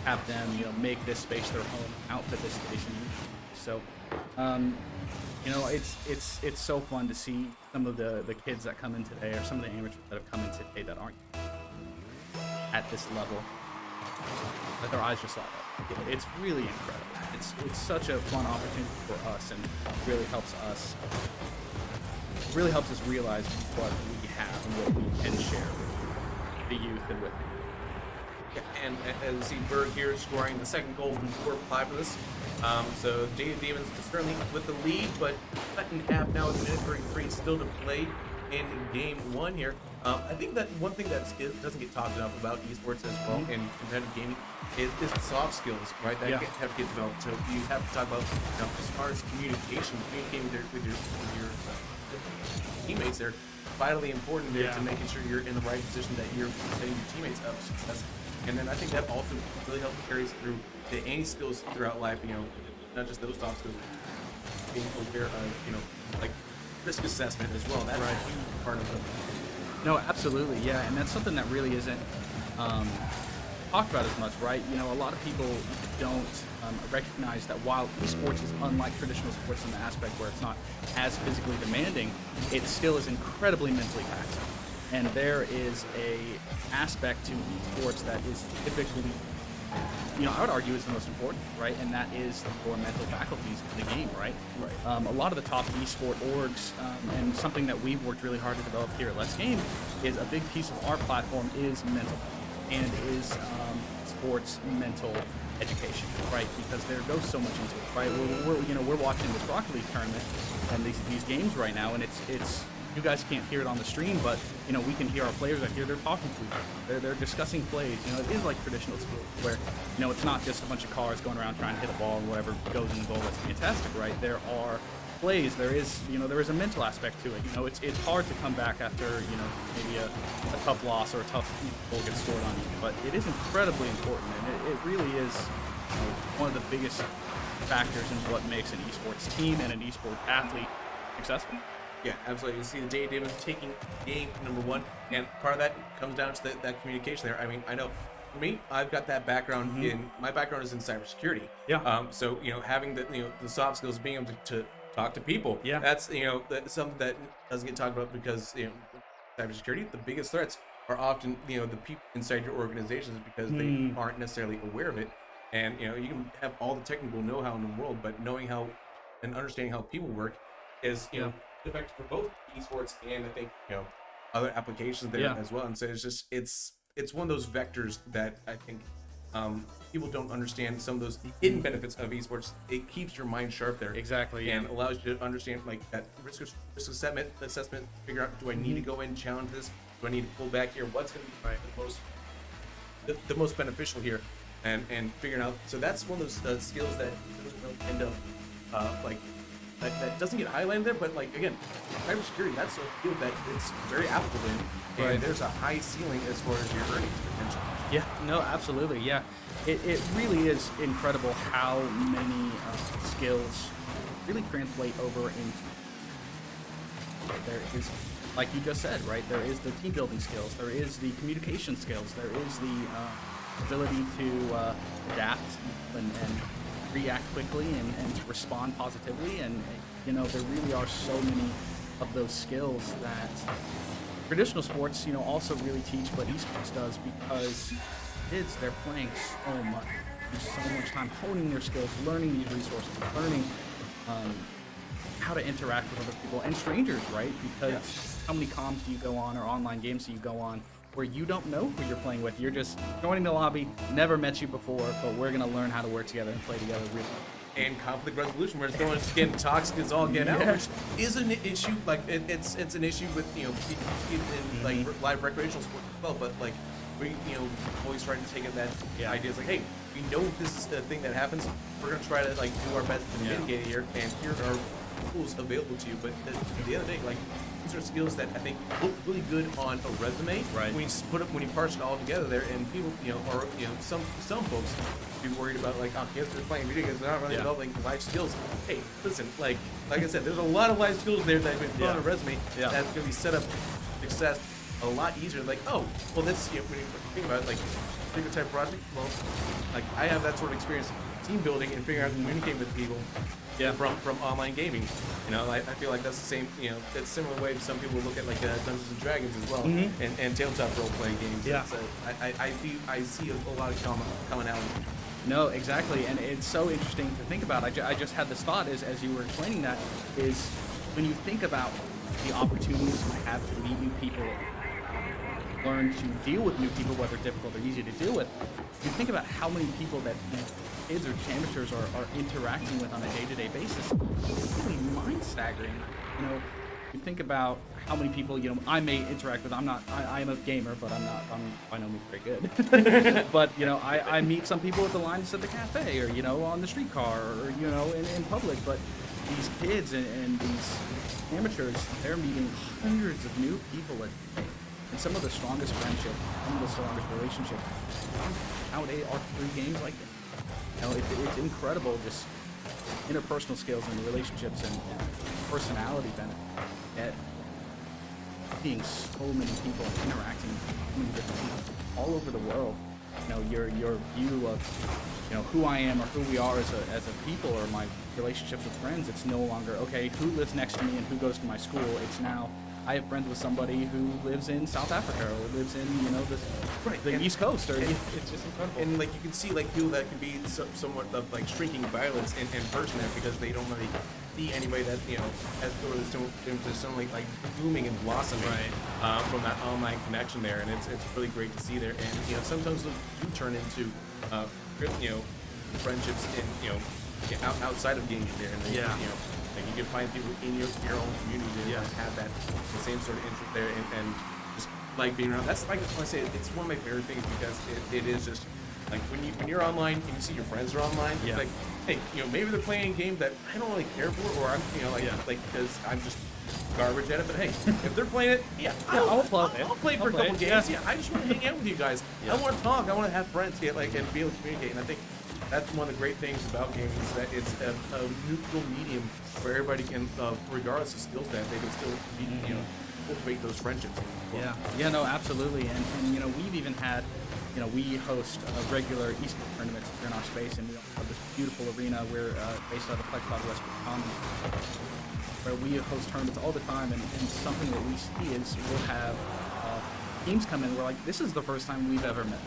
Speaker 10: have them make this space their home, outfit this space. So it's so fun to see some of the kids that come in today, or some of the amateurs that have come in today that aren't at this level, that their eyes just light up. It's really incredible. It's such a fun opportunity for us, and really helps us realize what we have and what we can share with the youth and with
Speaker 1: Yeah, and as you see, Berg here scoring the second goal from quarter five for this. So Jade Demons is certainly with the lead, but cut in half now with a minute 33 still to play in game one here. I think that one thing that doesn't get talked enough about esports as well in competitive gaming is the soft skills, right? That have to get developed. So you have to talk about as far as communicating with your teammates. They're vitally important there to making sure you're in the right position, that you're setting your teammates up for success. And then I think that also really helps carries through to any skills throughout life. Not just those soft skills, being aware of like risk assessment as well. That's a huge part of it.
Speaker 10: No, absolutely, yeah, and that's something that really isn't talked about as much, right? A lot of people don't recognize that while esports is unlike traditional sports in the aspect where it's not as physically demanding, it still is incredibly mentally taxing. And there is a aspect to esports that is typically, I would argue is the most important, right? And that is the core mental faculties of the game, right? Right. A lot of the top esport orgs, and something that we've worked really hard to develop here at Let's Game, is a big piece of our platform is mental, and is sports mental education, right? Because there goes so much into it, right? We're watching this Rocket League tournament and these games right now, and it's you guys can't hear it on the stream, but we can hear our players out here. They're talking to each other. They're discussing plays. It is like traditional sports where it's not just a bunch of cars going around trying to hit a ball and whatever goes in the goal. That's fantastic, right? There are plays. There is a mental aspect to it. It's hard to come back after maybe a tough loss or a tough goal gets scored on you, but it is incredibly important, and it really is one of the biggest factors in what makes an esports team and an esports athlete successful.
Speaker 1: Yeah, absolutely. You see the Jade Demons taking game number one, and part of that comes down to that communication there. I mean, I know for me, I've got that background my background is in cybersecurity.
Speaker 10: Yeah.
Speaker 1: So having the the soft skills, being able to talk to people.
Speaker 10: Yeah.
Speaker 1: That's that's something that doesn't get talked about, because cybersecurity, the biggest threats are often the people inside your organizations, because they aren't necessarily aware of it. And you can have all the technical know-how in the world, but knowing how and understanding how people work is effective for both esports and I think other applications there as well. And so it's one of those vectors that I think people don't understand some of those hidden benefits of esports. It keeps your mind sharp there,
Speaker 10: exactly,
Speaker 1: and allows you to understand like that risk assessment, figure out, do I need to go in, challenge this, do I need to pull back here, what's going to be the most beneficial here, and figuring out. So that's one of those skills that doesn't really end up that doesn't get highlighted there, but again, cybersecurity, that's a field that it's very applicable in, and there's a high ceiling as far as your earnings potential.
Speaker 10: Yeah, no, absolutely, yeah. It really is incredible how many skills really translate over into. There is, like you just said, right? There is the team building skills, there is the communication skills, there is the ability to adapt and react quickly and respond positively, and there really are so many of those skills that traditional sports also really teach, but esports does, because kids, they're playing so much, so much time honing their skills, learning these resources, learning how to interact with other people and strangers, right? Because how many comms do you go on, or online games do you go on, where you don't know who you're playing with? You're just joining the lobby, never met you before, but we're gonna learn how to work together and play together really well.
Speaker 1: and conflict resolution, where it's going to get toxic as all get out, which is an issue. Like it's an issue with in like live recreational sports as well. But like we always try to take it that idea is like, hey, we know this is a thing that happens. We're gonna try to like do our best to mitigate it here, and here are tools available to you. But at the end of the day, like these are skills that I think look really good on a resume.
Speaker 10: Right.
Speaker 1: When you put it, when you parse it all together there, and people, or some folks be worried about like, oh, kids are playing video games, they're not really developing life skills. Hey, listen, like I said, there's a lot of life skills there that have been put on a resume that's gonna be set up for success a lot easier. Like, oh, well, this when you think about it, like bigger type project, well, like I have that sort of experience team building and figuring out how to communicate with people from online gaming. I feel like that's the same, that's similar way to some people look at like Dungeons and Dragons as well, and tabletop role-playing games.
Speaker 10: Yeah.
Speaker 1: So I see a lot of commonality.
Speaker 10: No, exactly, and it's so interesting to think about. I just had this thought as you were explaining that, is when you think about the opportunities you have to meet new people, learn to deal with new people, whether difficult or easy to deal with, you think about how many people that kids or amateurs are interacting with on a day-to-day basis. It's really mind-staggering. You think about how many people I may interact with. I am a gamer, but I'm by no means very good. But I meet some people at the lines at the cafe, or on the streetcar, or in public. But these kids and these amateurs, they're meeting hundreds of new people a day. And some of the strongest friendships, some of the strongest relationships nowadays are through games like this. It's incredible, just interpersonal skills and relationships and personality benefit. Yet, seeing so many people interacting with so many different people all over the world, your view of who I am or who we are as a people, or my relationships with friends, it's no longer okay who lives next to me and who goes to my school. It's now I have friends with somebody who lives in South Africa or lives in the East Coast, or it's just incredible.
Speaker 1: And like you can see like people that can be somewhat of like shrinking violence in person there, because they don't really see anybody that has into suddenly like blooming and blossoming from that online connection there, and it's really great to see there. And sometimes those do turn into friendships in outside of gaming there, and then, like you can find people in your own community that have that the same sort of interest there, and just like being around. That's like I say, it's one of my favorite things, because it is just like when you're online and you see your friends are online. It's like, hey, maybe they're playing a game that I don't really care for, or I'm like because I'm just garbage at it. But hey, if they're playing it, I'll play for a couple games. I just want to hang out with you guys. I want to talk. I want to have friends and be able to communicate. And I think that's one of the great things about gaming, is that it's a neutral medium where everybody can, regardless of skill set, they can still be, cultivate those friendships.
Speaker 10: No, absolutely. And we've even had, we host regular esports tournaments here in our space, and we have this beautiful arena. We're based out of Plex West Commons, where we host tournaments all the time. And something that we see is we'll have teams come in. We're like, this is the first time we've ever met.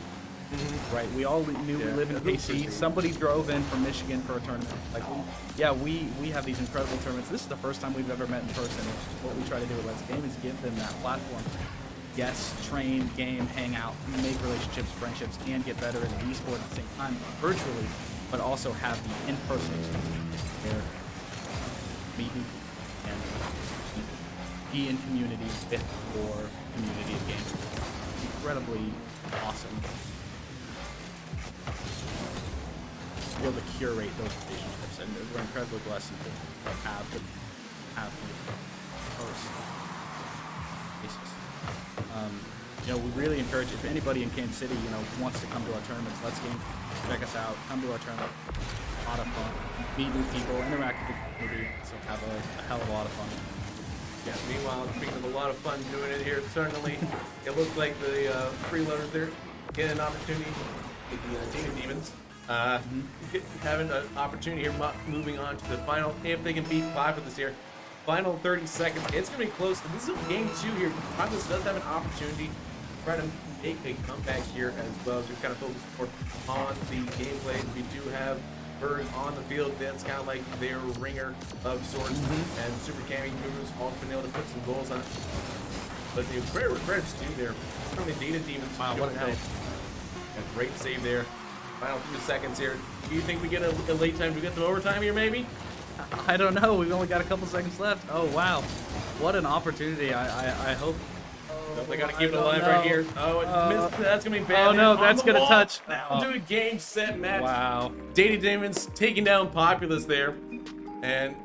Speaker 10: Right, we all knew we live in KC. Somebody drove in from Michigan for a tournament. Like, we have these incredible tournaments. This is the first time we've ever met in person. What we try to do with Let's Game is give them that platform. Yes, train, game, hang out, make relationships, friendships, and get better in the esport at the same time, virtually, but also have the in-person experience where meeting and be in community with your community of gamers. Incredibly awesome. Be able to curate those relationships, and we're incredibly blessed to have those basis. We really encourage, if anybody in Kansas City, wants to come to our tournaments, Let's Game, check us out, come to our tournament. A lot of fun, meet new people, interact with the community, so have a hell of a lot of fun.
Speaker 1: Yeah, meanwhile, speaking of a lot of fun doing it here, certainly it looks like the freeloaders there get an opportunity with the Data Demons. Having an opportunity here, moving on to the final, if they can beat 5 of this here. Final 30 seconds. It's going to be close. This is game 2 here. Populous does have an opportunity to try to make a comeback here, as well as we kind of focus more on the gameplay. We do have Berg on the field. That's kind of like their ringer of sorts, and Super Cammy moves, all been able to put some goals on it. But the credits too there. From the Data Demons.
Speaker 10: Wow, what a hit.
Speaker 1: A great save there. final few seconds here. Do you think we get a late time? Do we get some overtime here, maybe?
Speaker 10: I don't know. We've only got a couple seconds left. Oh, wow. What an opportunity. I hope.
Speaker 1: They got to keep it alive right here. Oh, that's going to be bad.
Speaker 10: Oh, no,
Speaker 1: On
Speaker 10: that's
Speaker 1: the
Speaker 10: going to
Speaker 1: wall.
Speaker 10: touch.
Speaker 1: Now do a game, set, match.
Speaker 10: Wow.
Speaker 1: Danny Demons taking down Populous there. And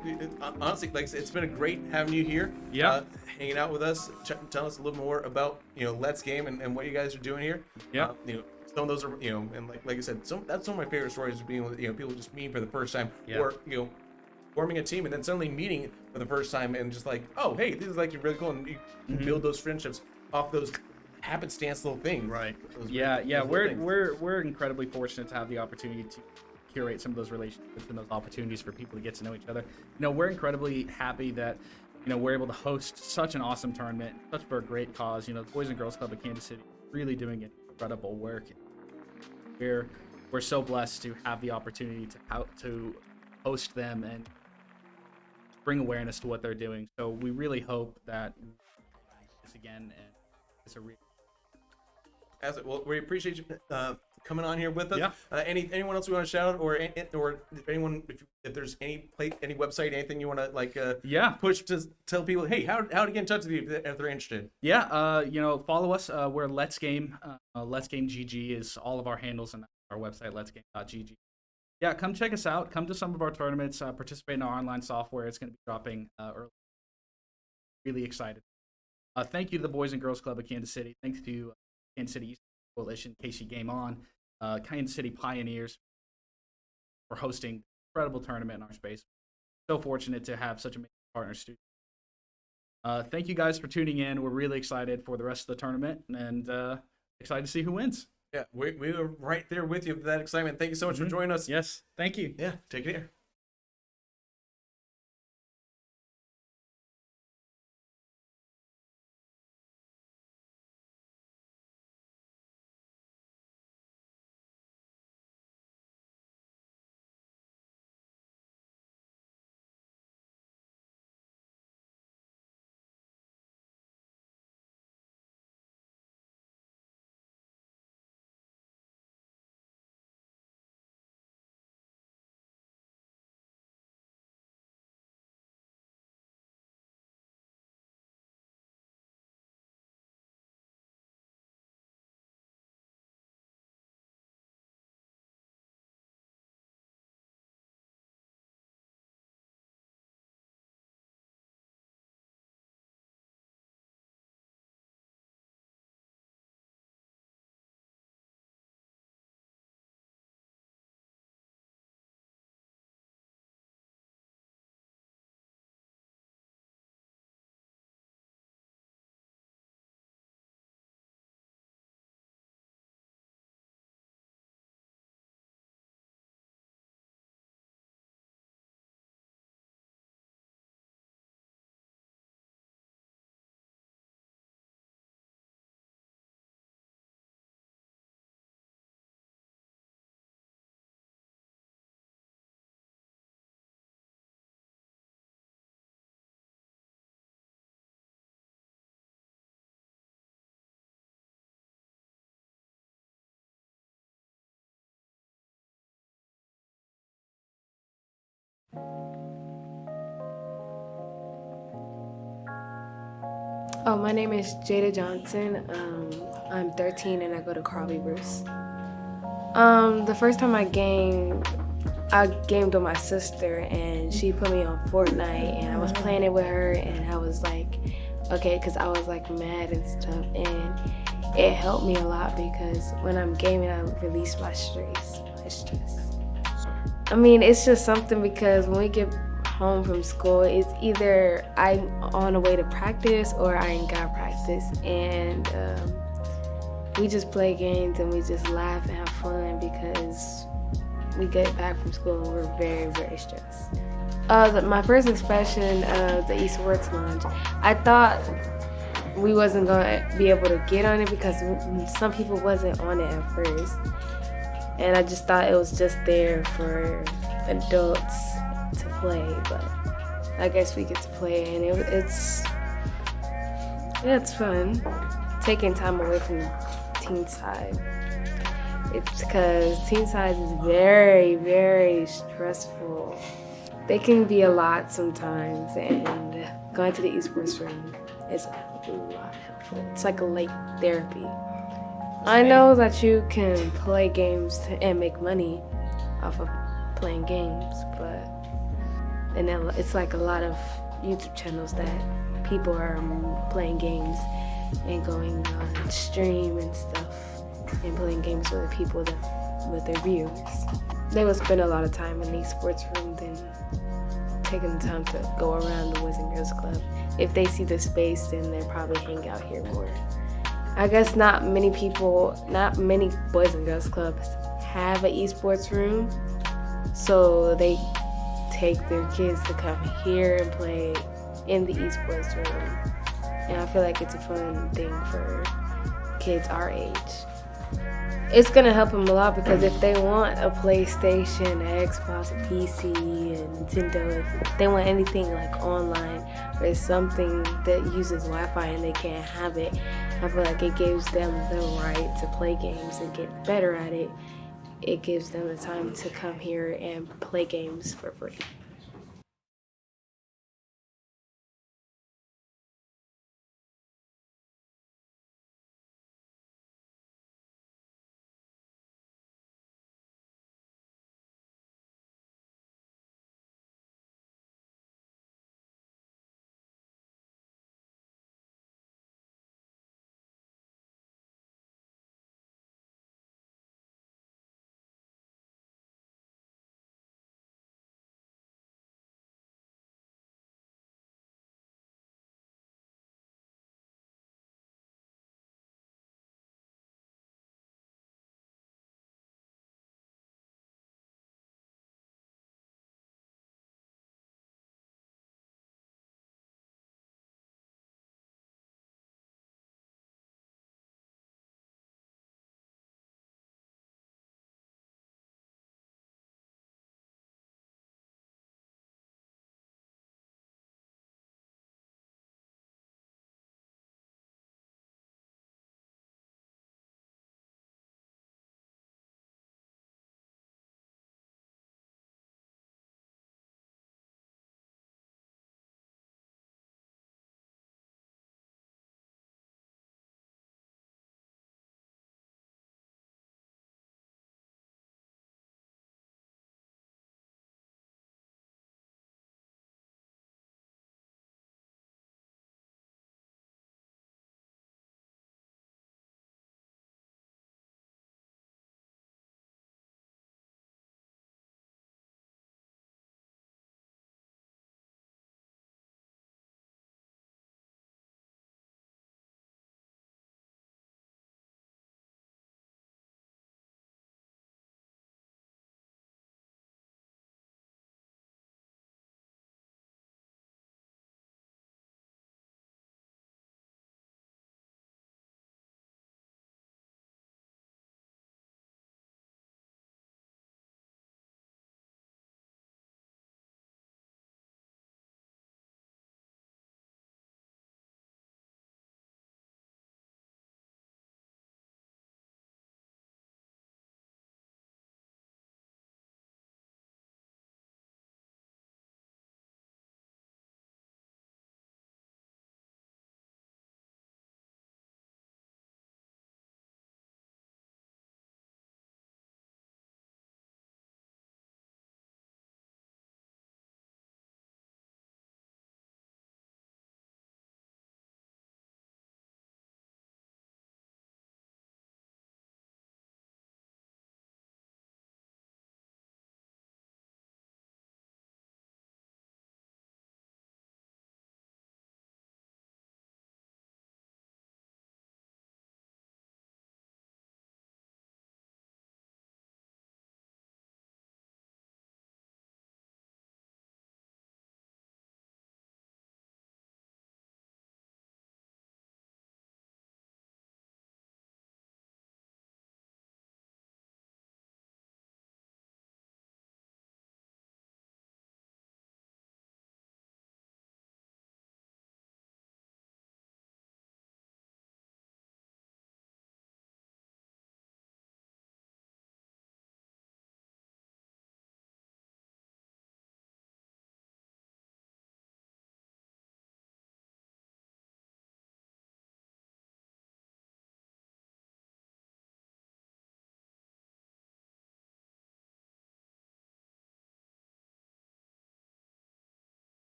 Speaker 1: honestly, like I said, it's been a great having you here.
Speaker 10: Yeah.
Speaker 1: Hanging out with us, tell us a little more about, Let's Game and what you guys are doing here.
Speaker 10: Yeah.
Speaker 1: Some of those are, and like I said, that's some of my favorite stories, being with, people just meeting for the first time,
Speaker 10: Yeah.
Speaker 1: or, forming a team and then suddenly meeting for the first time and just like, oh, hey, this is like really cool. And you build those friendships off those happenstance little things.
Speaker 10: Right.
Speaker 1: Those
Speaker 10: Yeah.
Speaker 1: those
Speaker 10: Yeah.
Speaker 1: little things.
Speaker 10: We're incredibly fortunate to have the opportunity to curate some of those relationships and those opportunities for people to get to know each other. We're incredibly happy that we're able to host such an awesome tournament, such for a great cause. The Boys and Girls Club of Kansas City really doing incredible work. We're so blessed to have the opportunity to host them and bring awareness to what they're doing. So we really hope that this again, and it's a real.
Speaker 1: Well, we appreciate you coming on here with us.
Speaker 10: Yeah.
Speaker 1: Anyone else we want to shout out, or if anyone, if there's any website, anything you want to push to tell people, hey, how to get in touch with you if they're interested.
Speaker 10: Yeah. Follow us. We're Let's Game. Let's Game GG is all of our handles on our website, letsgame.gg. Yeah, come check us out. Come to some of our tournaments. Participate in our online software. It's going to be dropping early. Really excited. Thank you to the Boys and Girls Club of Kansas City. Thanks to Kansas City East Coalition, KC Game On, Kansas City Pioneers for hosting an incredible tournament in our space. So fortunate to have such amazing partners too. Thank you guys for tuning in. We're really excited for the rest of the tournament and excited to see who wins.
Speaker 1: Yeah, we were right there with you for that excitement. Thank you so much for joining us.
Speaker 10: Yes, thank you.
Speaker 1: Yeah, take care.
Speaker 11: Oh, my name is Jada Johnson. I'm 13 and I go to Carl Beavers. The first time I gamed with my sister and she put me on Fortnite and I was playing it with her and I was like, okay, because I was like mad and stuff, and it helped me a lot because when I'm gaming, I release my stress. I mean, it's just something because when we get home from school, it's either I'm on the way to practice or I ain't got practice, and we just play games and we just laugh and have fun because we get back from school and we're very, very stressed. My first expression of the Esports Lounge, I thought we wasn't gonna be able to get on it because some people wasn't on it at first, and I just thought it was just there for adults to play, but I guess we get to play, and it's fun, taking time away from team side. It's because team size is very, very stressful. They can be a lot sometimes, and going to the esports room is a lot helpful. It's like a late therapy. I know that you can play games and make money off of playing games, but and then it's like a lot of YouTube channels that people are playing games and going on stream and stuff and playing games with the people with their viewers. They would spend a lot of time in the esports room than taking the time to go around the Boys and Girls Club. If they see the space, then they'll probably hang out here more. I guess not many Boys and Girls Clubs have an esports room, so they take their kids to come here and play in the esports room. And I feel like it's a fun thing for kids our age. It's gonna help them a lot because if they want a PlayStation, an Xbox, a PC, and Nintendo, if they want anything like online or something that uses Wi-Fi and they can't have it, I feel like it gives them the right to play games and get better at it. It gives them the time to come here and play games for free.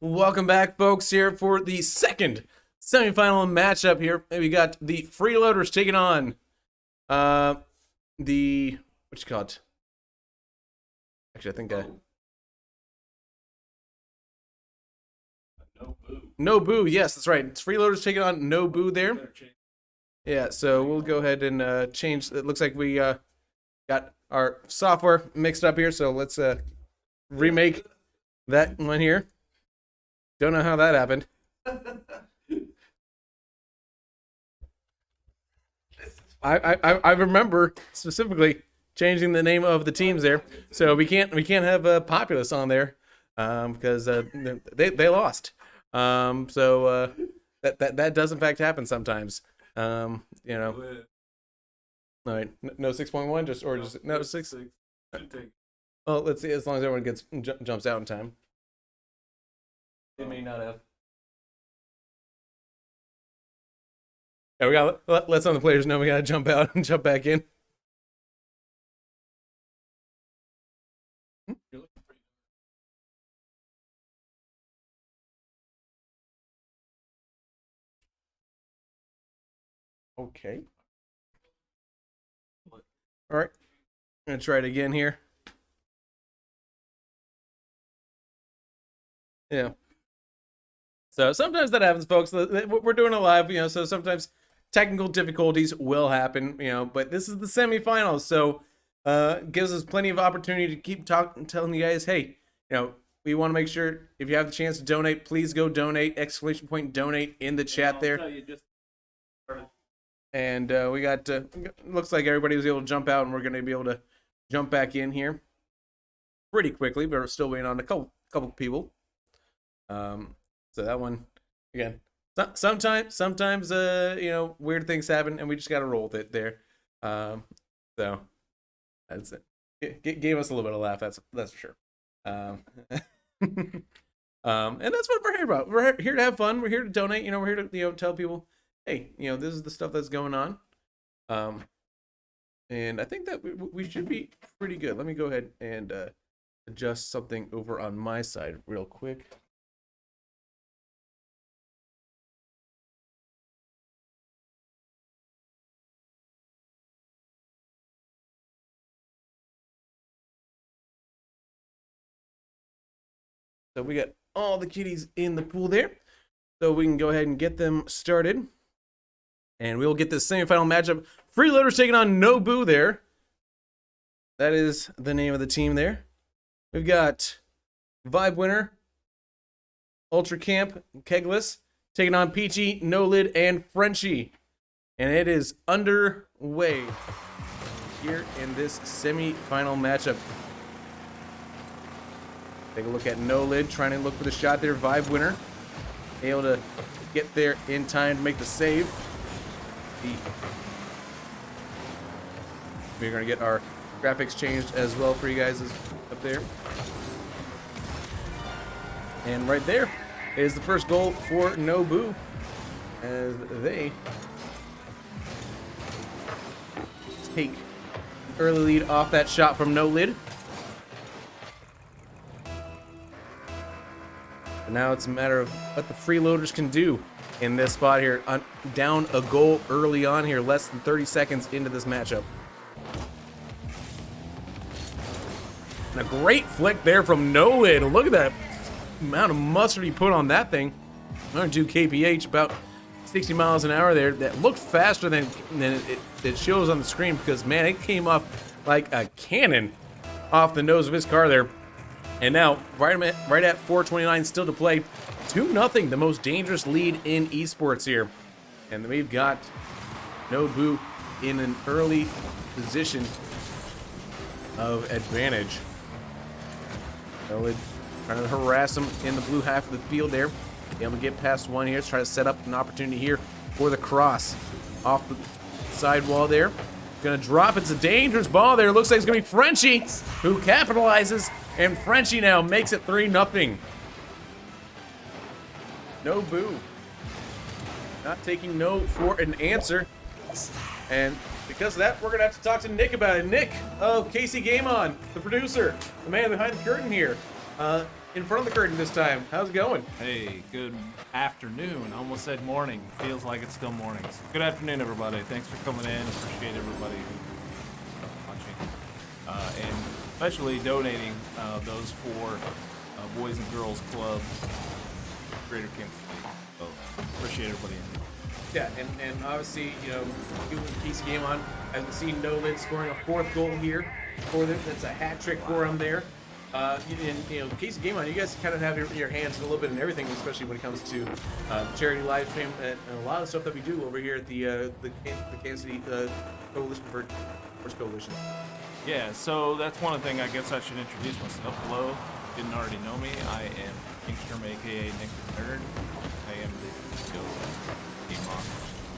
Speaker 1: Welcome back, folks, here for the second semifinal matchup here. We got the Freeloaders taking on what you call it? Actually, I think Nobu. Yes, that's right. It's Freeloaders taking on Nobu there. Yeah, so we'll go ahead and change. It looks like we got our software mixed up here, so let's remake that one here. Don't know how that happened. I remember specifically changing the name of the teams there, so we can't have Populous on there because they lost. So that does in fact happen sometimes. You know. All right, no 6.1, just no 6. Well, let's see. As long as everyone jumps out in time. They may not have. Yeah, we got let some of the players know we gotta jump out and jump back in. Okay. All right. I'm gonna try it again here. Yeah. So sometimes that happens, folks. We're doing it live, so sometimes technical difficulties will happen, but this is the semifinals, so gives us plenty of opportunity to keep telling you guys, hey, we want to make sure if you have the chance to donate, please go donate, ! Donate in the chat there. And we got, looks like everybody was able to jump out, and we're going to be able to jump back in here pretty quickly, but we're still waiting on a couple people. So that one, again, sometimes weird things happen, and we just got to roll with it there. So that's it. It gave us a little bit of laugh, that's for sure. And that's what we're here about. We're here to have fun. We're here to donate. We're here to tell people, hey, this is the stuff that's going on. And I think that we should be pretty good. Let me go ahead and adjust something over on my side real quick. So we got all the kitties in the pool there. So we can go ahead and get them started. And we'll get this semifinal matchup. Freeloaders taking on Nobu there. That is the name of the team there. We've got Vibe Winner, Ultra Camp, Kegless, taking on Peachy, No Lid, and Frenchie. And it is underway here in this semi-final matchup. Take a look at No Lid, trying to look for the shot there. Vibe Winner, able to get there in time to make the save. We're going to get our graphics changed as well for you guys up there. And right there is the first goal for Nobu, as they take early lead off that shot from No Lid. And now it's a matter of what the Freeloaders can do in this spot here. Down a goal early on here, less than 30 seconds into this matchup. And a great flick there from No Lid. Look at that amount of mustard he put on that thing. 102 kph, about 60 miles an hour there. That looked faster than it shows on the screen, because, man, it came off like a cannon off the nose of his car there. And now, right at 4:29 still to play, 2-0, the most dangerous lead in esports here. And we've got Nobu in an early position of advantage. Nobu trying to harass him in the blue half of the field there. Able to get past one here, try to set up an opportunity here for the cross off the side wall there. Gonna drop. It's a dangerous ball there. Looks like it's gonna be Frenchie who capitalizes, and Frenchie now makes it 3-0. Nobu not taking no for an answer, and because of that, we're gonna have to talk to Nick about it. Nick of KC Game On, the producer, the man behind the curtain here. In front of the curtain this time. How's it going?
Speaker 4: Hey, good afternoon. I almost said morning. Feels like it's still mornings. Good afternoon, everybody. Thanks for coming in. Appreciate everybody watching. And especially donating those for Boys and Girls Club Greater Kansas City. So appreciate everybody.
Speaker 1: Yeah, and obviously, you know, Casey Gamon has seen No Lid scoring a 4th goal here for them. That's a hat trick for him there. And, you know, Casey Gamon, you guys kind of have your hands in a little bit in everything, especially when it comes to charity live stream and a lot of stuff that we do over here at the Kansas City Coalition for Sports Coalition.
Speaker 4: Yeah, so that's one thing I guess I should introduce myself. Hello, didn't already know me. I am Inkstrom, aka Nick the Nerd. I am the CEO of Gamon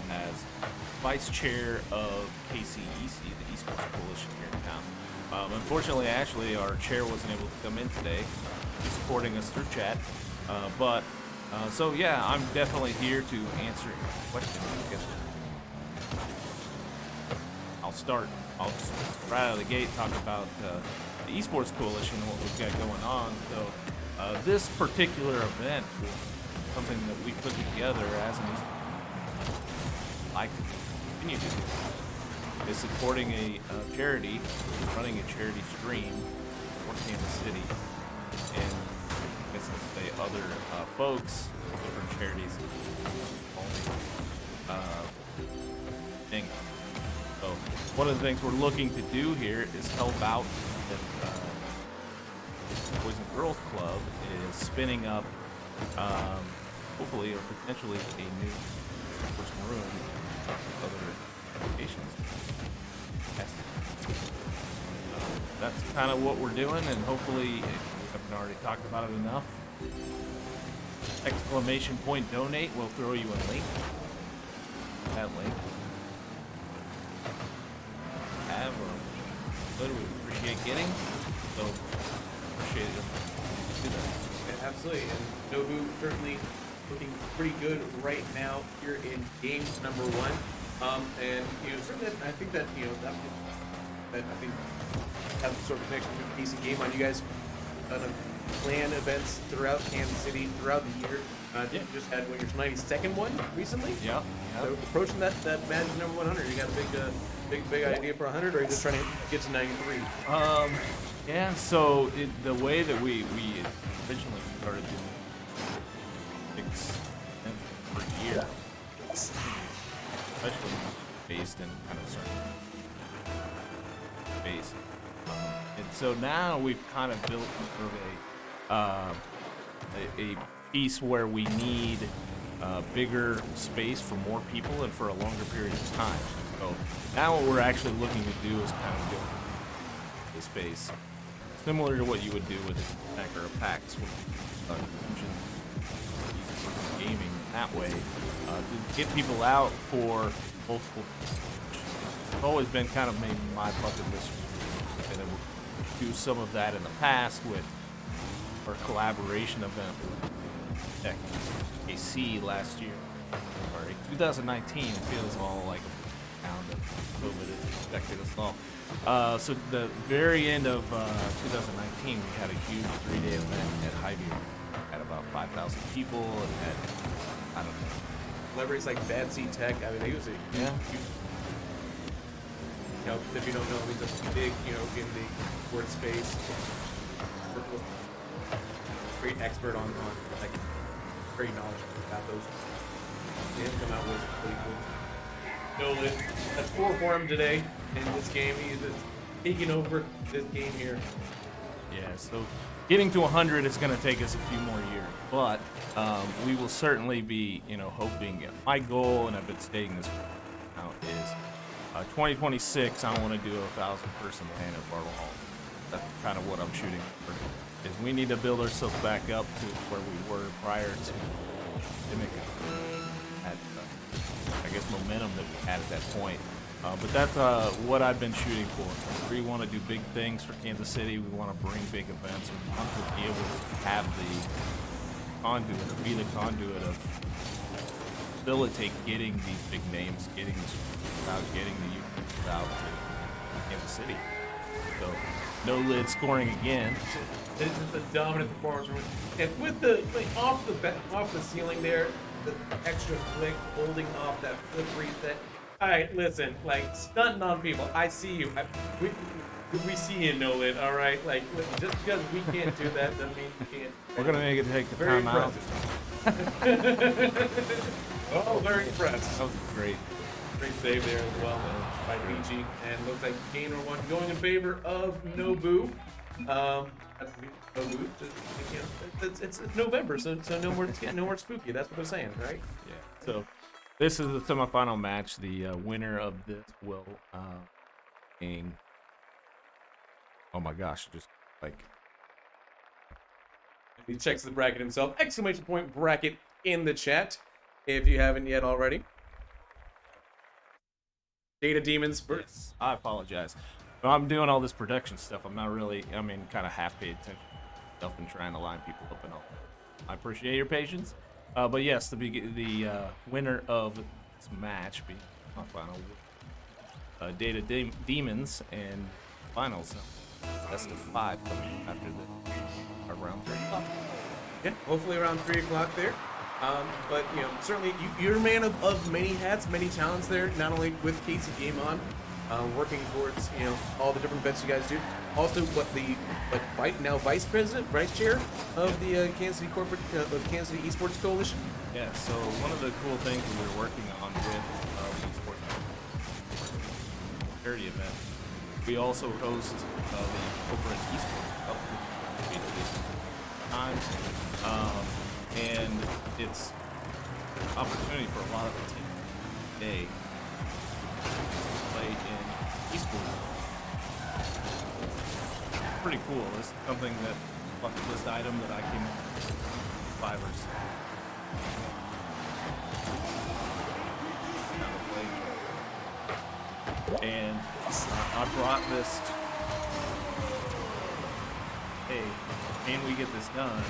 Speaker 4: as vice chair of KCEC, the Esports Coalition here in town. Unfortunately, Ashley, our chair, wasn't able to come in today. She's supporting us through chat. So yeah, I'm definitely here to answer your questions. I guess I'll start. I'll just right out of the gate talk about the Esports Coalition and what we've got going on. So this particular event was something that we put together as an esports. Like to continue to do. Is supporting a charity, running a charity stream for Kansas City, and I guess let's say other folks, different charities, thing. So one of the things we're looking to do here is help out with Boys and Girls Club is spinning up, hopefully or potentially a new first room, other locations. That's kind of what we're doing, and hopefully, if we haven't already talked about it enough, exclamation point donate will throw you a link. That link. Have or good, we appreciate getting. So appreciate it. Do that.
Speaker 1: Yeah, absolutely. And Nobu certainly looking pretty good right now here in game number 1. And you know, certainly, I think that that I think have sort of connection with PC Game On. You guys done plan events throughout Kansas City throughout the year. You just had your 92nd one recently.
Speaker 4: Yeah.
Speaker 1: So approaching that magic number 100. You got a big idea for 100, or are you just trying to get to 93?
Speaker 4: Yeah. So the way that we originally started doing 6 per year, especially based in kind of certain space. And so now we've kind of built sort of a piece where we need bigger space for more people and for a longer period of time. So now what we're actually looking to do is kind of build a space similar to what you would do with a pack or a PAX, gaming that way, to get people out for multiple. It's always been kind of maybe my bucket list, and then we'll do some of that in the past with our collaboration event with Tech AC last year. Sorry, 2019 feels all like a pound of COVID has affected us all. So the very end of 2019, we had a huge 3-day event at Highview. Had about 5,000 people and had, I don't know,
Speaker 1: Collaborates like Bad Seed Tech. I mean, they use it.
Speaker 4: Yeah.
Speaker 1: You know, if you don't know, he's a big, in the word space. Great expert on like, very knowledgeable about those. They have come out with pretty cool. No, that's 4 for him today in this game. He's taking over this game here.
Speaker 4: Yeah, so getting to 100 is going to take us a few more years, but we will certainly be, hoping. My goal, and I've been stating this now, is 2026. I want to do a 1,000-person LAN at Bartle Hall. That's kind of what I'm shooting for. Is we need to build ourselves back up to where we were prior to pandemic. At I guess momentum that we had at that point. But that's what I've been shooting for. We want to do big things for Kansas City. We want to bring big events. We want to be able to have the conduit, or be the conduit of facilitate getting these big names, getting this out, getting the youth out to Kansas City. So No lid scoring again.
Speaker 1: This is a dominant performance and with the off the ceiling there, the extra flick holding off that flip reset. All right, listen, like stunting on people. I see you. We see you, no lid. All right, like just because we can't do that doesn't mean we can't.
Speaker 4: We're gonna make it take the
Speaker 1: Very
Speaker 4: time out.
Speaker 1: Oh, very impressed.
Speaker 4: That was great.
Speaker 1: Great save there as well by Peachy. And looks like game number one going in favor of Nobu. Nobu. It's November, so no more spooky. That's what they're saying, right?
Speaker 4: Yeah. So this is the semifinal match. The winner of this will being. Oh my gosh! Just like
Speaker 1: he checks the bracket himself. Exclamation point bracket in the chat if you haven't yet already. Data Demons.
Speaker 4: Yes, I apologize. When I'm doing all this production stuff, I'm not really. I mean, kind of half paid attention to stuff and trying to line people up and all. I appreciate your patience. But yes, the winner of this match being my final Data Demons and finals. Best of 5 coming after the around 3 o'clock.
Speaker 1: Yeah, hopefully around 3 o'clock there. But certainly you're a man of many hats, many talents there. Not only with Casey Game On, working towards all the different events you guys do. Also, vice president, vice chair of the Kansas City the Kansas City Esports Coalition.
Speaker 4: Yeah. So one of the cool things that we're working on with the esports charity event, we also host the corporate esports times, and it's an opportunity for a lot of the team today to play in esports. Pretty cool. This is something that bucket list item that I came up with 5 or 6. And I brought this. Hey, can we get this done?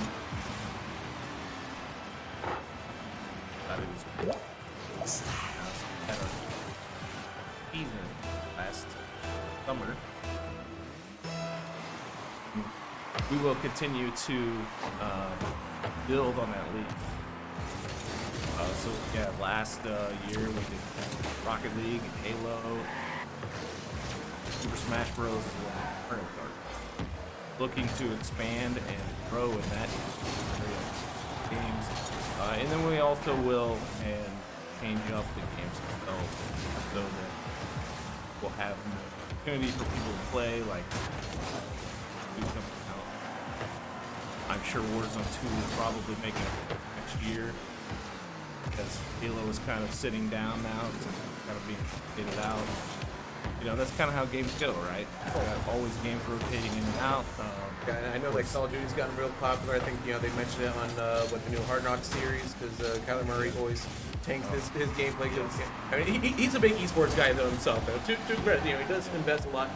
Speaker 4: Thought it was at our season last summer. We will continue to build on that league. So yeah, last year we did Rocket League, Halo, Super Smash Bros. As well. Mario Kart. Looking to expand and grow in that area of games, and then we also will change up the games themselves so that we'll have more opportunity for people to play, like do something else. I'm sure Warzone 2 will probably make it next year, because Halo is kind of sitting down now, it's kind of being faded out. That's kind of how games go, right? Always games rotating in and out.
Speaker 1: I know like Call of Duty's gotten real popular. I think they mentioned it on the new Hard Knocks series, because Kyler Murray always tanks his gameplay. I mean, he's a big esports guy though himself. Though. He does invest a lot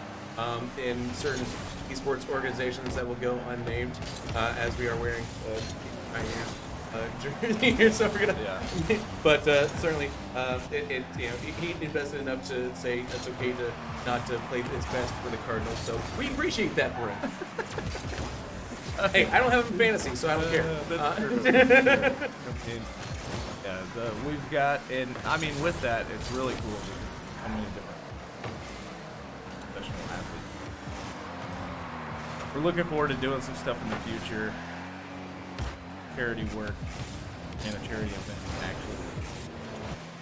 Speaker 1: in certain esports organizations that will go unnamed, as we are wearing jersey here, so we're gonna. Yeah. But certainly, he invested enough to say it's okay to not to play his best for the Cardinals. So we appreciate that for him. Hey, I don't have him in fantasy, so I don't care.
Speaker 4: We've got, and I mean, with that, it's really cool because how many different professional athletes. We're looking forward to doing some stuff in the future. Charity work and a charity event actually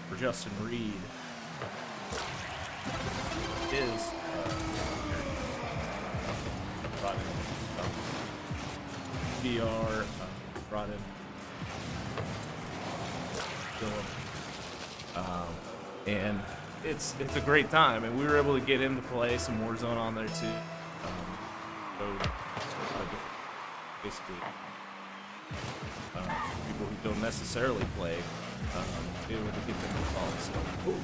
Speaker 4: for Justin Reed. His brought in VR, brought in Philip, and it's a great time, and we were able to get him to play some Warzone on there too. So basically. People who don't necessarily play, be able to get them involved. So,
Speaker 1: Rule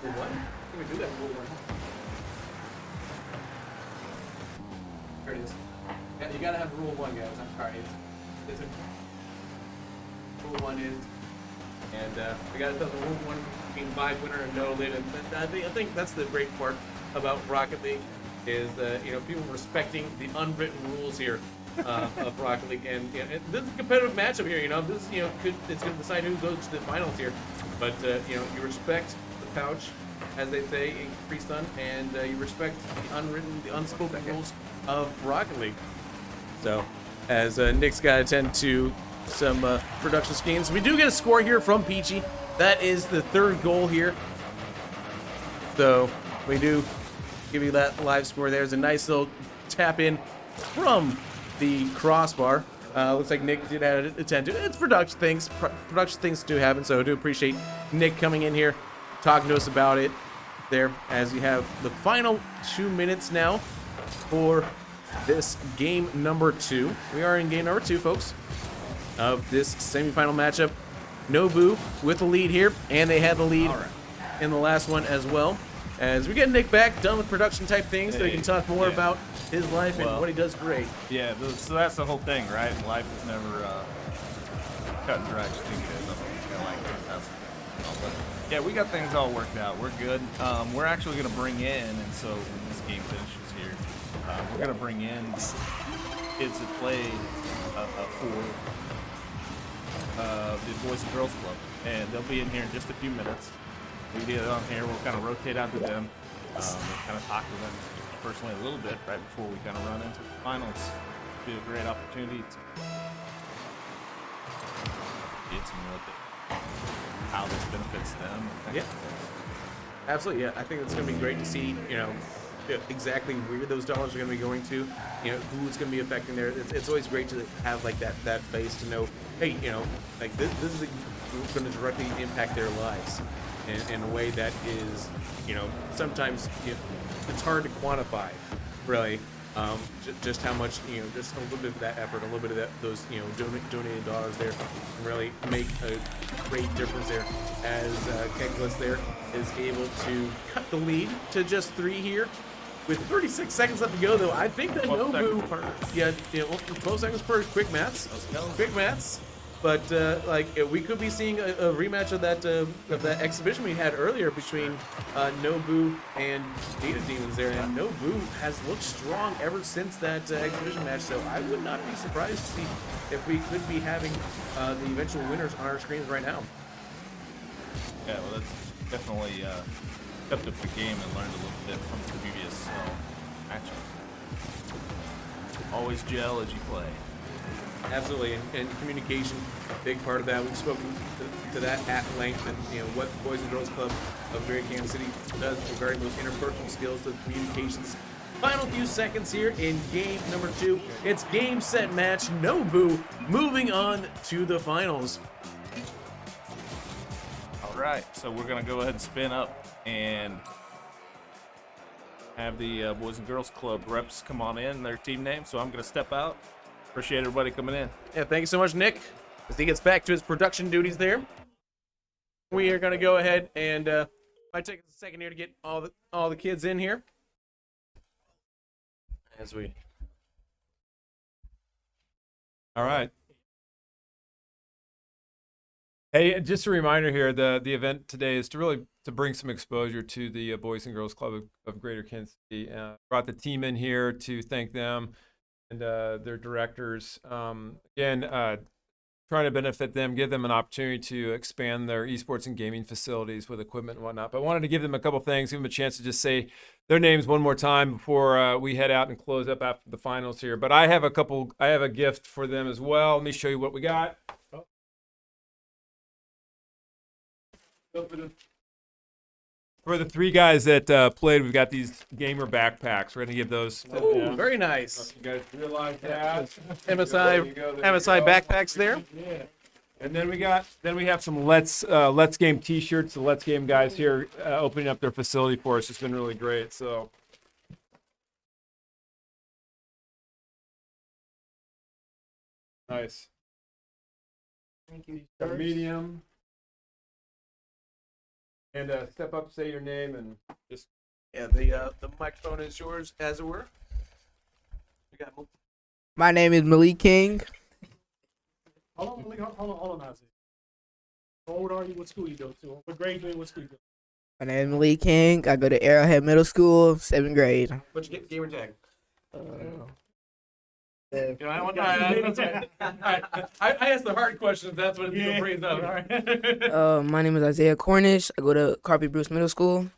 Speaker 1: 1? Can we do that Rule 1? There it is. Yeah, you gotta have Rule 1, guys. I'm sorry. It's a Rule 1 is, and we gotta tell the Rule 1 being 5 winner and no lid. And I think that's the great part about Rocket League. is people respecting the unwritten rules here of Rocket League, and this is a competitive matchup here. This is it's going to decide who goes to the finals here. But you respect the pouch, as they say in Capri Sun, and you respect the unwritten, the unspoken rules of Rocket League. So, as Nick's got to attend to some production schemes, we do get a score here from Peachy. That is the third goal here. So we do give you that live score. There's a nice little tap in from the crossbar. Looks like Nick did attend to it. It's production things. Production things do happen. So I do appreciate Nick coming in here, talking to us about it there, as you have the final 2 minutes now for this game number 2. We are in game number 2, folks, of this semifinal matchup. Nobu with the lead here, and they had the lead in the last one as well. As we get Nick back, done with production type things, so he can talk more about his life and what he does great.
Speaker 4: Yeah, so that's the whole thing, right? Life is never cut and dry. I just think it is. I like it. But yeah, we got things all worked out. We're good. We're actually going to bring in, and so when this game finishes here, we're going to bring in kids that played for the Boys and Girls Club, and they'll be in here in just a few minutes. We get it on here. We'll kind of rotate out to them, and kind of talk to them personally a little bit right before we kind of run into the finals. Be a great opportunity to get some look at how this benefits them.
Speaker 1: Yeah, absolutely. Yeah, I think it's going to be great to see, exactly where those dollars are going to be going to, who it's going to be affecting there. It's always great to have like that face to know, hey, like this is going to directly impact their lives in a way that is, sometimes it's hard to quantify, really. Just how much, just a little bit of that effort, a little bit of those, donated dollars there can really make a great difference there. As Keglis there is able to cut the lead to just 3 here. With 36 seconds left to go, though, I think that Nobu, 12 seconds per quick maths. Quick maths. But we could be seeing a rematch of that exhibition we had earlier between Nobu and Data Demons there, and Nobu has looked strong ever since that exhibition match. So I would not be surprised to see if we could be having the eventual winners on our screens right now.
Speaker 4: Yeah, well, that's definitely stepped up the game and learned a little bit from the previous matchup. Always gel as you play.
Speaker 1: Absolutely, and communication, big part of that. We've spoken to that at length, and what the Boys and Girls Club of Greater Kansas City does regarding those interpersonal skills, the communications. Final few seconds here in game number 2. It's game, set, match. Nobu moving on to the finals.
Speaker 4: All right, so we're gonna go ahead and spin up and have the Boys and Girls Club reps come on in, their team name. So I'm gonna step out. Appreciate everybody coming in.
Speaker 1: Yeah, thank you so much, Nick. As he gets back to his production duties there, we are going to go ahead and might take a second here to get all the kids in here. As we.
Speaker 12: All right. Hey, just a reminder here: the event today is to bring some exposure to the Boys and Girls Club of Greater Kansas City. Brought the team in here to thank them and their directors. Again, trying to benefit them, give them an opportunity to expand their esports and gaming facilities with equipment and whatnot. But I wanted to give them a couple things, give them a chance to just say their names one more time before we head out and close up after the finals here. But I have a gift for them as well. Let me show you what we got. For the 3 guys that played, we've got these gamer backpacks. We're going to give those to them.
Speaker 1: Very nice.
Speaker 12: You guys realize that?
Speaker 1: MSI backpacks there.
Speaker 12: Yeah. And then we have some Let's Game T-shirts. The Let's Game guys here opening up their facility for us. It's been really great. So. Nice.
Speaker 2: Thank you.
Speaker 12: Medium. And step up, say your name, and just.
Speaker 1: Yeah, the microphone is yours, as it were. We got.
Speaker 2: My name is Malik King.
Speaker 3: Hold on, Ozzy. How old are you? What school you go to? What grade you in? What school you go to?
Speaker 2: My name is Lee King. I go to Arrowhead Middle School, 7th grade.
Speaker 1: What's your gamer tag?
Speaker 2: Yeah.
Speaker 1: You know, I don't want I asked the hard questions. That's what it's brings up. All right.
Speaker 13: My name is Isaiah Cornish. I go to Carpy Bruce Middle School,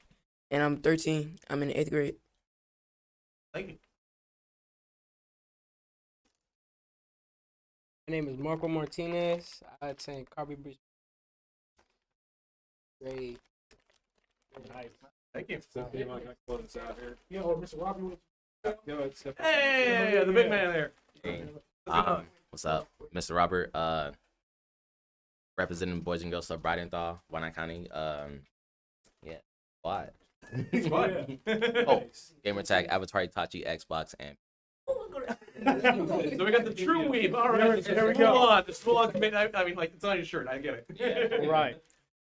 Speaker 13: and I'm 13. I'm in the 8th grade.
Speaker 1: Thank you.
Speaker 14: My name is Marco Martinez. I attend Carpy Bruce. Grade.
Speaker 1: Thank you.
Speaker 3: Yeah, or Mr. Robert.
Speaker 1: Hey, the big man there.
Speaker 15: Hey, what's up, Mr. Robert? Representing Boys and Girls Club Bridenthal, Wyandotte County. Yeah, what?
Speaker 1: What?
Speaker 15: Oh, gamer tag Avatar Itachi Xbox and.
Speaker 1: So we got the true weave. All right,
Speaker 3: There we go.
Speaker 1: The full on commitment. I mean, like it's on your shirt. I get it.
Speaker 3: All right.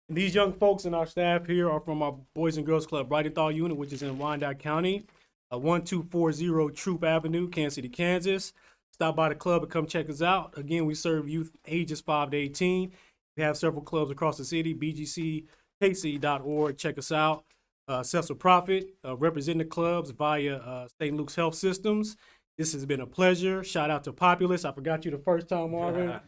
Speaker 3: And these young folks and our staff here are from our Boys and Girls Club Bridenthal unit, which is in Wyandotte County, 1240 Troop Avenue, Kansas City, Kansas. Stop by the club and come check us out. Again, we serve youth ages 5 to 18. We have several clubs across the city, bgckc.org. Check us out. Self for profit, representing the clubs via St. Luke's Health Systems. This has been a pleasure. Shout out to Populous. I forgot you the first time, Marvin.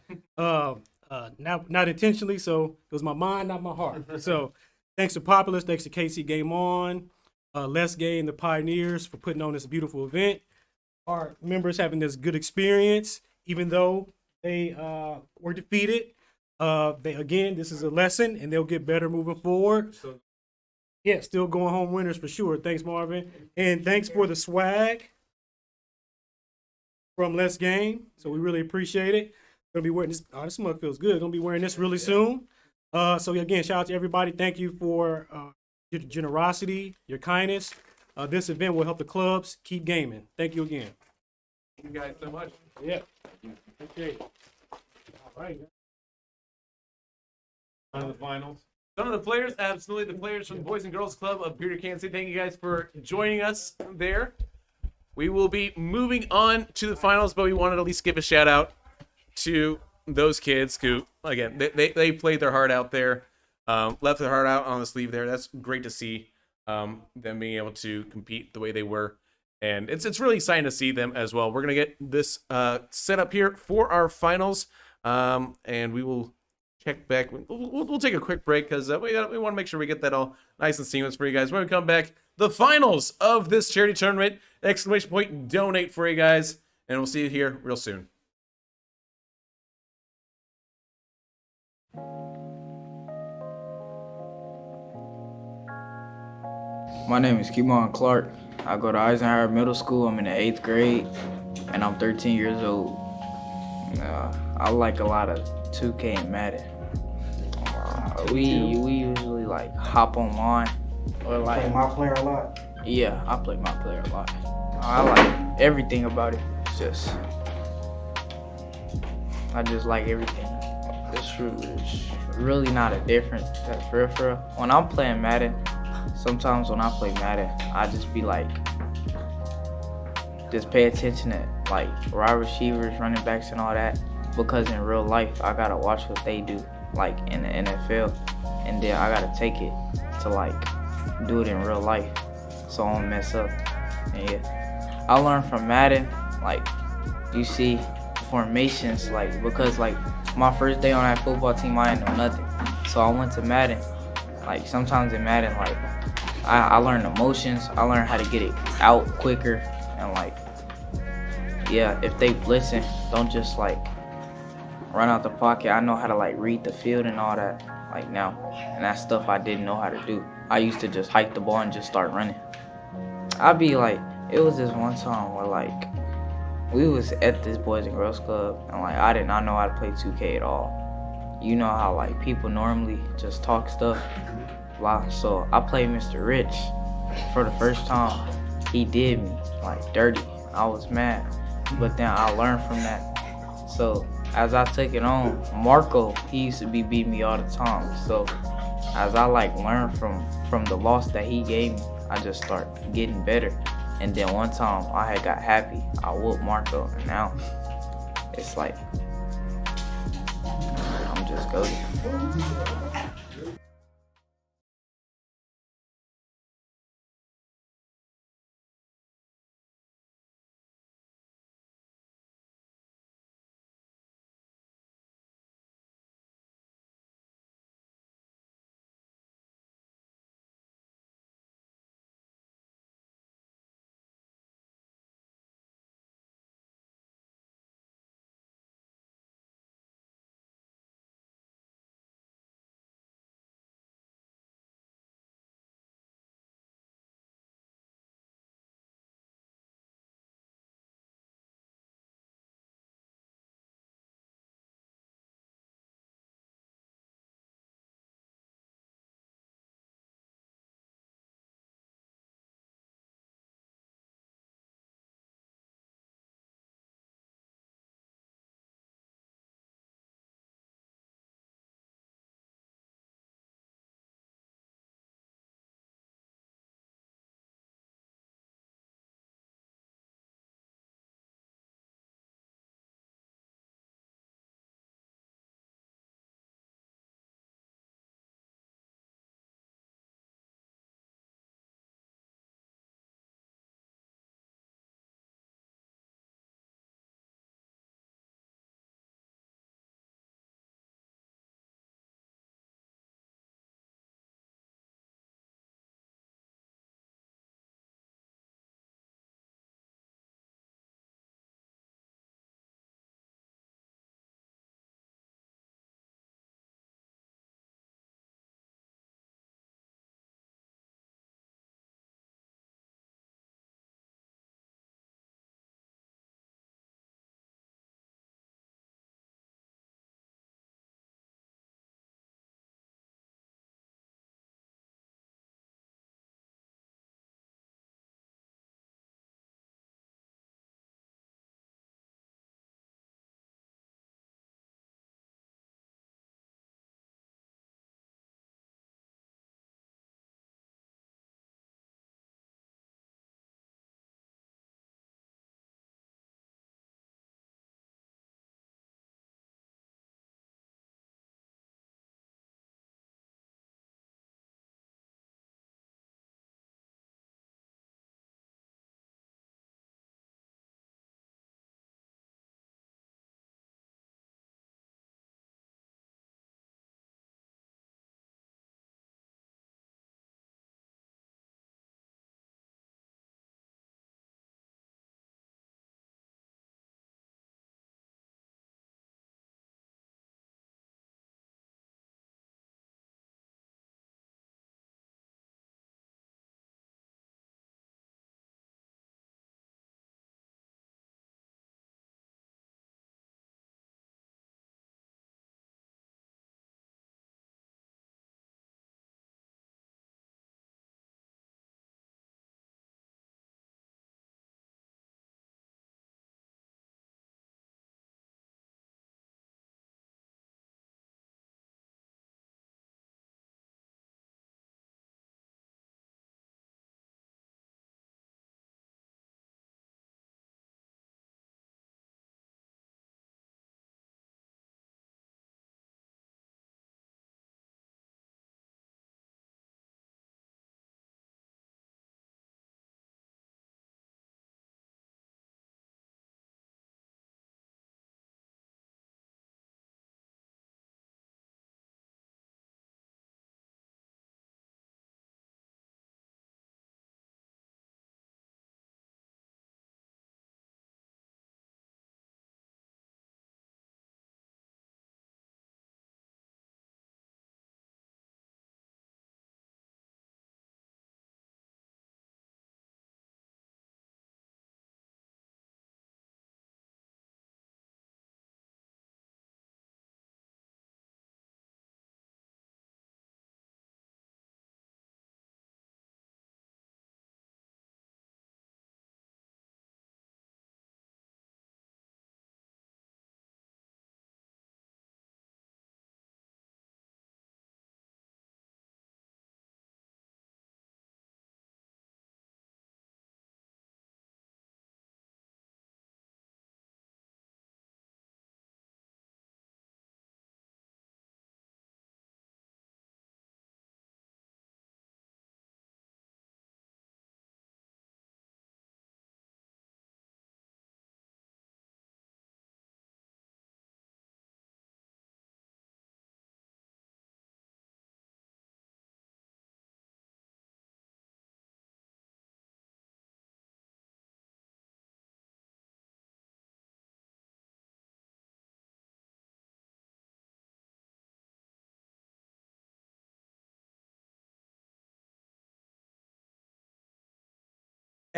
Speaker 3: Not intentionally, so it was my mind, not my heart. So thanks to Populous, thanks to KC Game On, Les Gay and the Pioneers for putting on this beautiful event. Our members having this good experience, even though they were defeated. This is a lesson, and they'll get better moving forward. Yeah, still going home winners for sure. Thanks, Marvin. And thanks for the swag from Let's Game. So we really appreciate it. Gonna be wearing this. Oh, this mug feels good. Gonna be wearing this really soon. So again, shout out to everybody. Thank you for your generosity, your kindness. This event will help the clubs keep gaming. Thank you again.
Speaker 1: Thank you guys so much.
Speaker 3: Yeah. Okay. All right.
Speaker 12: On the finals.
Speaker 1: Some of the players, absolutely the players from the Boys and Girls Club of Greater Kansas City. Thank you guys for joining us there. We will be moving on to the finals, but we wanted to at least give a shout out to those kids who, again, they played their heart out there, left their heart out on the sleeve there. That's great to see them being able to compete the way they were. And it's really exciting to see them as well. We're going to get this set up here for our finals, and we will check back. We'll take a quick break because we want to make sure we get that all nice and seamless for you guys. When we come back, the finals of this charity tournament, ! Donate for you guys, and we'll see you here real soon.
Speaker 16: My name is Kemon Clark. I go to Eisenhower Middle School. I'm in the 8th grade, and I'm 13 years old. I like a lot of 2K and Madden. We usually like hop online or like
Speaker 17: play my player a lot.
Speaker 16: Yeah, I play my player a lot. I like everything about it. I just like everything. It's really not a difference. For real. When I'm playing Madden, sometimes when I play Madden, I just be like, just pay attention to like wide receivers, running backs, and all that. Because in real life, I gotta watch what they do, like in the NFL, and then I gotta take it to like do it in real life, so I don't mess up. And yeah, I learned from Madden, like you see formations, like because like my first day on that football team, I didn't know nothing, so I went to Madden. Like sometimes in Madden, like I learned emotions, I learned how to get it out quicker, and like yeah, if they listen, don't just like run out the pocket. I know how to like read the field and all that like now, and that's stuff I didn't know how to do. I used to just hike the ball and just start running. I'd be like, it was this one time where like we was at this Boys and Girls Club, and like I did not know how to play 2K at all. You know how like people normally just talk stuff, blah. So I played Mr. Rich for the first time. He did me like dirty. I was mad, but then I learned from that. So as I took it on, Marco, he used to be beating me all the time. So as I like learned from the loss that he gave me, I just start getting better. And then one time I had got happy, I whooped Marco, and now it's like I'm just goated.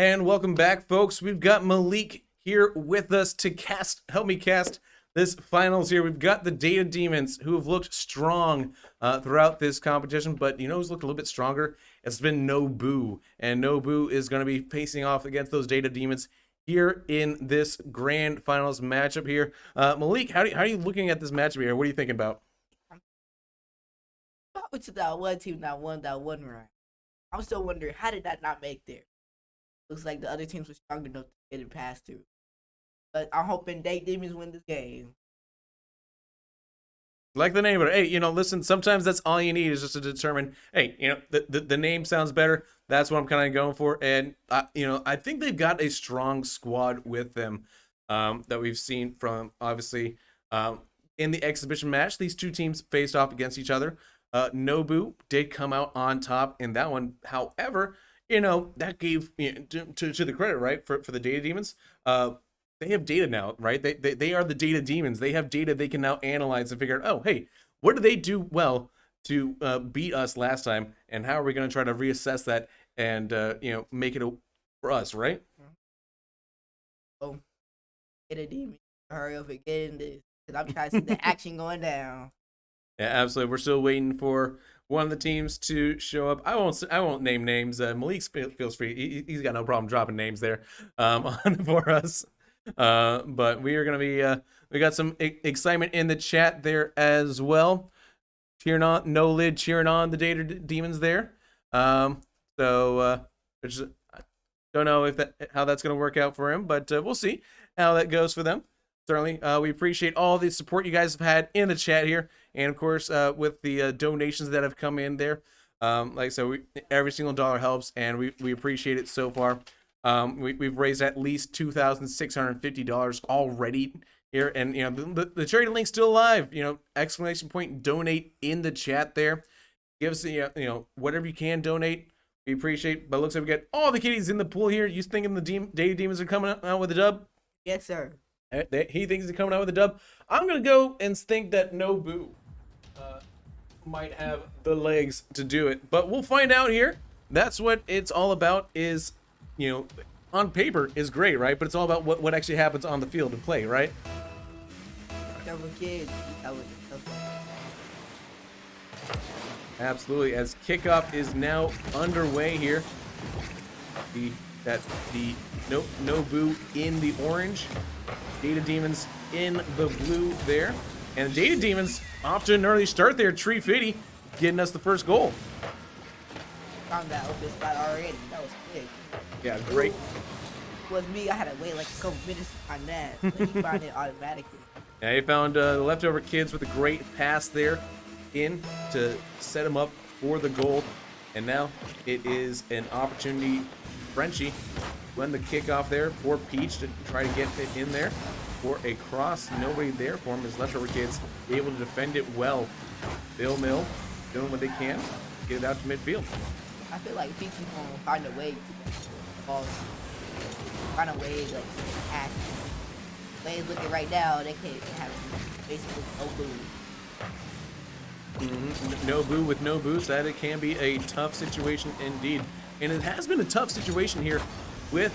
Speaker 1: And welcome back, folks. We've got Malik here with us to help me cast this finals here. We've got the Data Demons, who have looked strong throughout this competition, but you know who's looked a little bit stronger? It's been Nobu, and Nobu is going to be facing off against those Data Demons here in this grand finals matchup here. Malik, how are you looking at this matchup here? What are you thinking about?
Speaker 2: Which is that one team that won that one round. I'm still wondering, how did that not make there? Looks like the other teams were strong enough to get it past through. But I'm hoping Data Demons win this game.
Speaker 1: Like the name of it. Hey, you know, listen, sometimes that's all you need is just to determine, hey, you know, the name sounds better. That's what I'm kind of going for. And, you know, I think they've got a strong squad with them that we've seen from, obviously, in the exhibition match. These two teams faced off against each other. Nobu did come out on top in that one. However, you know, that gave, you know, to the credit, right, for the Data Demons. They have data now, right? They are the Data Demons. They have data they can now analyze and figure out, oh, hey, what did they do well to beat us last time? And how are we going to try to reassess that and, you know, make it for us, right?
Speaker 2: Oh, Data Demons, hurry up and get in this. Because I'm trying to see the action going down.
Speaker 1: Yeah, absolutely. We're still waiting for one of the teams to show up. I won't name names. Malik feels free. He's got no problem dropping names there on for us. But we are going to be, we got some excitement in the chat there as well. Cheering on, No Lid cheering on the Data Demons there. So, which I don't know how that's going to work out for him, but we'll see how that goes for them. Certainly, we appreciate all the support you guys have had in the chat here. And of course, with the donations that have come in there. Like I said, every single dollar helps, and we appreciate it so far. We've raised at least $2,650 already here, and you know the charity link's still alive. You know, exclamation point donate in the chat there. Give us you know whatever you can donate. We appreciate. But it looks like we got all the kitties in the pool here. You thinking the Data Demons are coming out with a dub?
Speaker 2: Yes, sir.
Speaker 1: He thinks he's coming out with a dub. I'm gonna go and think that Nobu might have the legs to do it, but we'll find out here. That's what it's all about. Is, you know, on paper is great, right? But it's all about what actually happens on the field and play, right?
Speaker 2: Kids.
Speaker 1: Absolutely. As kickoff is now underway here. The Nobu in the orange, Data Demons in the blue there, and the Data Demons off to an early start there. Tree Fitty getting us the first goal.
Speaker 2: Found that open spot already. That was quick.
Speaker 1: Yeah, great.
Speaker 2: Was me. I had to wait like a couple minutes on that. But he found it automatically.
Speaker 1: Yeah, he found the leftover kids with a great pass there in to set him up for the goal. And now it is an opportunity, Frenchie, when the kickoff there for Peach to try to get it in there for a cross. Nobody there for him. His leftover kids able to defend it well. Bill Mill doing what they can, get it out to midfield.
Speaker 2: I feel like Peach is gonna find a way to get the ball. Find a way to like pass. The way it's looking right now, they can't have basically no boo.
Speaker 1: No boo with no boost. That it can be a tough situation indeed, and it has been a tough situation here with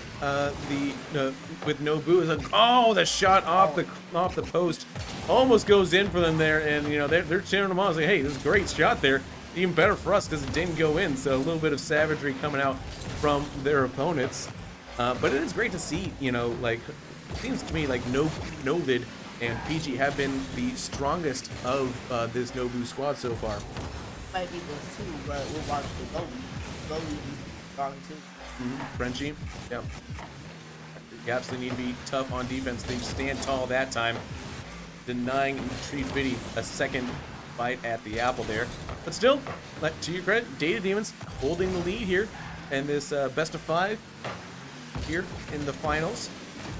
Speaker 1: with Nobu. It's like, oh, the shot off the post almost goes in for them there, and you know they're cheering them on. It's like, hey, this is a great shot there. Even better for us because it didn't go in. So a little bit of savagery coming out from their opponents, but it is great to see. You know, like it seems to me like No Lid and Peachy have been the strongest of this Nobu squad so far.
Speaker 2: Might be those two, but we'll watch the Goalie. Goalie is strong too.
Speaker 1: Frenchie, yeah. You absolutely need to be tough on defense. They stand tall that time, denying Tree Fitty a second bite at the apple there. But still, to your credit, Data Demons holding the lead here in this best of 5 here in the finals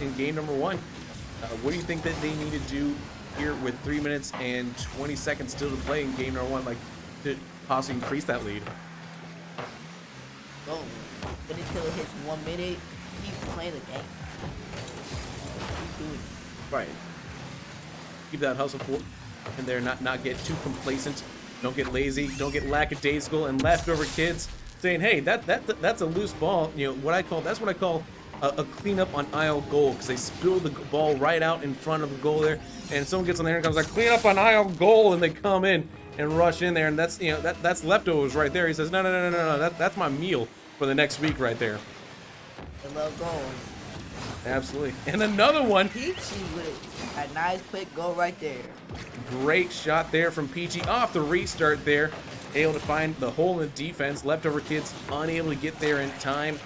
Speaker 1: in game number 1. What do you think that they need to do here with 3 minutes and 20 seconds still to play in game number 1, like to possibly increase that lead?
Speaker 2: Go. But until it hits 1 minute, keep playing the game. Keep doing it.
Speaker 1: Right. Keep that hustle for in there, not get too complacent. Don't get lazy. Don't get lackadaisical and leftover kids. saying, hey, that's a loose ball. You know, that's what I call a cleanup on aisle goal, because they spill the ball right out in front of the goal there, and someone gets on there and comes like, clean up on aisle goal, and they come in and rush in there, and that's, you know, that's leftovers right there. He says, no, that's my meal for the next week right there.
Speaker 2: I love goals.
Speaker 1: Absolutely. And another one.
Speaker 2: Peachy with a nice quick goal right there.
Speaker 1: Great shot there from Peachy off the restart there. Able to find the hole in the defense. Leftover kids unable to get there in time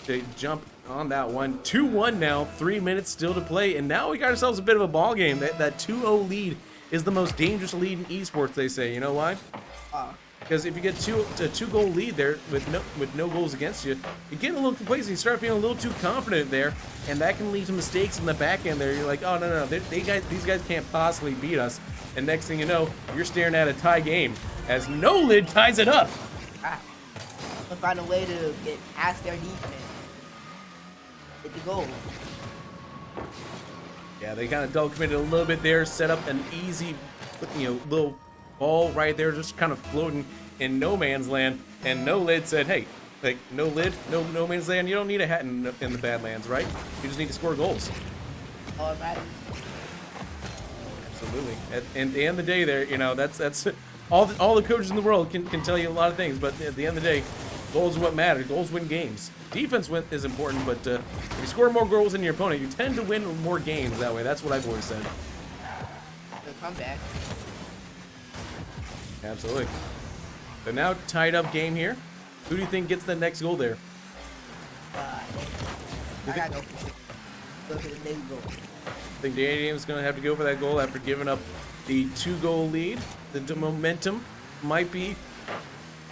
Speaker 1: to jump on that one. 2-1 now. 3 minutes still to play. And now we got ourselves a bit of a ball game. That 2-0 lead is the most dangerous lead in esports, they say. You know why? Because if you get a two-goal lead there with no goals against you, you get a little complacent. You start feeling a little too confident there, and that can lead to mistakes in the back end there. You're like, oh, no, these guys can't possibly beat us. And next thing you know, you're staring at a tie game as No Lid ties it up.
Speaker 2: They'll find a way to get past their defense. Get the goal.
Speaker 1: Yeah, they kind of double committed a little bit there, set up an easy, little ball right there, just kind of floating in no man's land. And No Lid said, hey, like, no lid, no man's land, you don't need a hat in the Badlands, right? You just need to score goals.
Speaker 2: All right.
Speaker 1: Absolutely. At the end of the day there, that's all the coaches in the world can tell you a lot of things, but at the end of the day, goals are what matter. Goals win games. Defense is important, but if you score more goals than your opponent, you tend to win more games that way. That's what I've always said.
Speaker 2: Good comeback.
Speaker 1: Absolutely. So now tied up game here. Who do you think gets the next goal there?
Speaker 2: I gotta go for sure. Go for the next goal.
Speaker 1: I think Danny James is going to have to go for that goal after giving up the 2-goal lead. The momentum might be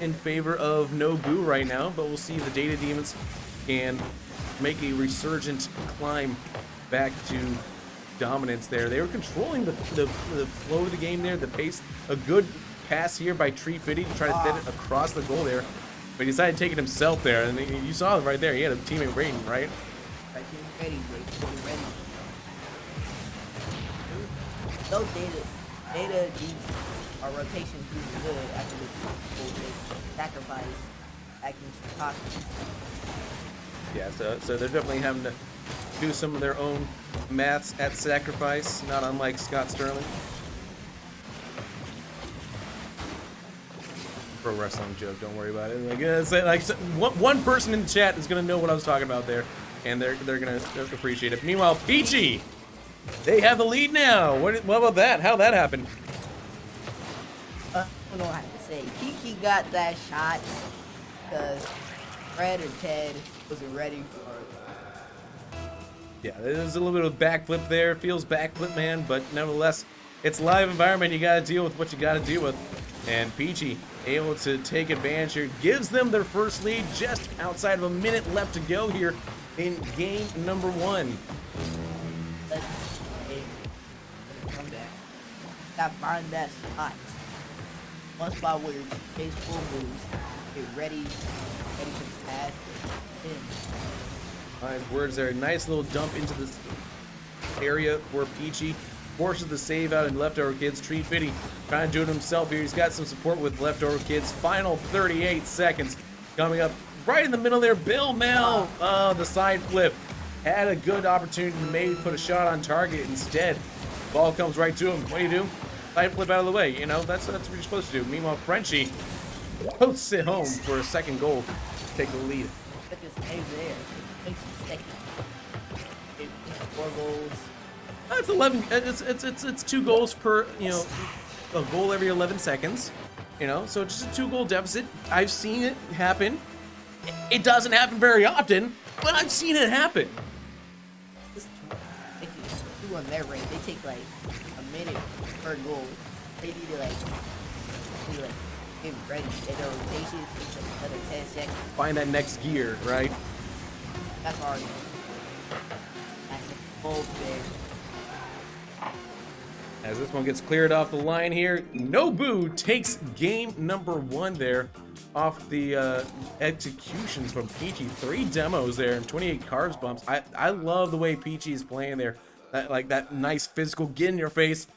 Speaker 1: in favor of Nobu right now, but we'll see if the Data Demons can make a resurgent climb back to dominance there. They were controlling the flow of the game there, the pace. A good pass here by Tree Fitty to try to get it across the goal there, but he decided to take it himself there, and you saw it right there. He had a teammate rating, right?
Speaker 2: Ready. Those data deep our rotation is good after the sacrifice acting possible.
Speaker 1: Yeah, so they're definitely having to do some of their own maths at sacrifice, not unlike Scott Sterling. Pro wrestling joke, don't worry about it. One person in the chat is gonna know what I was talking about there, and they're gonna appreciate it. Meanwhile, Peachy, they have the lead now. What about that? How that happened?
Speaker 2: I don't know how to say. Kiki got that shot because Fred or Ted wasn't ready for it.
Speaker 1: Yeah, there's a little bit of backflip there. Feels backflip, man, but nevertheless, it's live environment. You gotta deal with what you gotta deal with. And Peachy able to take advantage here, gives them their first lead just outside of a minute left to go here in game number 1.
Speaker 2: Let's come back. Got find that spot. One spot where you chase full moves, get ready to pass in.
Speaker 1: 5 words there. Nice little dump into this area where Peachy forces the save out and Leftover Kids. Tree Fitty trying to do it himself here. He's got some support with Leftover Kids. Final 38 seconds coming up right in the middle there. Bill Mel, the side flip. Had a good opportunity to maybe put a shot on target. Instead, ball comes right to him. What do? Side flip out of the way. That's what you're supposed to do. Meanwhile, Frenchie posts it home for a second goal to take the lead.
Speaker 2: Look at this save there. 20 seconds. 4 goals.
Speaker 1: It's 11. It's 2 goals per, a goal every 11 seconds. So just a 2-goal deficit. I've seen it happen. It doesn't happen very often, but I've seen it happen.
Speaker 2: This two on their range, they take like a minute per goal. They need to get ready. They go rotation, takes like another 10 seconds.
Speaker 1: Find that next gear, right?
Speaker 2: That's hard. That's a goal there.
Speaker 1: As this one gets cleared off the line here, Nobu takes game number 1 there off the executions from Peachy. 3 demos there and 28 carbs bumps. I love the way Peachy is playing there. That nice physical, get in your face,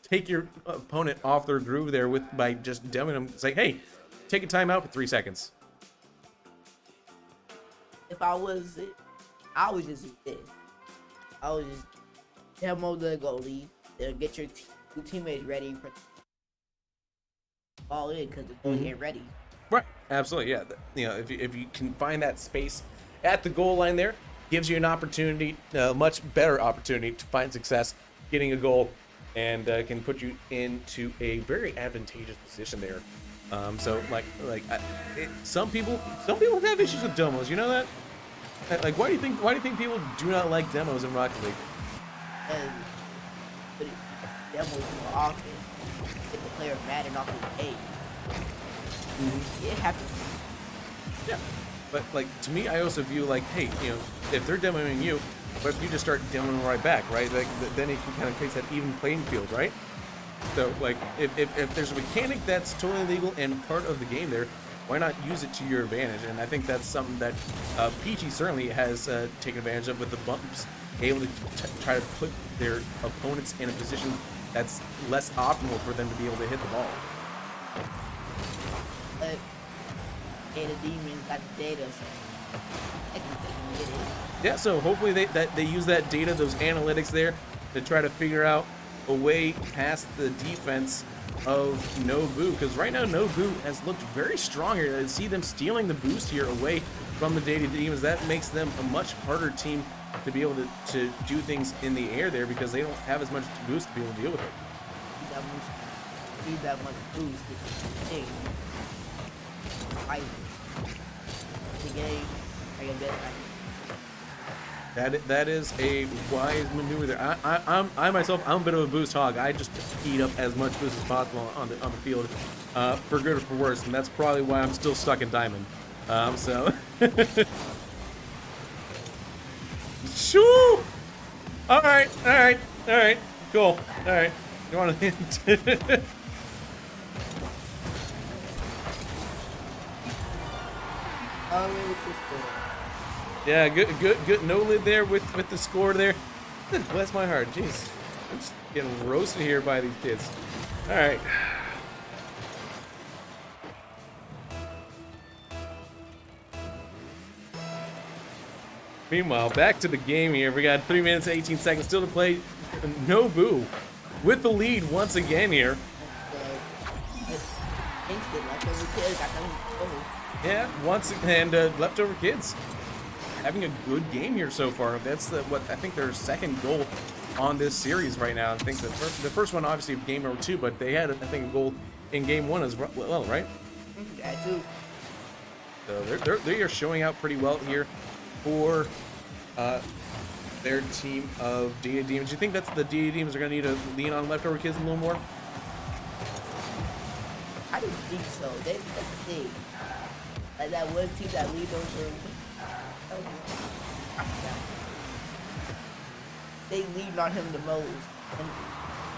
Speaker 1: take your opponent off their groove there by just demoing them. It's like, hey, take a timeout for 3 seconds.
Speaker 2: if I was it, I would just do this. I would just demo the goalie, then get your two teammates ready for all in because the goalie ain't ready.
Speaker 1: Right. Absolutely. Yeah. You know, if you can find that space at the goal line there, gives you an opportunity, a much better opportunity to find success, getting a goal, and can put you into a very advantageous position there. So some people have issues with demos. You know that? Like, why do you think people do not like demos in Rocket League?
Speaker 2: But demos more often get the player mad and off the game. It happens.
Speaker 1: Yeah. But like, to me, I also view like, hey, you know, if they're demoing you, what if you just start demoing right back, right? Like, then it can kind of create that even playing field, right? So like, if there's a mechanic that's totally legal and part of the game there, why not use it to your advantage? And I think that's something that Peachy certainly has taken advantage of with the bumps, able to try to put their opponents in a position that's less optimal for them to be able to hit the ball.
Speaker 2: But the demons got the data, so I can get it.
Speaker 1: Yeah, so hopefully they use that data, those analytics there, to try to figure out a way past the defense of Nobu, because right now Nobu has looked very strong here. I see them stealing the boost here away from the Data Demons. That makes them a much harder team to be able to do things in the air there, because they don't have as much boost to be able to deal with it.
Speaker 2: Need that much boost to change. The game, I can bet
Speaker 1: that is a wise maneuver there. I myself, I'm a bit of a boost hog. I just eat up as much boost as possible on the field, for good or for worse, and that's probably why I'm still stuck in Diamond. So, shoo! All right, cool. All right, you want to hint? Yeah, good. No lid there with the score there. Bless my heart. Jeez, I'm just getting roasted here by these kids. All right. Meanwhile, back to the game here. We got 3 minutes, 18 seconds still to play. Nobu with the lead once again here. Yeah, once again, leftover kids having a good game here so far. That's what I think their second goal on this series right now. I think the first one obviously game number 2, but they had I think a goal in game 1 as well, right?
Speaker 2: Yeah, too.
Speaker 1: So they are showing out pretty well here for their team of Data Demons. Do you think that's the Data Demons are going to need to lean on leftover kids a little more?
Speaker 2: I don't think so. That's the thing. Like that one team that leads over. They lean on him the most. And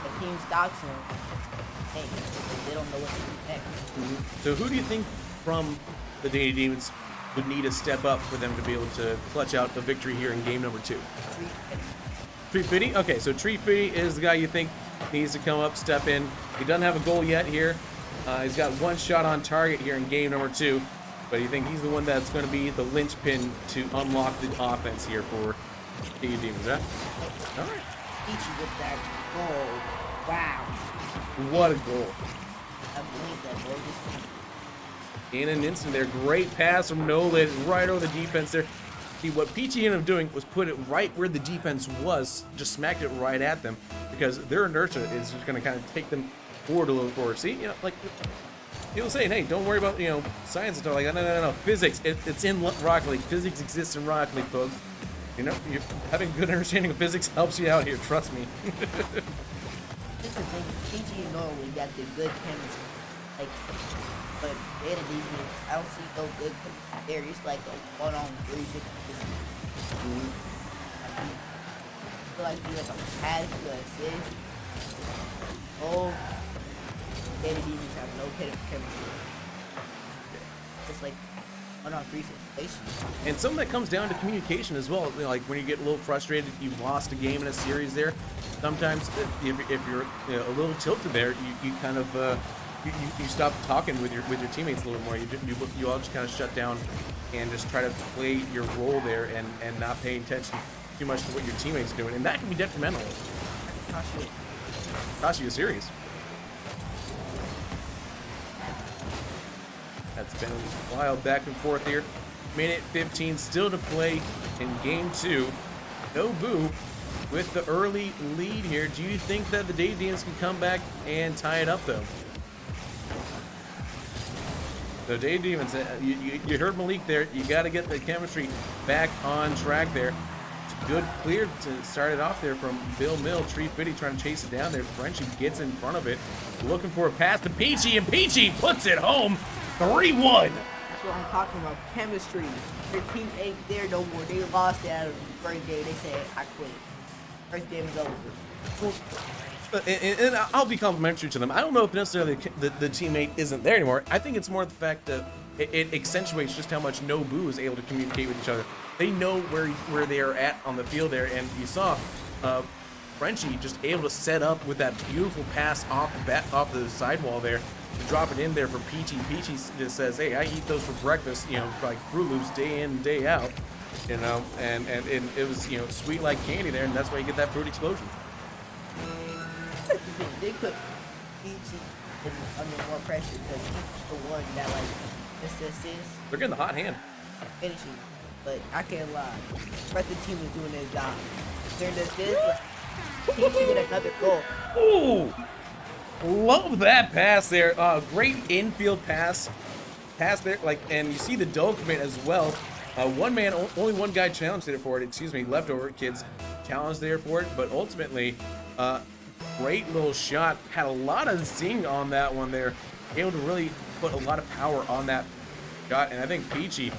Speaker 2: the team stops him. Hey, they don't know what to do next.
Speaker 1: So who do you think from the Data Demons would need to step up for them to be able to clutch out the victory here in game number 2? Tree Fitty? Okay, so Tree Fitty is the guy you think needs to come up, step in. He doesn't have a goal yet here. He's got one shot on target here in game number 2. But you think he's the one that's going to be the linchpin to unlock the offense here for Data Demons, huh? All right.
Speaker 2: Peachy with that goal. Wow.
Speaker 1: What a goal.
Speaker 2: I believe that goal just
Speaker 1: in an instant there. Great pass from Nolid right over the defense there. See, what Peachy ended up doing was put it right where the defense was, just smacked it right at them, because their inertia is just going to kind of take them forward a little forward. See, you know, like people saying, hey, don't worry about, you know, science and stuff like that. No. Physics, it's in Rocket League. Physics exists in Rocket League, folks. You know, having a good understanding of physics helps you out here. Trust me.
Speaker 2: Just the thing, Peachy and Norway got the good chemistry. Like, but Data Demons, I don't see no good chemistry there. It's like a 1-on-3 situation. I feel like you like a pass to assist. Oh, Data Demons have no chemistry. It's like 1-on-3 situation.
Speaker 1: And some of that comes down to communication as well. You know, like when you get a little frustrated, you've lost a game in a series there. Sometimes if you're a little tilted there, you kind of you stop talking with your teammates a little more. You all just kind of shut down and just try to play your role there and not pay attention too much to what your teammates are doing. And that can be detrimental. Cost you a series. That's been a wild back and forth here. Minute 15 still to play in game 2. No Boo with the early lead here. Do you think that the Data Demons can come back and tie it up, though? So Data Demons, you heard Malik there. You got to get the chemistry back on track there. Good clear to start it off there from Bill Mill. Tree Fitty trying to chase it down there. Frenchie gets in front of it. Looking for a pass to Peachy, and Peachy puts it home. 3-1.
Speaker 2: That's what I'm talking about. Chemistry. Their team ain't there no more. They lost that first day. They said, I quit. First game is over.
Speaker 1: And I'll be complimentary to them. I don't know if necessarily the teammate isn't there anymore. I think it's more the fact that it accentuates just how much No Boo is able to communicate with each other. They know where they are at on the field there, and you saw Frenchie just able to set up with that beautiful pass off the sidewall there to drop it in there for Peachy. Peachy just says, "Hey, I eat those for breakfast, you know, like Fruit Loops day in and day out." You know, and it was, you know, sweet like candy there, and that's why you get that fruit explosion.
Speaker 2: They put Peachy under more pressure because he's the one that like assists.
Speaker 1: They're getting the hot hand.
Speaker 2: Finishing, but I can't lie. The rest of the team was doing their job. During this, Peachy with another goal.
Speaker 1: Ooh, love that pass there. Great infield pass there. Like, and you see the dog commit as well. Only one guy challenged it for it. Excuse me, Leftover Kids challenged there for it, but ultimately, great little shot. Had a lot of zing on that one there. Able to really put a lot of power on that shot, and I think Peachy,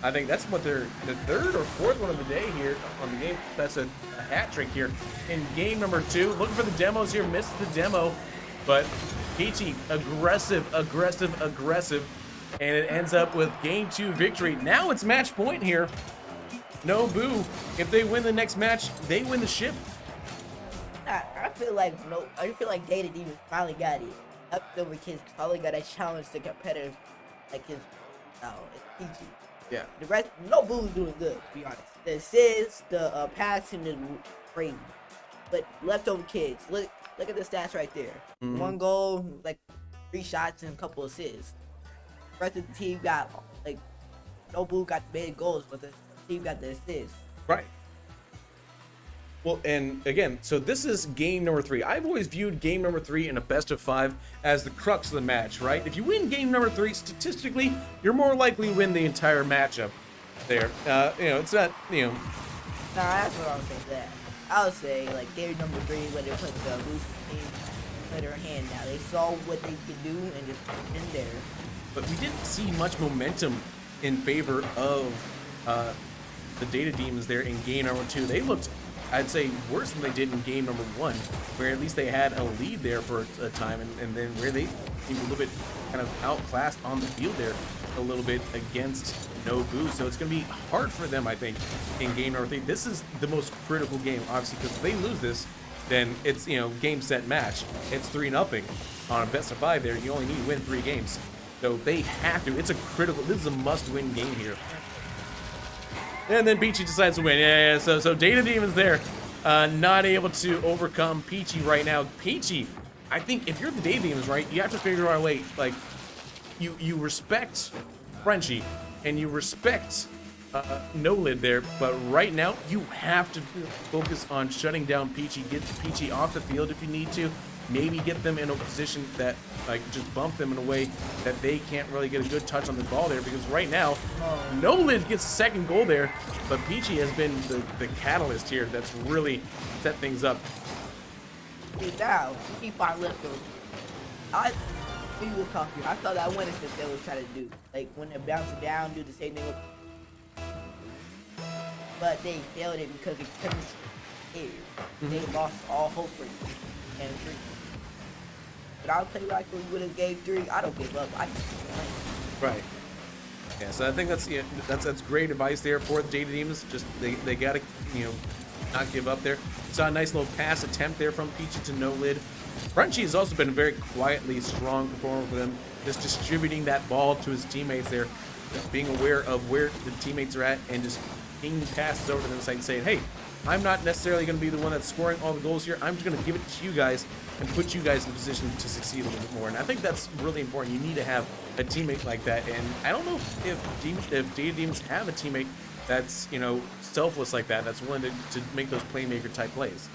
Speaker 1: I think that's what the third or fourth one of the day here on the game. That's a hat trick here in game number 2. Looking for the demos here, missed the demo, but Peachy aggressive, and it ends up with game 2 victory. Now it's match point here. No Boo. If they win the next match, they win the ship.
Speaker 2: I feel like Data Demons finally got it. Leftover Kids finally got a challenge to competitive like his it's Peachy.
Speaker 1: Yeah.
Speaker 2: The rest, No Boo's doing good, to be honest. The assists, the passing is crazy. But Leftover Kids, look at the stats right there.
Speaker 1: Mm-hmm.
Speaker 2: 1 goal, like 3 shots and a couple assists. The rest of the team got like No Boo got the main goals, but the team got the assists.
Speaker 1: Right. Well, and again, so this is game number 3. I've always viewed game number 3 in a best of 5 as the crux of the match, right? If you win game number 3, statistically, you're more likely to win the entire matchup there. You know, it's not, you know.
Speaker 2: Nah, that's what I would say to that. I would say, like, game number 3, when they're putting the loose team in their hand now. They saw what they could do and just put it in there.
Speaker 1: But we didn't see much momentum in favor of the Data Demons there in game number 2. They looked, I'd say, worse than they did in game number 1, where at least they had a lead there for a time, and then where they seemed a little bit kind of outclassed on the field there a little bit against No Boo. So it's going to be hard for them, I think, in game number 3. This is the most critical game, obviously, because if they lose this, then it's, you know, game, set, match. It's 3-0 on a best of 5 there. You only need to win 3 games. So they have to. It's a critical, this is a must-win game here. And then Peachy decides to win. Yeah. So Data Demons there, not able to overcome Peachy right now. Peachy, I think if you're the Data Demons, right, you have to figure out a way, like, you respect Frenchie and you respect No Lid there, but right now you have to focus on shutting down Peachy. Get Peachy off the field if you need to. Maybe get them in a position that, like, just bump them in a way that they can't really get a good touch on the ball there, because right now, No Lid gets the 2nd goal there, but Peachy has been the catalyst here that's really set things up.
Speaker 2: Dude, now, he fought Leftover. I thought that one is that they were trying to do. Like, when they're bouncing down, do the same thing. But they failed it because the chemistry is. They lost all hope for it. And 3. But I'll tell you, like, when we win a game 3, I don't give up. I just keep playing.
Speaker 1: Right. Yeah, so I think that's great advice there for the Data Demons. Just they gotta, you know, not give up there. Saw a nice little pass attempt there from Peachy to No Lid. Frenchie has also been a very quietly strong performer for them, just distributing that ball to his teammates there. being aware of where the teammates are at and just pinging passes over to them and saying, hey, I'm not necessarily going to be the one that's scoring all the goals here. I'm just going to give it to you guys and put you guys in a position to succeed a little bit more. And I think that's really important. You need to have a teammate like that. And I don't know if Data Demons have a teammate that's, you know, selfless like that, that's willing to make those playmaker type plays.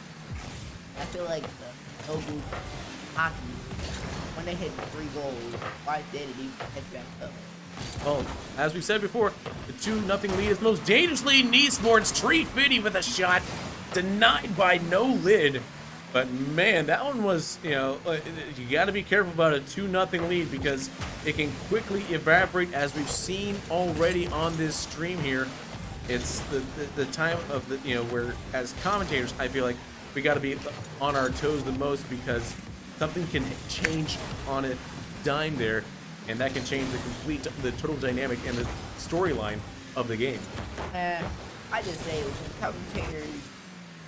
Speaker 2: I feel like the Nobu hockey, when they hit 3 goals, why Data Demons head back up?
Speaker 1: Well, as we said before, the 2-0 lead is the most dangerous lead in esports. Tree Fitty with a shot denied by No Lid. But man, that one was, you know, you got to be careful about a 2-0 lead because it can quickly evaporate, as we've seen already on this stream here. It's the time of the, you know, where as commentators, I feel like we got to be on our toes the most because something can change on a dime there. And that can change the total dynamic and the storyline of the game.
Speaker 2: I just say with commentators,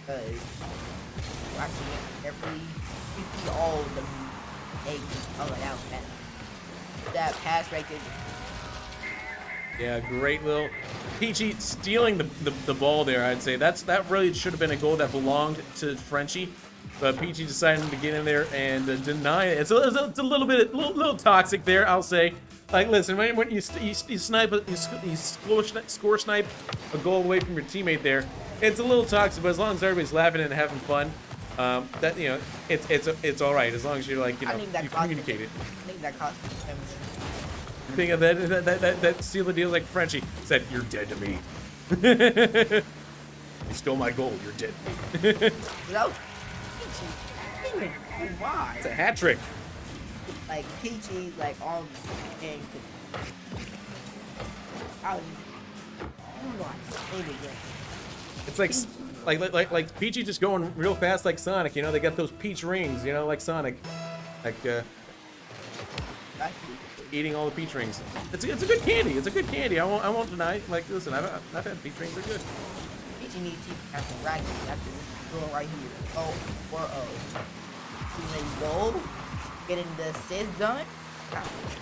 Speaker 2: because watching it you see all the eggs coming out that pass right there.
Speaker 1: Yeah, great little Peachy stealing the ball there. I'd say that really should have been a goal that belonged to Frenchie. But Peachy decided to get in there and deny it. It's a little toxic there, I'll say. Like, listen, when you score snipe a goal away from your teammate there, it's a little toxic. But as long as everybody's laughing and having fun, that, you know, it's all right. As long as you're like, you know, you communicate it.
Speaker 2: I think that cost me chemistry.
Speaker 1: Think of that seal the deal like Frenchie said, "You're dead to me." You stole my goal. You're dead to me.
Speaker 2: Without Peachy, why?
Speaker 1: It's a hat trick.
Speaker 2: Like Peachy, like all game. I don't know.
Speaker 1: It's like Peachy just going real fast like Sonic. You know, they got those peach rings. You know, like Sonic, like eating all the peach rings. It's a good candy. It's a good candy. I won't deny. Like, listen, I've had peach rings. They're good.
Speaker 2: Peachy needs to after right after this goal right here. Oh, 4-0. Teammate goal. Getting the assist done.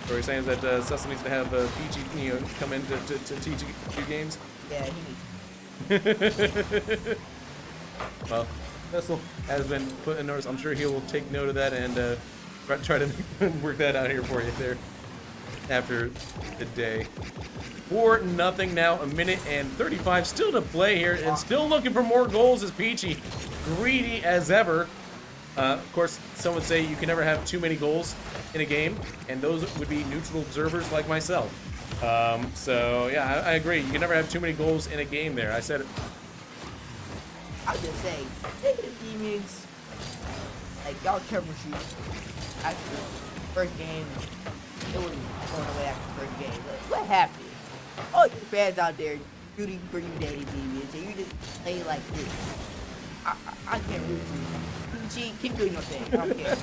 Speaker 1: So you're saying that Cecil needs to have Peachy, you know, come in to teach a few games?
Speaker 2: Yeah, he needs.
Speaker 1: Well, Cecil has been put in notice. I'm sure he will take note of that and try to work that out here for you there after the day. 4-0 now, a minute and 35 still to play here, and still looking for more goals as Peachy, greedy as ever. Of course, some would say you can never have too many goals in a game, and those would be neutral observers like myself. So yeah, I agree. You can never have too many goals in a game there. I said it.
Speaker 2: I'll just say, Data Demons, like, y'all chemistry after the first game, it was going away after the first game. Like, what happened? All you fans out there rooting for you, Data Demons, and you just play like this. I can't root for you. Keep doing your thing. I don't care.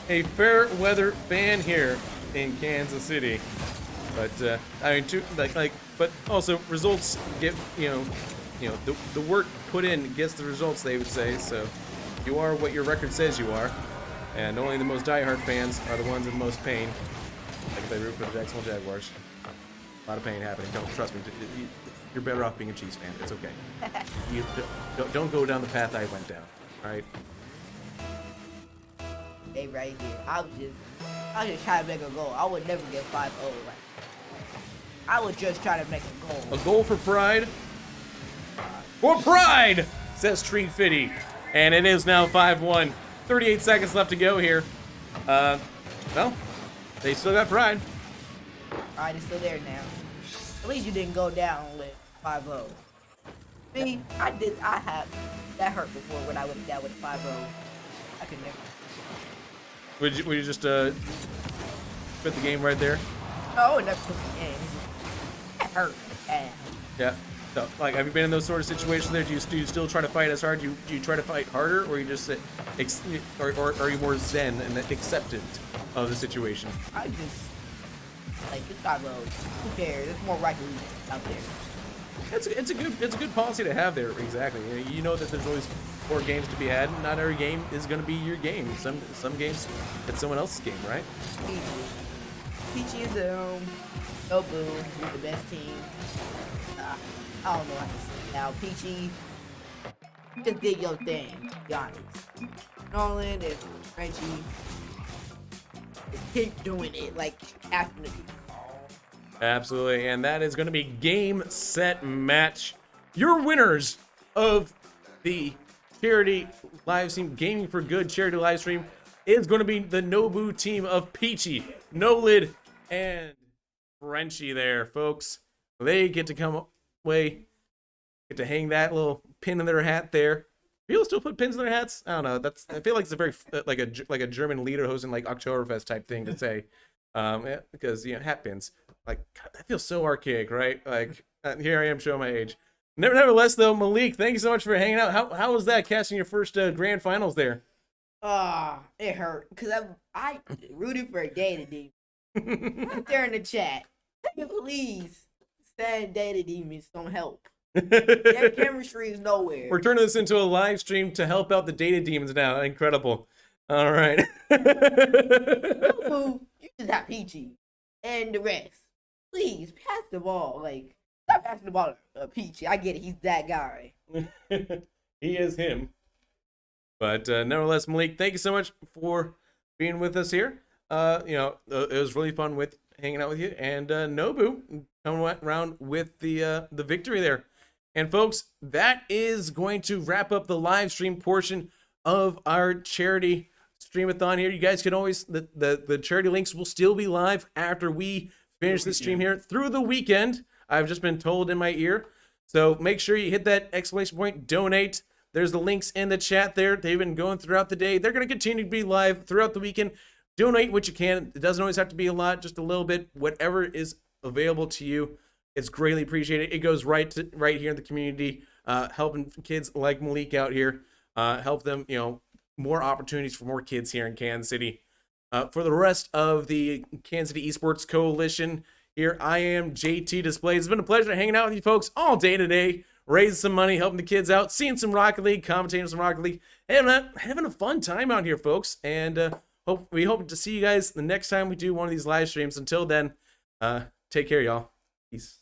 Speaker 1: A fair weather fan here in Kansas City, but I mean, but also results get, you know, the work put in gets the results, they would say. So you are what your record says you are, and only the most diehard fans are the ones in the most pain. Like if they root for the Jacksonville Jaguars, a lot of pain happening. Don't trust me. You're better off being a Chiefs fan. It's okay. You don't go down the path I went down. All right.
Speaker 2: They right here. I was just trying to make a goal. I would never get 5-0. Like, I would just try to make a goal.
Speaker 1: A goal for pride. For pride, says Tree Fitty. And it is now 5-1. 38 seconds left to go here. Well, they still got pride.
Speaker 2: Pride is still there now. At least you didn't go down with 5-0. Me, I have. That hurt before when I went down with 5-0. I could never.
Speaker 1: Would you just quit the game right there?
Speaker 2: No, I would never quit the game. That hurt.
Speaker 1: Yeah. So, like, have you been in those sort of situations there? Do you still try to fight as hard? Do you try to fight harder, or you just or are you more zen and acceptant of the situation?
Speaker 2: I just like it's 5-0. Who cares? There's more rifles out there.
Speaker 1: It's a good policy to have there. Exactly. You know that there's always more games to be had. Not every game is going to be your game. Some games it's someone else's game, right?
Speaker 2: Peachy is Nobu, he's the best team. I don't know how to say it now. Peachy, just did your thing, to be honest. Nolan and Frenchie, just keep doing it, like, after the
Speaker 1: Absolutely, and that is going to be game, set, match. Your winners of the charity live stream, Gaming for Good charity live stream, is going to be the Nobu team of Peachy, No Lid, and Frenchie there, folks. They get to come away, get to hang that little pin in their hat there. People still put pins in their hats? I don't know. I feel like it's a very like a German lederhosen like Oktoberfest type thing to say, yeah, because hat pins. Like, God, that feels so archaic, right? Like, here I am showing my age. Nevertheless, though, Malik, thank you so much for hanging out. How was that casting your first grand finals there?
Speaker 2: It hurt because I rooted for Data Demon. Right there in the chat. Can you please send Data Demons some help? Their chemistry is nowhere.
Speaker 1: We're turning this into a live stream to help out the Data Demons now. Incredible. All right.
Speaker 2: You just have Peachy and the rest. Please pass the ball. Like, stop passing the ball to Peachy. I get it. He's that guy.
Speaker 1: He is him. But nevertheless, Malik, thank you so much for being with us here. It was really fun with hanging out with you, and Nobu coming around with the victory there. And folks, that is going to wrap up the live stream portion of our charity streamathon here. You guys can always the charity links will still be live after we finish the stream here through the weekend. I've just been told in my ear. So make sure you hit that exclamation point, donate. There's the links in the chat there. They've been going throughout the day. They're going to continue to be live throughout the weekend. Donate what you can. It doesn't always have to be a lot, just a little bit. Whatever is available to you, it's greatly appreciated. It goes right here in the community, helping kids like Malik out here, help them, more opportunities for more kids here in Kansas City. For the rest of the Kansas City Esports Coalition, here I am, JT Displays. It's been a pleasure hanging out with you folks all day today, raising some money, helping the kids out, seeing some Rocket League, commentating some Rocket League, and having a fun time out here, folks. And we hope to see you guys the next time we do one of these live streams. Until then, take care, y'all. Peace.